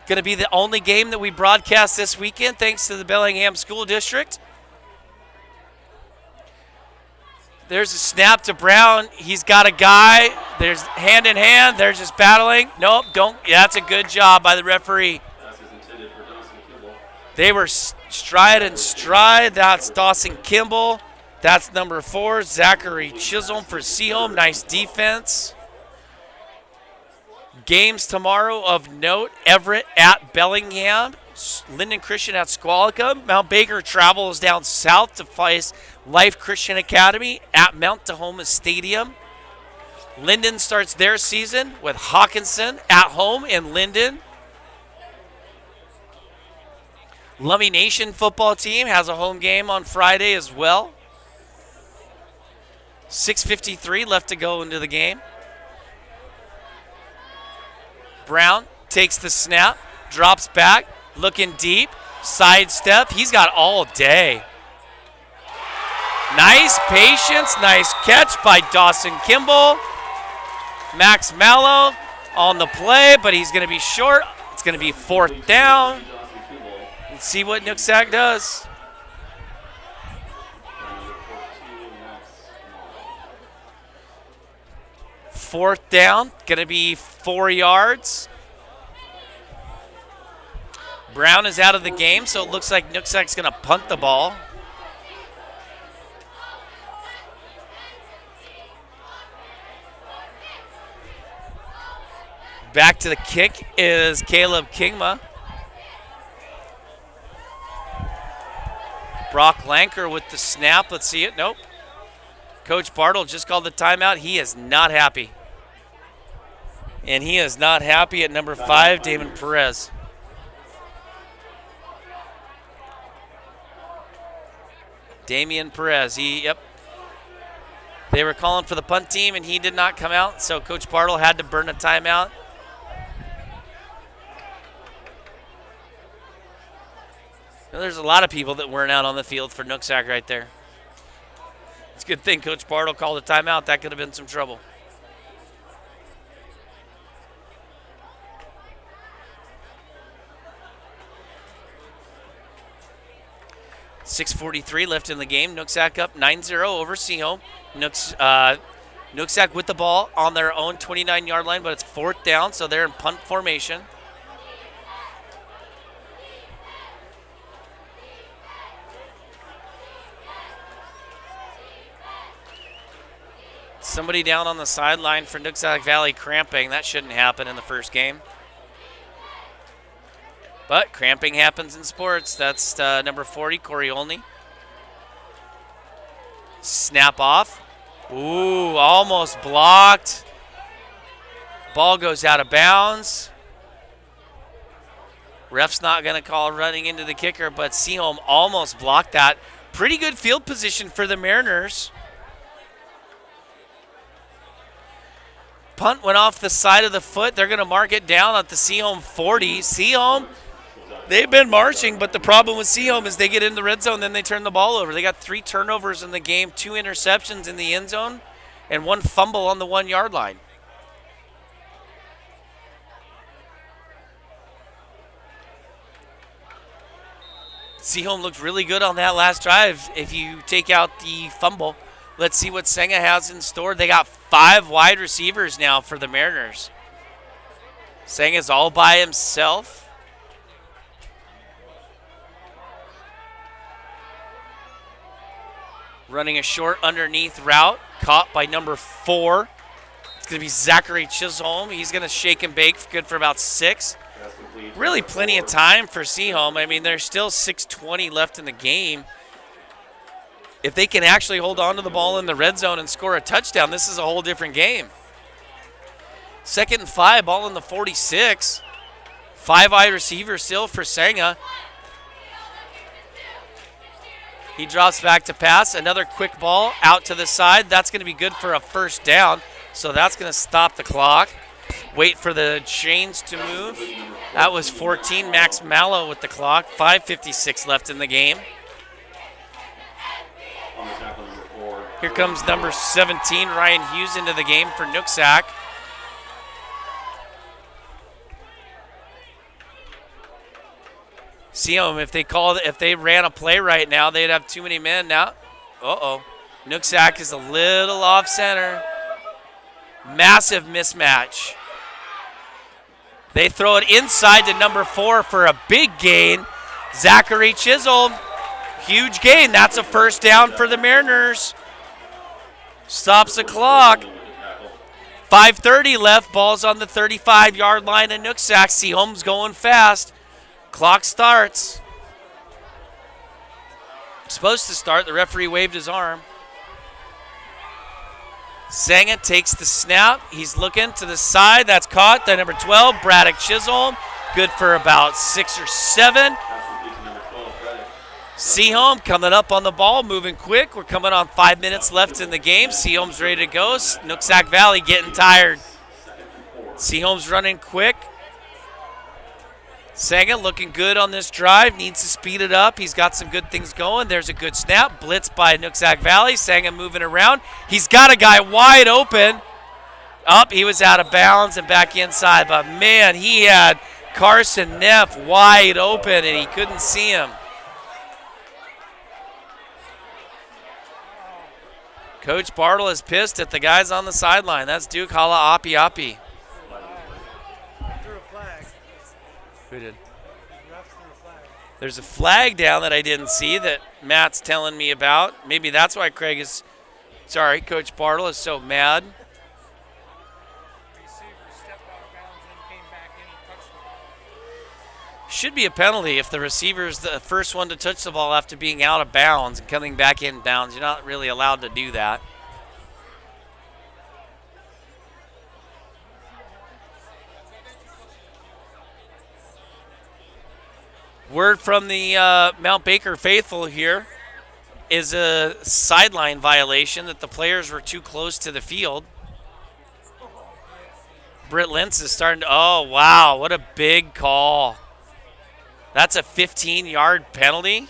Going to be the only game that we broadcast this weekend, thanks to the Bellingham School District. There's a snap to Brown. He's got a guy. There's hand in hand. They're just battling. Nope, don't. Yeah, that's a good job by the referee. They were stride and stride. That's Dawson Kimball. That's number 4, Zachary Chisholm for Sehome. Nice defense. Games tomorrow of note: Everett at Bellingham, Linden Christian at Squalica. Mount Baker travels down south to face Life Christian Academy at Mount Tahoma Stadium. Linden starts their season with Hawkinson at home in Linden. Lummi Nation football team has a home game on Friday as well. 6:53 left to go into the game. Brown takes the snap, drops back, looking deep, sidestep. He's got all day. Nice patience, nice catch by Dawson Kimball. Max Mallow on the play, but he's going to be short. It's going to be 4th down. Let's see what Nooksack does. Fourth down, going to be 4 yards. Brown is out of the game, so it looks like Nooksack's going to punt the ball. Back to the kick is Caleb Kingma. Brock Lanker with the snap. Let's see it. Nope. Coach Bartle just called the timeout. He is not happy. And he is not happy at number 5, Damon Perez. Damian Perez. They were calling for the punt team, and he did not come out, so Coach Bartle had to burn a timeout. There's a lot of people that weren't out on the field for Nooksack right there. It's a good thing Coach Bartle called a timeout. That could have been some trouble. .6:43 left in the game. Nooksack up 9-0 over Sehome. Nooksack with the ball on their own 29-yard line, but it's 4th down, so they're in punt formation. Somebody down on the sideline for Nooksack Valley cramping. That shouldn't happen in the first game. But cramping happens in sports. That's number 40, Corey Olney. Snap off. Ooh, almost blocked. Ball goes out of bounds. Ref's not going to call running into the kicker, but Sehome almost blocked that. Pretty good field position for the Mariners. Punt went off the side of the foot. They're going to mark it down at the Sehome 40. Sehome, they've been marching, but the problem with Sehome is they get in the red zone, then they turn the ball over. They got 3 turnovers in the game, 2 interceptions in the end zone, and 1 fumble on the 1-yard line. Sehome looked really good on that last drive if you take out the fumble. Let's see what Senga has in store. They got 5 wide receivers now for the Mariners. Senga's all by himself. Running a short underneath route, caught by number 4. It's going to be Zachary Chisholm. He's going to shake and bake, good for about 6. Really plenty of time for Sehome. I mean, there's still 6:20 left in the game. If they can actually hold on to the ball in the red zone and score a touchdown, this is a whole different game. 2nd and 5, ball in the 46. 5 wide receivers still for Senga. He drops back to pass. Another quick ball out to the side. That's going to be good for a 1st down. So that's going to stop the clock. Wait for the chains to move. That was 14. Max Mallow with the clock. 5:56 left in the game. Here comes number 17, Ryan Hughes, into the game for Nooksack. Sehome, if they ran a play right now, they'd have too many men now. Nooksack is a little off center. Massive mismatch. They throw it inside to number 4 for a big gain. Zachary Chisholm, huge gain. That's a 1st down for the Mariners. Stops the clock. 5:30 left. Ball's on the 35-yard line of Nooksack. Sehome's going fast. Clock starts. Supposed to start. The referee waved his arm. Senga takes the snap. He's looking to the side. That's caught. The number 12, Braddock Chisholm. Good for about 6 or 7. Sehome coming up on the ball, moving quick. We're coming on 5 minutes left in the game. Sehome's ready to go. Nooksack Valley getting tired. Sehome's running quick. Senga looking good on this drive, needs to speed it up. He's got some good things going. There's a good snap. Blitz by Nooksack Valley. Senga moving around. He's got a guy wide open. Up, he was out of bounds and back inside. But, man, he had Carson Neff wide open, and he couldn't see him. Coach Bartle is pissed at the guys on the sideline. That's Duke Hala Api Api. Threw a flag. Who did? Refs threw a flag. There's a flag down that I didn't see that Matt's telling me about. Maybe that's why Coach Bartle is so mad. Receiver stepped out of bounds and came back in and touched the ball. Should be a penalty if the receiver's the first one to touch the ball after being out of bounds and coming back in bounds. You're not really allowed to do that. Word from the Mount Baker faithful here is a sideline violation that the players were too close to the field. Britt Lentz is starting to, oh, wow, what a big call. That's a 15-yard penalty.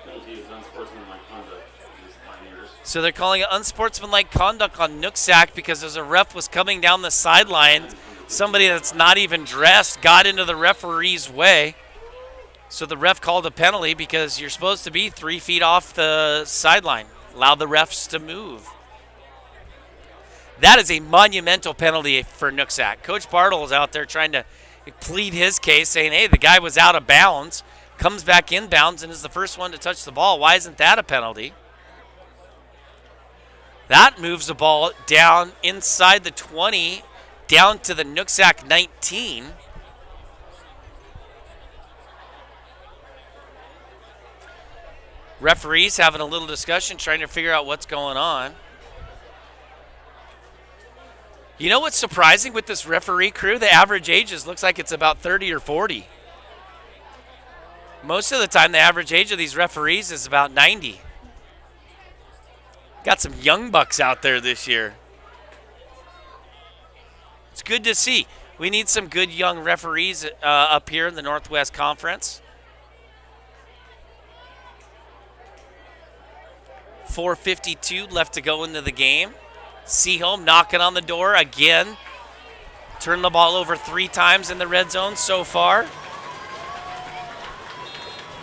Penalty is unsportsmanlike conduct against the Pioneers. So they're calling it unsportsmanlike conduct on Nooksack because as a ref was coming down the sideline, somebody that's not even dressed got into the referee's way. So the ref called a penalty because you're supposed to be 3 feet off the sideline. Allow the refs to move. That is a monumental penalty for Nooksack. Coach Bartle is out there trying to plead his case, saying, hey, the guy was out of bounds, comes back in bounds, and is the first one to touch the ball. Why isn't that a penalty? That moves the ball down inside the 20, down to the Nooksack 19. Referees having a little discussion, trying to figure out what's going on. You know what's surprising with this referee crew? The average ages looks like it's about 30 or 40. Most of the time, the average age of these referees is about 90. Got some young bucks out there this year. It's good to see. We need some good young referees up here in the Northwest Conference. 4:52 left to go into the game. Sehome knocking on the door again. Turned the ball over 3 times in the red zone so far.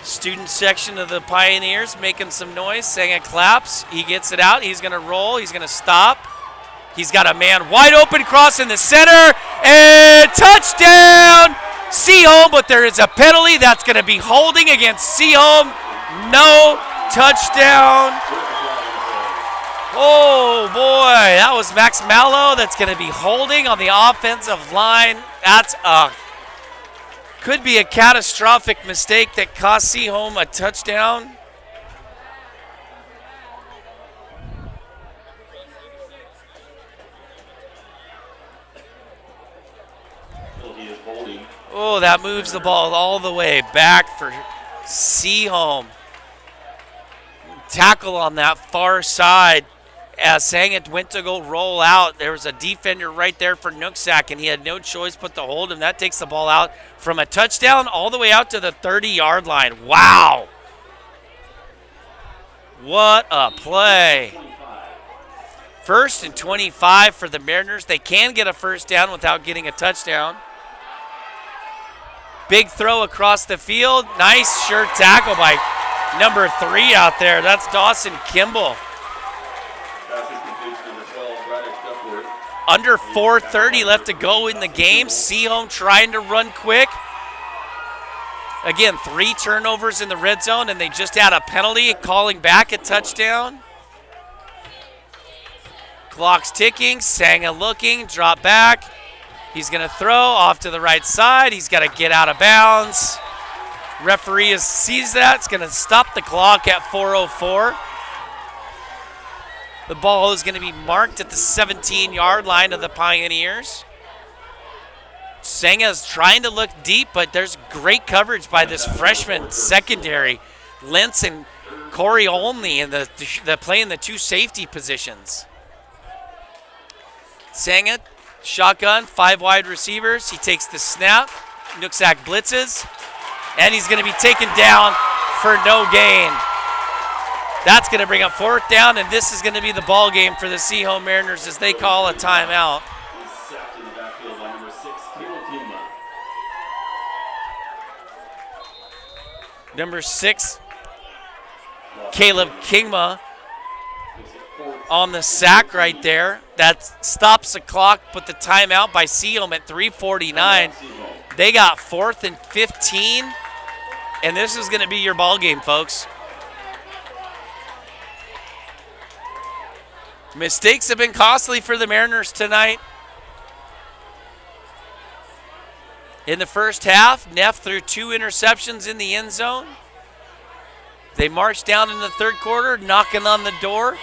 Student section of the Pioneers making some noise, saying it claps. He gets it out. He's going to roll. He's going to stop. He's got a man wide open cross in the center. And touchdown, Sehome. But there is a penalty. That's going to be holding against Sehome. No touchdown. Oh, boy, that was Max Mallow that's going to be holding on the offensive line. That's could be a catastrophic mistake that cost Sehome a touchdown. Oh, that moves the ball all the way back for Sehome. Tackle on that far side. As Sangit went to go roll out, there was a defender right there for Nooksack, and he had no choice but to hold him. That takes the ball out from a touchdown all the way out to the 30-yard line. Wow. What a play. 1st and 25 for the Mariners. They can get a first down without getting a touchdown. Big throw across the field. Nice, sure tackle by number 3 out there. That's Dawson Kimball. Under 4:30 left to go in the game. Sehome trying to run quick. Again, 3 turnovers in the red zone, and they just had a penalty calling back a touchdown. Clock's ticking. Sanga looking. Drop back. He's going to throw off to the right side. He's got to get out of bounds. Referee sees that. It's going to stop the clock at 4:04. The ball is going to be marked at the 17-yard line of the Pioneers. Senga's trying to look deep, but there's great coverage by this freshman secondary. Lentz and Corey Olney and the playing the 2 safety positions. Sanga, shotgun, 5 wide receivers. He takes the snap. Nooksack blitzes, and he's going to be taken down for no gain. That's going to bring up 4th down, and this is going to be the ball game for the Sehome Mariners as they call a timeout. He's sacked in the backfield by number 6, Caleb Kingma. Number 6, Caleb Kingma on the sack right there. That stops the clock, but the timeout by Sehome at 3:49. They got 4th and 15, and this is going to be your ball game, folks. Mistakes have been costly for the Mariners tonight. In the first half, Neff threw 2 interceptions in the end zone. They marched down in the third quarter, knocking on the door.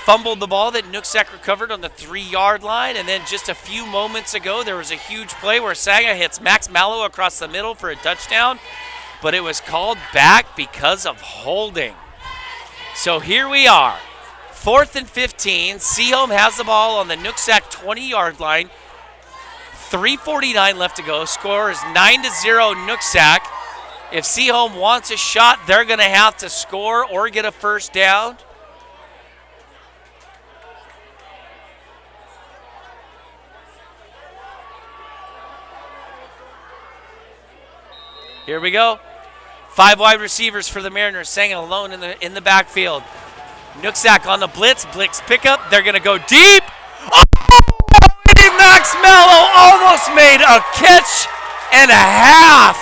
Fumbled the ball that Nooksack recovered on the 3-yard line, and then just a few moments ago, there was a huge play where Saga hits Max Mallow across the middle for a touchdown, but it was called back because of holding. So here we are, 4th and 15. Sehome has the ball on the Nooksack 20-yard line. 3:49 left to go. Score is 9-0 Nooksack. If Sehome wants a shot, they're going to have to score or get a first down. Here we go. 5 wide receivers for the Mariners, Sanga alone in the backfield. Nooksack on the blitz pickup. They're going to go deep. Oh! Max Mallow almost made a catch and a half.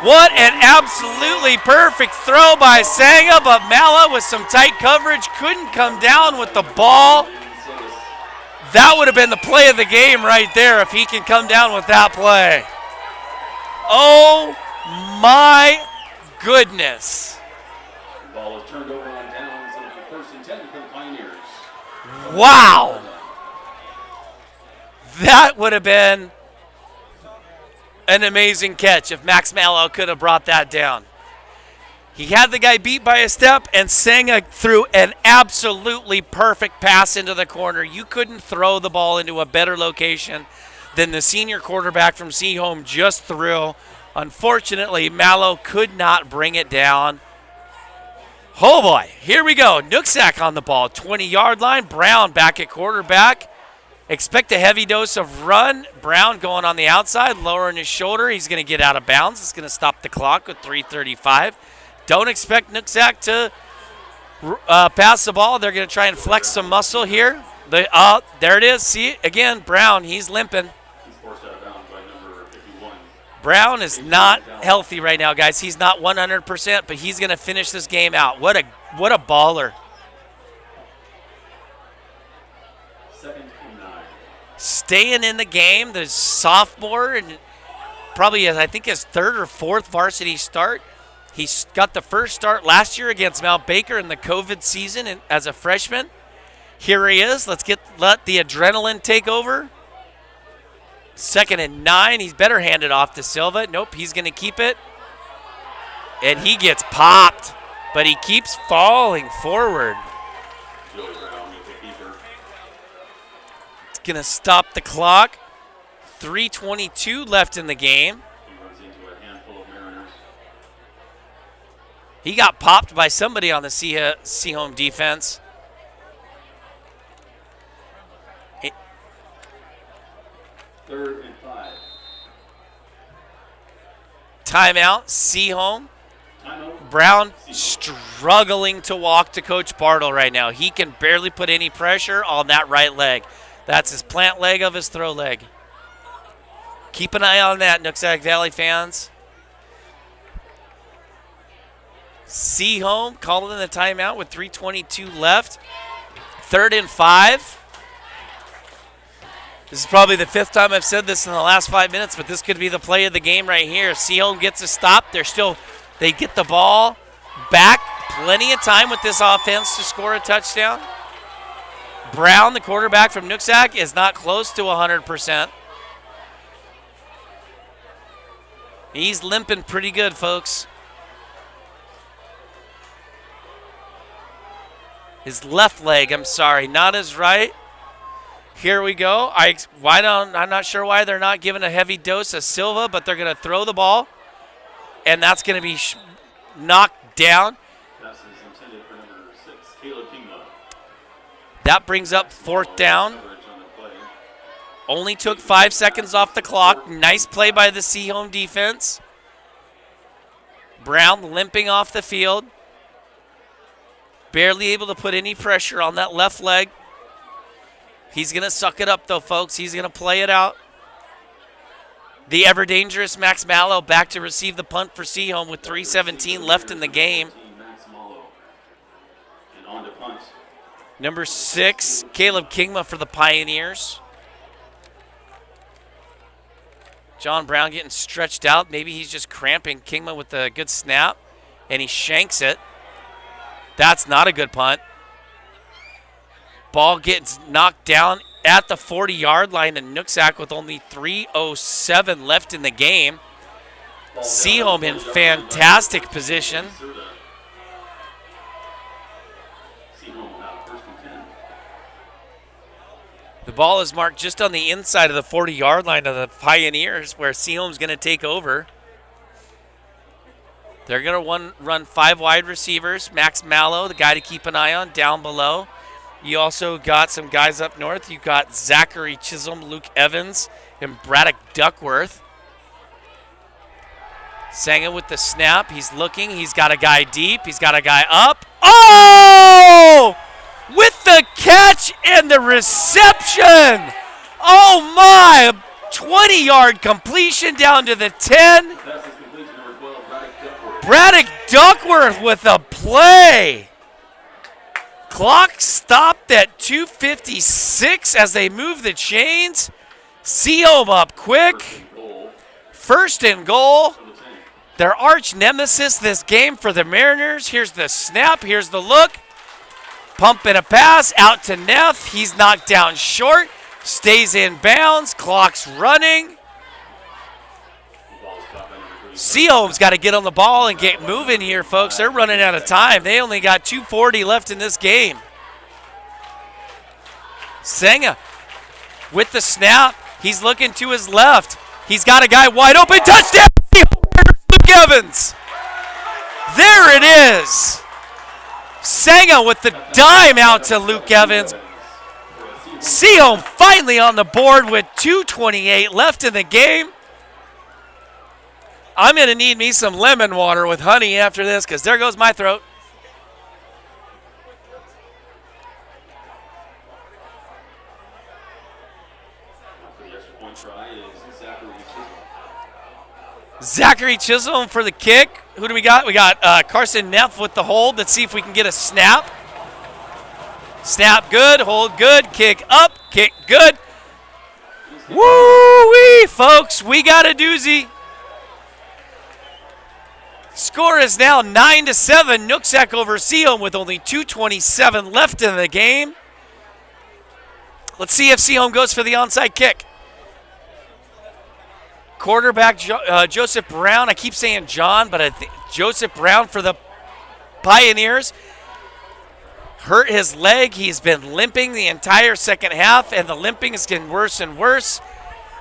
What an absolutely perfect throw by Sanga, but Mallow with some tight coverage couldn't come down with the ball. That would have been the play of the game right there if he can come down with that play. Oh my goodness. Ball is turned over on downs, and it'll be 1st and 10 for the Pioneers. Wow. That would have been an amazing catch if Max Mallow could have brought that down. He had the guy beat by a step, and Sanga threw an absolutely perfect pass into the corner. You couldn't throw the ball into a better location than the senior quarterback from Sehome just threw. Unfortunately, Mallow could not bring it down. Oh boy, here we go. Nooksack on the ball, 20-yard line. Brown back at quarterback. Expect a heavy dose of run. Brown going on the outside, lowering his shoulder. He's going to get out of bounds. It's going to stop the clock with 3:35. Don't expect Nooksack to pass the ball. They're going to try and flex some muscle here. There it is. See it again. Brown, he's limping. He's forced out of bounds by number 51. Brown is not healthy right now, guys. He's not 100%, but he's going to finish this game out. What a baller. 2nd and 9. Staying in the game, the sophomore, and probably I think his 3rd or 4th varsity start. He got the first start last year against Mount Baker in the COVID season as a freshman. Here he is. Let the adrenaline take over. 2nd and 9. He's better hand it off to Silva. Nope, he's going to keep it. And he gets popped, but he keeps falling forward. Joey Brown with the keeper. It's going to stop the clock. 3:22 left in the game. He runs into a handful of Mariners. He got popped by somebody on the Sehome defense. 3rd and 5. Timeout, Sehome. Timeout. Brown struggling to walk to Coach Bartle right now. He can barely put any pressure on that right leg. That's his plant leg of his throw leg. Keep an eye on that, Nooksack Valley fans. Sehome calling in the timeout with 3:22 left. 3rd and 5. This is probably the 5th time I've said this in the last 5 minutes, but this could be the play of the game right here. Sehome gets a stop. They get the ball back. Plenty of time with this offense to score a touchdown. Brown, the quarterback from Nooksack, is not close to 100%. He's limping pretty good, folks. His left leg, I'm sorry, not his right. Here we go. I'm not sure why they're not giving a heavy dose of Silva, but they're going to throw the ball, and that's going to be knocked down. Pass is intended for number 6, Caleb Kingma. That brings up 4th down. Coverage on the play. Only took 5 seconds off the clock. Nice play by the Sehome defense. Brown limping off the field. Barely able to put any pressure on that left leg. He's going to suck it up, though, folks. He's going to play it out. The ever-dangerous Max Mallow back to receive the punt for Sehome with 3:17 left in the game. Max Mallow. And on to punt. Number 6, Caleb Kingma for the Pioneers. John Brown getting stretched out. Maybe he's just cramping. Kingma with a good snap, and he shanks it. That's not a good punt. Ball gets knocked down at the 40-yard line, and Nooksack with only 3:07 left in the game. Sehome in fantastic position. The ball is marked just on the inside of the 40-yard line of the Pioneers, where Sehome's going to take over. They're going to run 5 wide receivers. Max Mallow, the guy to keep an eye on, down below. You also got some guys up north. You got Zachary Chisholm, Luke Evans, and Braddock Duckworth. Senga with the snap. He's looking. He's got a guy deep. He's got a guy up. Oh! With the catch and the reception. Oh, my. 20-yard completion down to the 10. Braddock Duckworth with a play. Clock stopped at 2:56 as they move the chains. Sehome up quick. 1st and goal. Their arch nemesis this game for the Mariners. Here's the snap. Here's the look. Pump and a pass out to Neff. He's knocked down short. Stays in bounds. Clock's running. Sehome's got to get on the ball and get moving here, folks. They're running out of time. They only got 2:40 left in this game. Senga with the snap. He's looking to his left. He's got a guy wide open. Touchdown! Luke Evans. There it is. Senga with the dime out to Luke Evans. Sehome finally on the board with 2:28 left in the game. I'm going to need me some lemon water with honey after this, because there goes my throat. Zachary Chisholm for the kick. Who do we got? We got Carson Neff with the hold. Let's see if we can get a snap. Snap good, hold good, kick up, kick good. Woo-wee, folks, we got a doozy. Score is now 9-7. Nooksack over Sehome with only 2:27 left in the game. Let's see if Sehome goes for the onside kick. Quarterback Joseph Brown. I keep saying John, but I think Joseph Brown for the Pioneers. Hurt his leg. He's been limping the entire second half, and the limping is getting worse and worse.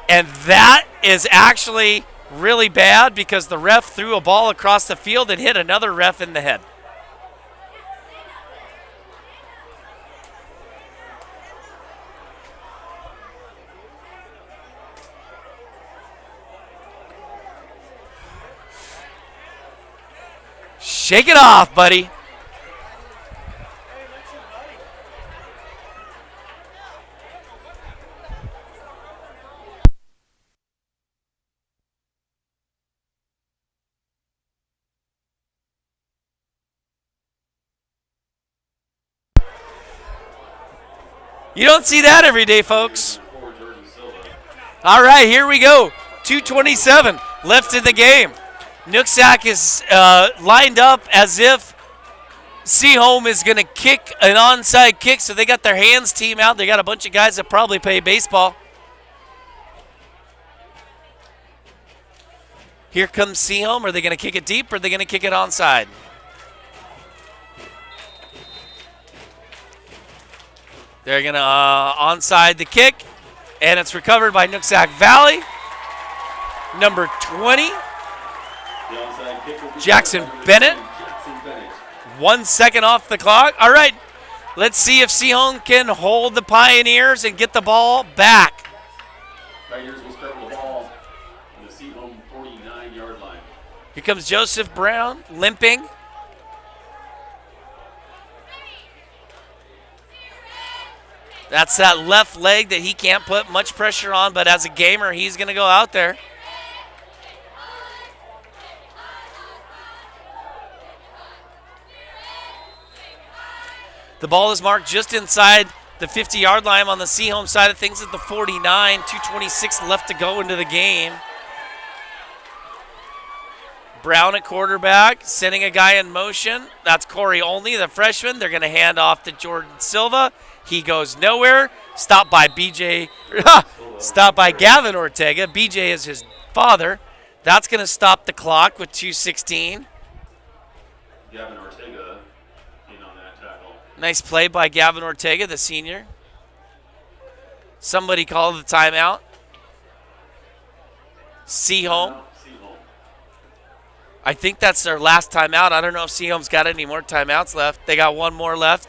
And that is actually really bad because the ref threw a ball across the field and hit another ref in the head. Shake it off, buddy. You don't see that every day, folks. All right, here we go. 2:27 left in the game. Nooksack is lined up as if Sehome is going to kick an onside kick, so they got their hands team out. They got a bunch of guys that probably play baseball. Here comes Sehome. Are they going to kick it deep or are they going to kick it onside? They're going to onside the kick, and it's recovered by Nooksack Valley. Number 20, Jackson Bennett. 1 second off the clock. All right, let's see if Sehome can hold the Pioneers and get the ball back. Pioneers will start with the ball on the Sehome 49-yard line. Here comes Joseph Brown, limping. That's that left leg that he can't put much pressure on, but as a gamer, he's going to go out there. The ball is marked just inside the 50-yard line on the Sehome side of things at the 49. 2:26 left to go into the game. Brown at quarterback, sending a guy in motion. That's Corey Olney, the freshman. They're going to hand off to Jordan Silva. He goes nowhere. Stopped by stopped by Gavin Ortega. BJ is his father. That's going to stop the clock with 2:16. Gavin Ortega in on that tackle. Nice play by Gavin Ortega, the senior. Somebody called the timeout. Sehome. I think that's their last timeout. I don't know if Sehome's got any more timeouts left. They got one more left.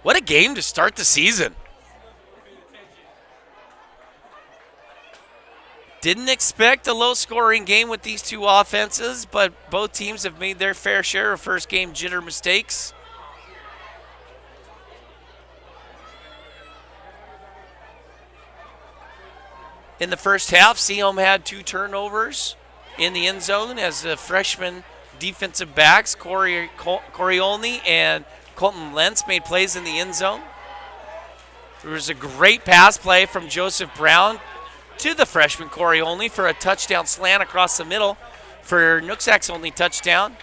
What a game to start the season. Didn't expect a low-scoring game with these two offenses, but both teams have made their fair share of first-game jitter mistakes. In the first half, Sehome had 2 turnovers in the end zone as the freshman defensive backs, Corey Olney and Colton Lentz, made plays in the end zone. There was a great pass play from Joseph Brown to the freshman Corey Olney for a touchdown slant across the middle for Nooksack's only touchdown.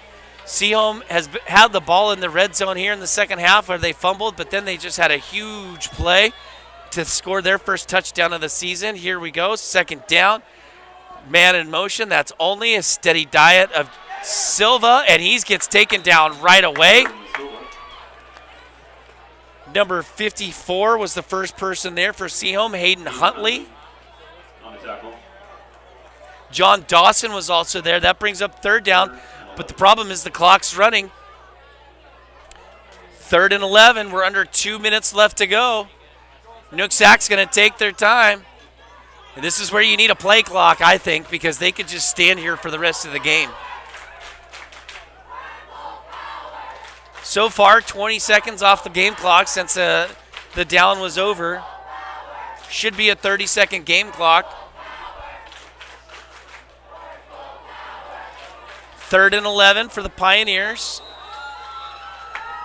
Sehome has had the ball in the red zone here in the second half where they fumbled, but then they just had a huge play to score their first touchdown of the season. Here we go, second down. Man in motion, that's only a steady diet of Silva, and he gets taken down right away. Number 54 was the first person there for Sehome, Hayden Huntley. On the tackle. John Dawson was also there. That brings up third down, but the problem is the clock's running. 3rd and 11. We're under 2 minutes left to go. Nooksack's going to take their time. And this is where you need a play clock, I think, because they could just stand here for the rest of the game. So far, 20 seconds off the game clock since the down was over. Should be a 30-second game clock. 3rd and 11 for the Pioneers.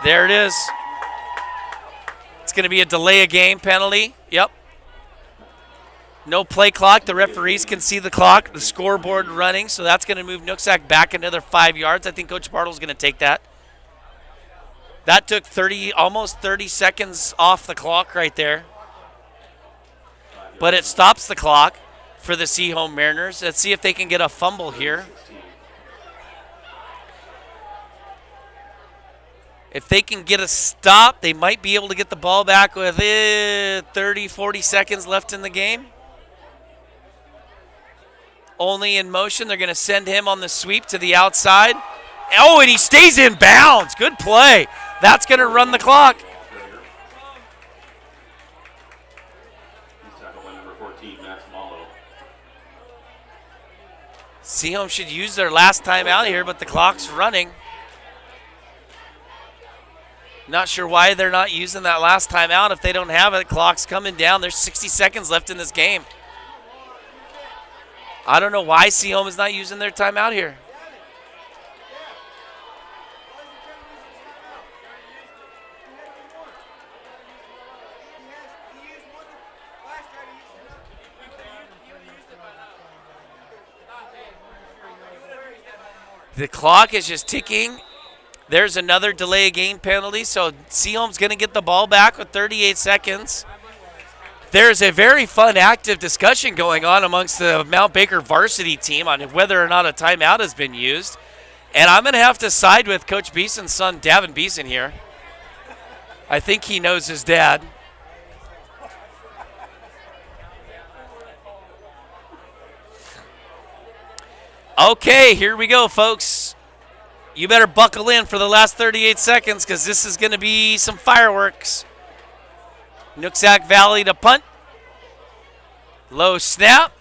There it is. It's going to be a delay of game penalty. Yep. No play clock. The referees can see the clock, the scoreboard running, so that's going to move Nooksack back another 5 yards. I think Coach Bartle's going to take that. That took almost 30 seconds off the clock right there. But it stops the clock for the Sehome Mariners. Let's see if they can get a fumble here. If they can get a stop, they might be able to get the ball back with 30, 40 seconds left in the game. Only in motion. They're going to send him on the sweep to the outside. Oh, and he stays in bounds. Good play. That's going to run the clock. Sehome should use their last time out here, but the clock's running. Not sure why they're not using that last time out. If they don't have it, clock's coming down. There's 60 seconds left in this game. I don't know why Sehome is not using their timeout here. The clock is just ticking. There's another delay of game penalty, so Sehome's going to get the ball back with 38 seconds. There's a very fun, active discussion going on amongst the Mount Baker varsity team on whether or not a timeout has been used. And I'm going to have to side with Coach Beeson's son, Davin Beeson, here. I think he knows his dad. Okay, here we go, folks. You better buckle in for the last 38 seconds because this is going to be some fireworks. Nooksack Valley to punt. Low snap.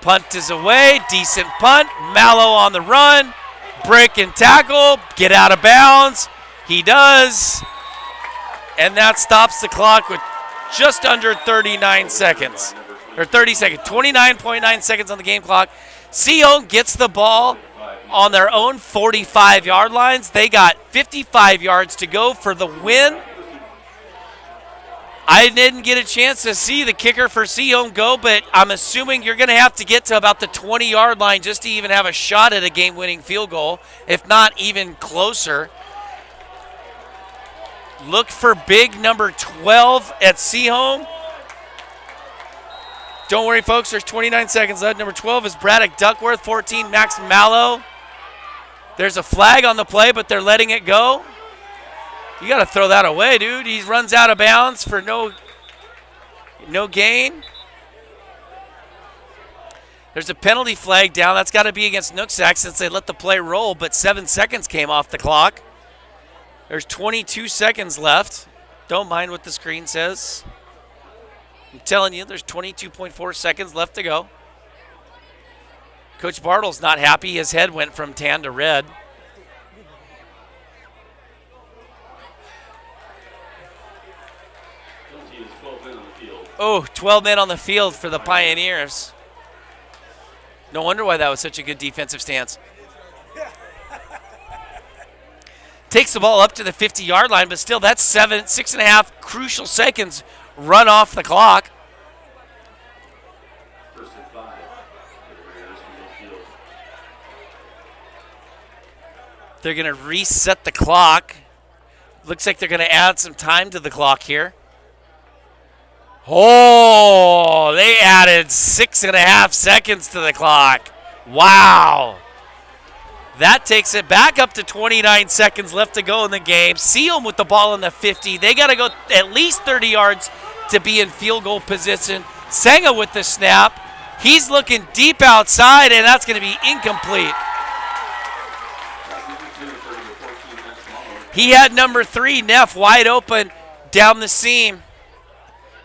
Punt is away. Decent punt. Mallow on the run. Break and tackle. Get out of bounds. He does. And that stops the clock with just under 39 seconds. Or 30 seconds. 29.9 seconds on the game clock. Sehome gets the ball on their own 45-yard lines. They got 55 yards to go for the win. I didn't get a chance to see the kicker for Sehome go, but I'm assuming you're going to have to get to about the 20-yard line just to even have a shot at a game-winning field goal, if not even closer. Look for big number 12 at Sehome. Don't worry, folks. There's 29 seconds left. Number 12 is Braddock Duckworth. 14, Max Mallow. There's a flag on the play, but they're letting it go. You got to throw that away, dude. He runs out of bounds for no gain. There's a penalty flag down. That's got to be against Nooksack since they let the play roll, but 7 seconds came off the clock. There's 22 seconds left. Don't mind what the screen says. I'm telling you, there's 22.4 seconds left to go. Coach Bartle's not happy. His head went from tan to red. Oh, 12 men on the field for the Pioneers. No wonder why that was such a good defensive stance. Takes the ball up to the 50-yard line, but still that's 6.5 crucial seconds run off the clock. They're going to reset the clock. Looks like they're going to add some time to the clock here. Oh, they added 6.5 seconds to the clock. Wow. That takes it back up to 29 seconds left to go in the game. Sehome with the ball in the 50. They got to go at least 30 yards to be in field goal position. Senga with the snap. He's looking deep outside, and that's going to be incomplete. He had number 3, Neff, wide open down the seam.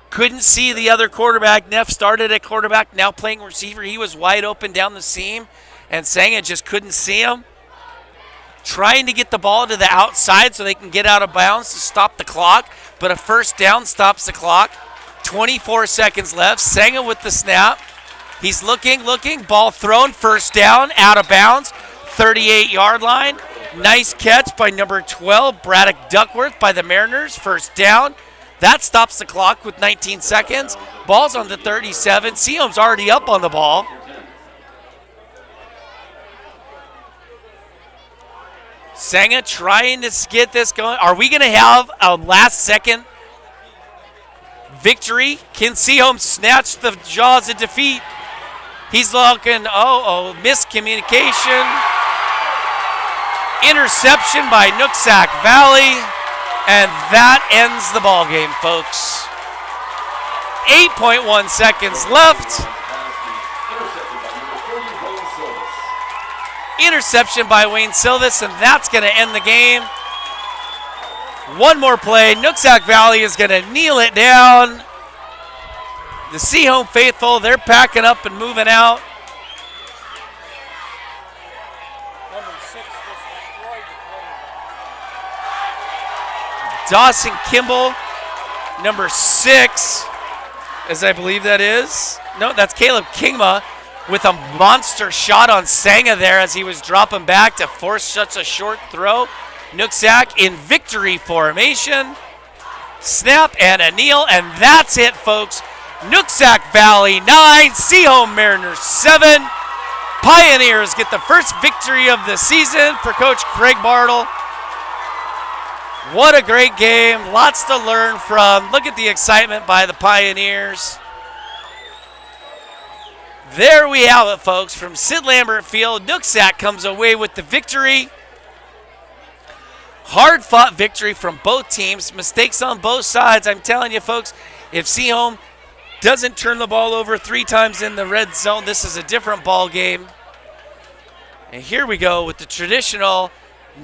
Couldn't see the other quarterback. Neff started at quarterback, now playing receiver. He was wide open down the seam, and Senga just couldn't see him. Trying to get the ball to the outside so they can get out of bounds to stop the clock, but a first down stops the clock. 24 seconds left. Senga with the snap. He's looking, ball thrown, first down, out of bounds, 38-yard line. Nice catch by number 12, Braddock Duckworth by the Mariners, first down. That stops the clock with 19 seconds. Ball's on the 37. Sehome's already up on the ball. Senga trying to get this going. Are we going to have a last-second victory? Can Sehome snatch the jaws of defeat? He's looking, miscommunication. Interception by Nooksack Valley. And that ends the ball game, folks. 8.1 seconds left. Interception by Wayne Silvis, and that's going to end the game. One more play. Nooksack Valley is going to kneel it down. The Sehome faithful, they're packing up and moving out. Number 6 just destroyed the quarterback. Dawson Kimball, number 6, as I believe that is. No, that's Caleb Kingma with a monster shot on Senga there as he was dropping back to force such a short throw. Nooksack in victory formation. Snap and a kneel, and that's it, folks. Nooksack Valley 9, Sehome Mariners 7. Pioneers get the first victory of the season for Coach Craig Bartle. What a great game. Lots to learn from. Look at the excitement by the Pioneers. There we have it, folks. From Sid Lambert Field, Nooksack comes away with the victory. Hard-fought victory from both teams. Mistakes on both sides. I'm telling you, folks, if Sehome doesn't turn the ball over 3 times in the red zone, this is a different ball game. And here we go with the traditional.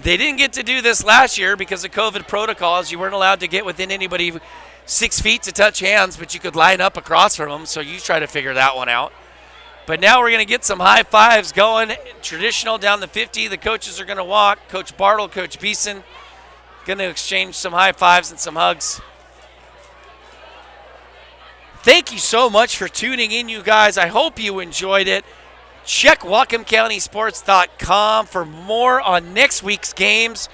They didn't get to do this last year because of COVID protocols. You weren't allowed to get within anybody 6 feet to touch hands, but you could line up across from them, so you try to figure that one out. But now we're going to get some high fives going. Traditional down the 50. The coaches are going to walk. Coach Bartle, Coach Beeson, going to exchange some high fives and some hugs. Thank you so much for tuning in, you guys. I hope you enjoyed it. Check WhatcomCountySports.com for more on next week's games.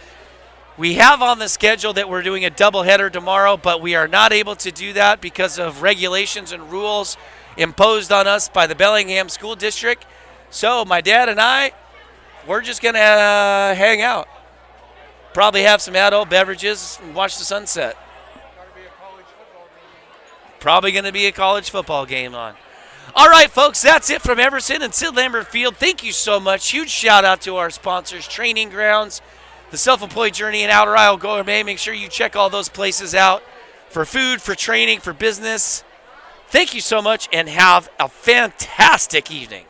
We have on the schedule that we're doing a doubleheader tomorrow, but we are not able to do that because of regulations and rules imposed on us by the Bellingham School District. So my dad and I, we're just going to hang out. Probably have some adult beverages and watch the sunset. Probably going to be a college football game on. All right, folks, that's it from Everson and Sid Lambert Field. Thank you so much. Huge shout out to our sponsors, Training Grounds, the Self-Employed Journey, and Outer Isle Gourmet. Make sure you check all those places out for food, for training, for business. Thank you so much, and have a fantastic evening.